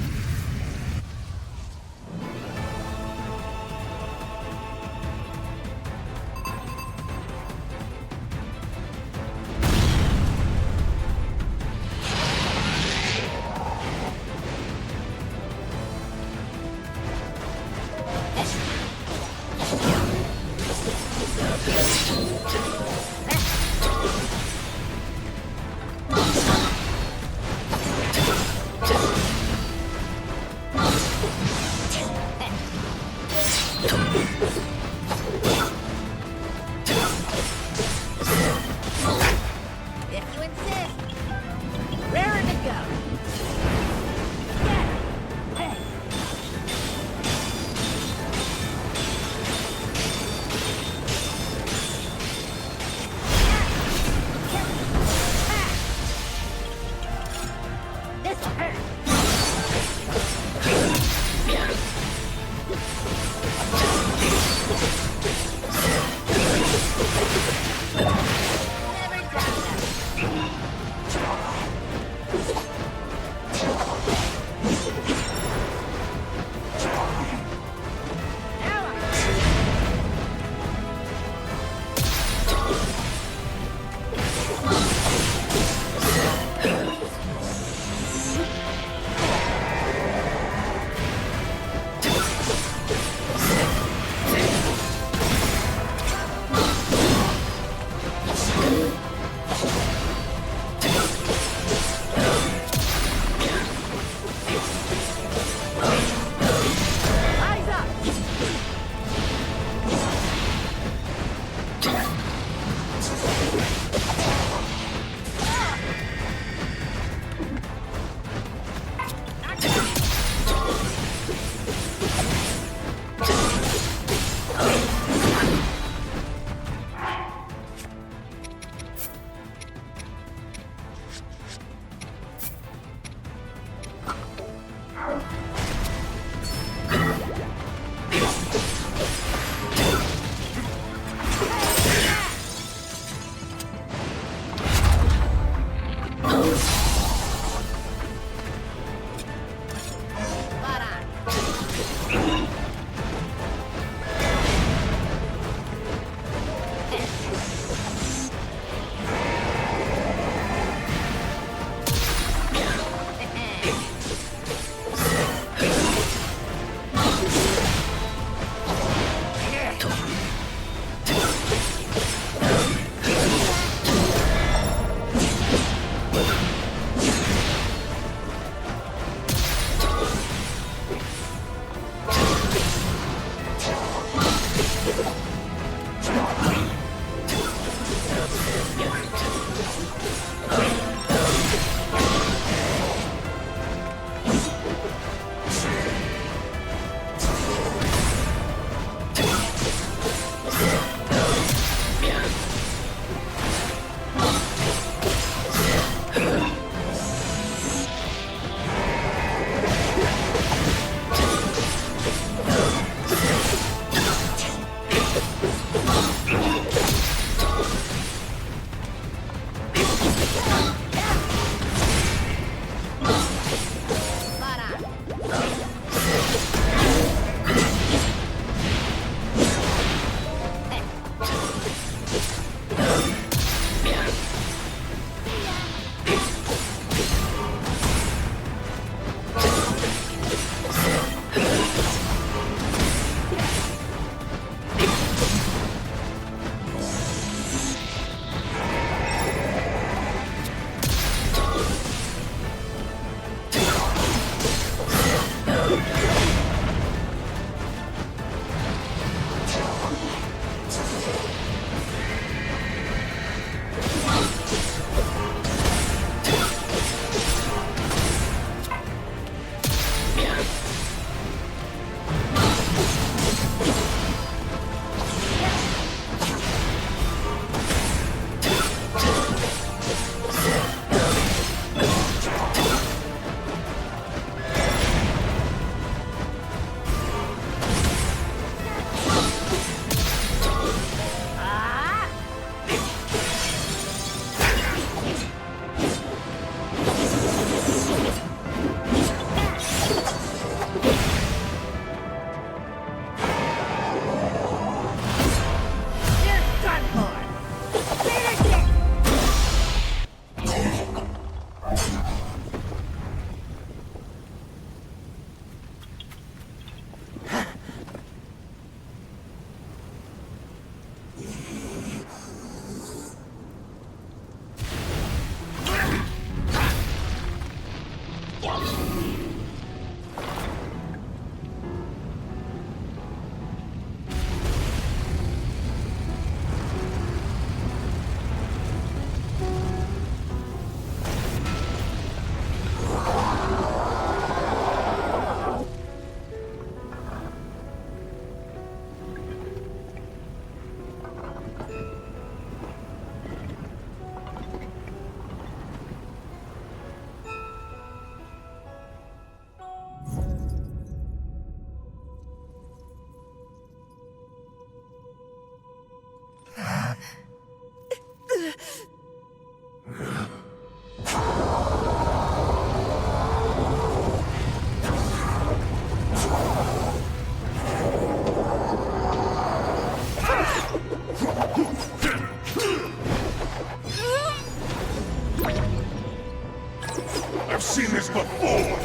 seen this before!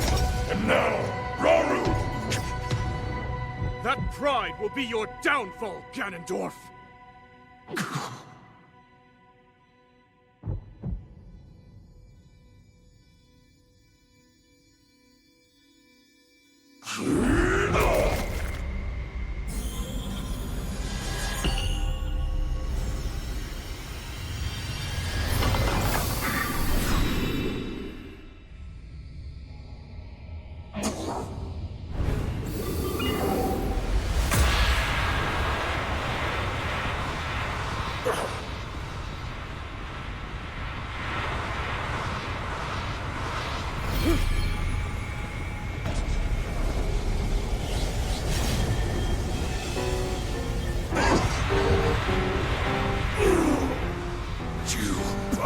And now, Rauru! That pride will be your downfall, Ganondorf!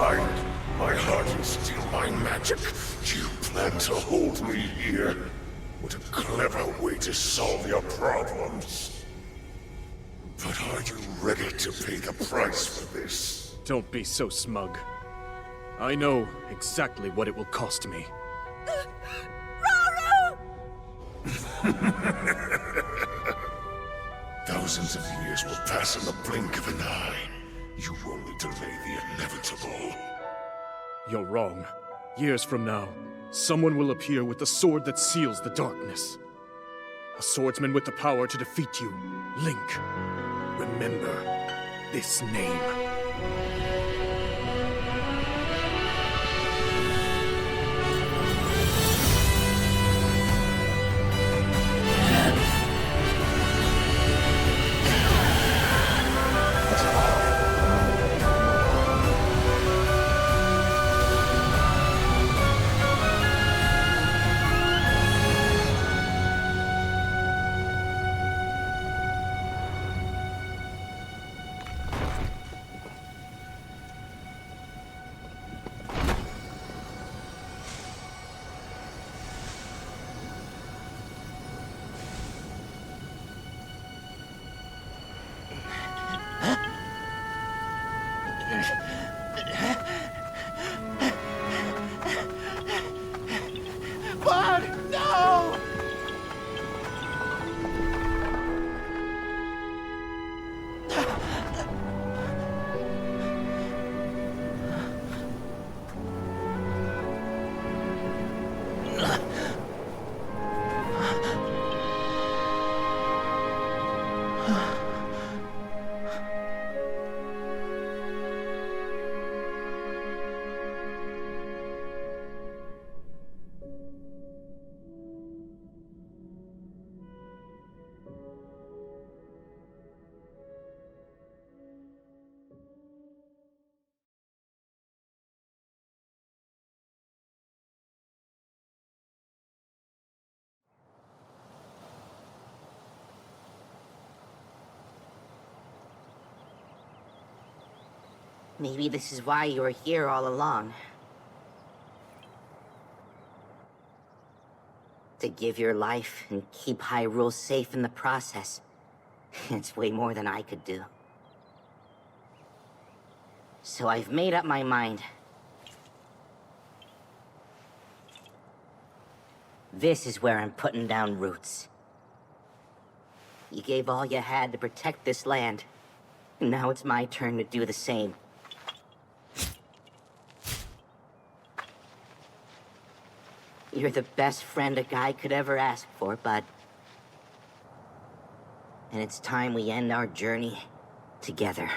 Hide my heart and steal my magic. Do you plan to hold me here? What a clever way to solve your problems. But are you ready to pay the price for this? Don't be so smug. I know exactly what it will cost me. Thousands of years will pass in the blink of an eye. You only delay the inevitable. You're wrong. Years from now, someone will appear with the sword that seals the darkness. A swordsman with the power to defeat you. Link. Remember this name. Bud, no! Maybe this is why you were here all along. To give your life and keep Hyrule safe in the process. It's way more than I could do. So I've made up my mind. This is where I'm putting down roots. You gave all you had to protect this land. Now it's my turn to do the same. You're the best friend a guy could ever ask for, bud. And it's time we end our journey together.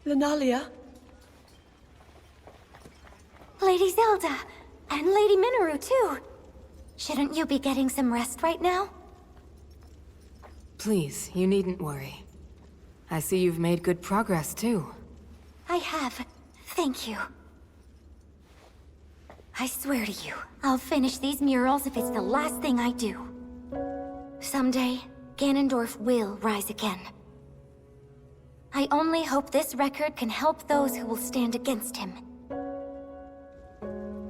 Lunalia? Lady Zelda! And Lady Minoru, too! Shouldn't you be getting some rest right now? Please, you needn't worry. I see you've made good progress, too. I have. Thank you. I swear to you, I'll finish these murals if it's the last thing I do. Someday, Ganondorf will rise again. I only hope this record can help those who will stand against him.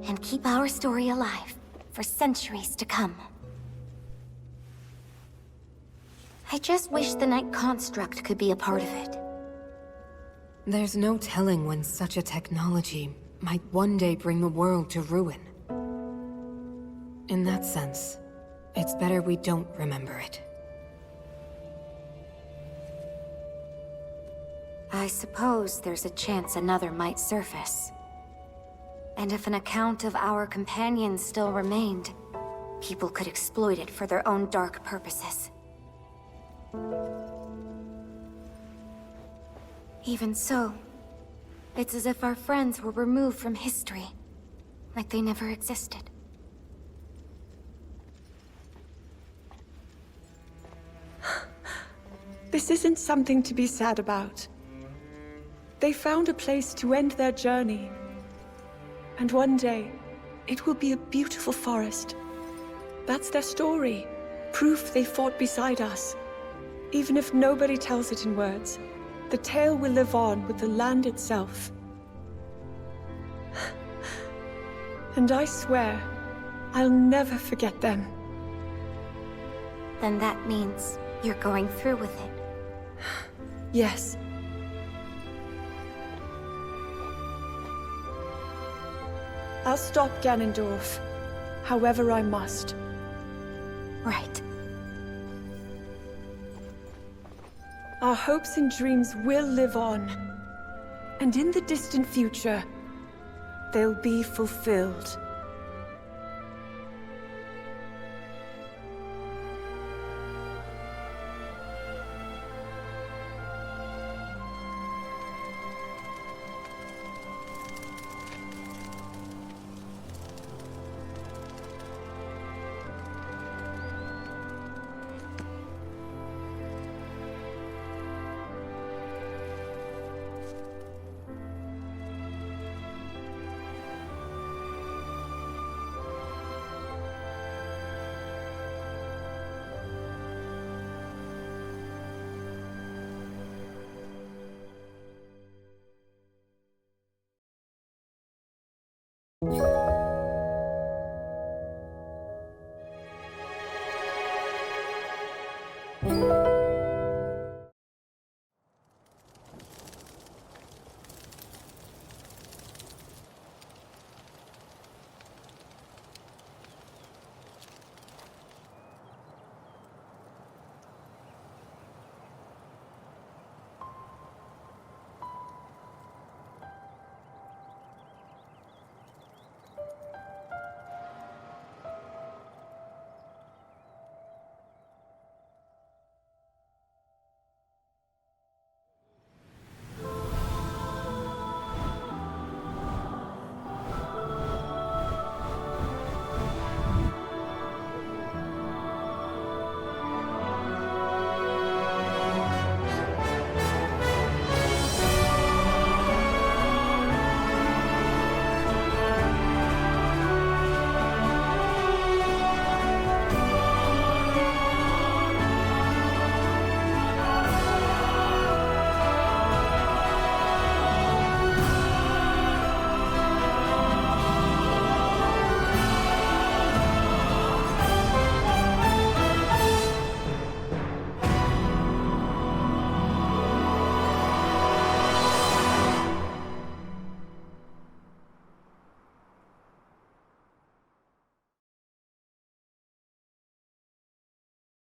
And keep our story alive for centuries to come. I just wish the Night Construct could be a part of it. There's no telling when such a technology might one day bring the world to ruin. In that sense, it's better we don't remember it. I suppose there's a chance another might surface. And if an account of our companions still remained, people could exploit it for their own dark purposes. Even so, it's as if our friends were removed from history, like they never existed. This isn't something to be sad about. They found a place to end their journey. And one day, it will be a beautiful forest. That's their story. Proof they fought beside us. Even if nobody tells it in words, the tale will live on with the land itself. And I swear, I'll never forget them. Then that means you're going through with it. Yes. I'll stop Ganondorf, however I must. Right. Our hopes and dreams will live on. And in the distant future, they'll be fulfilled. You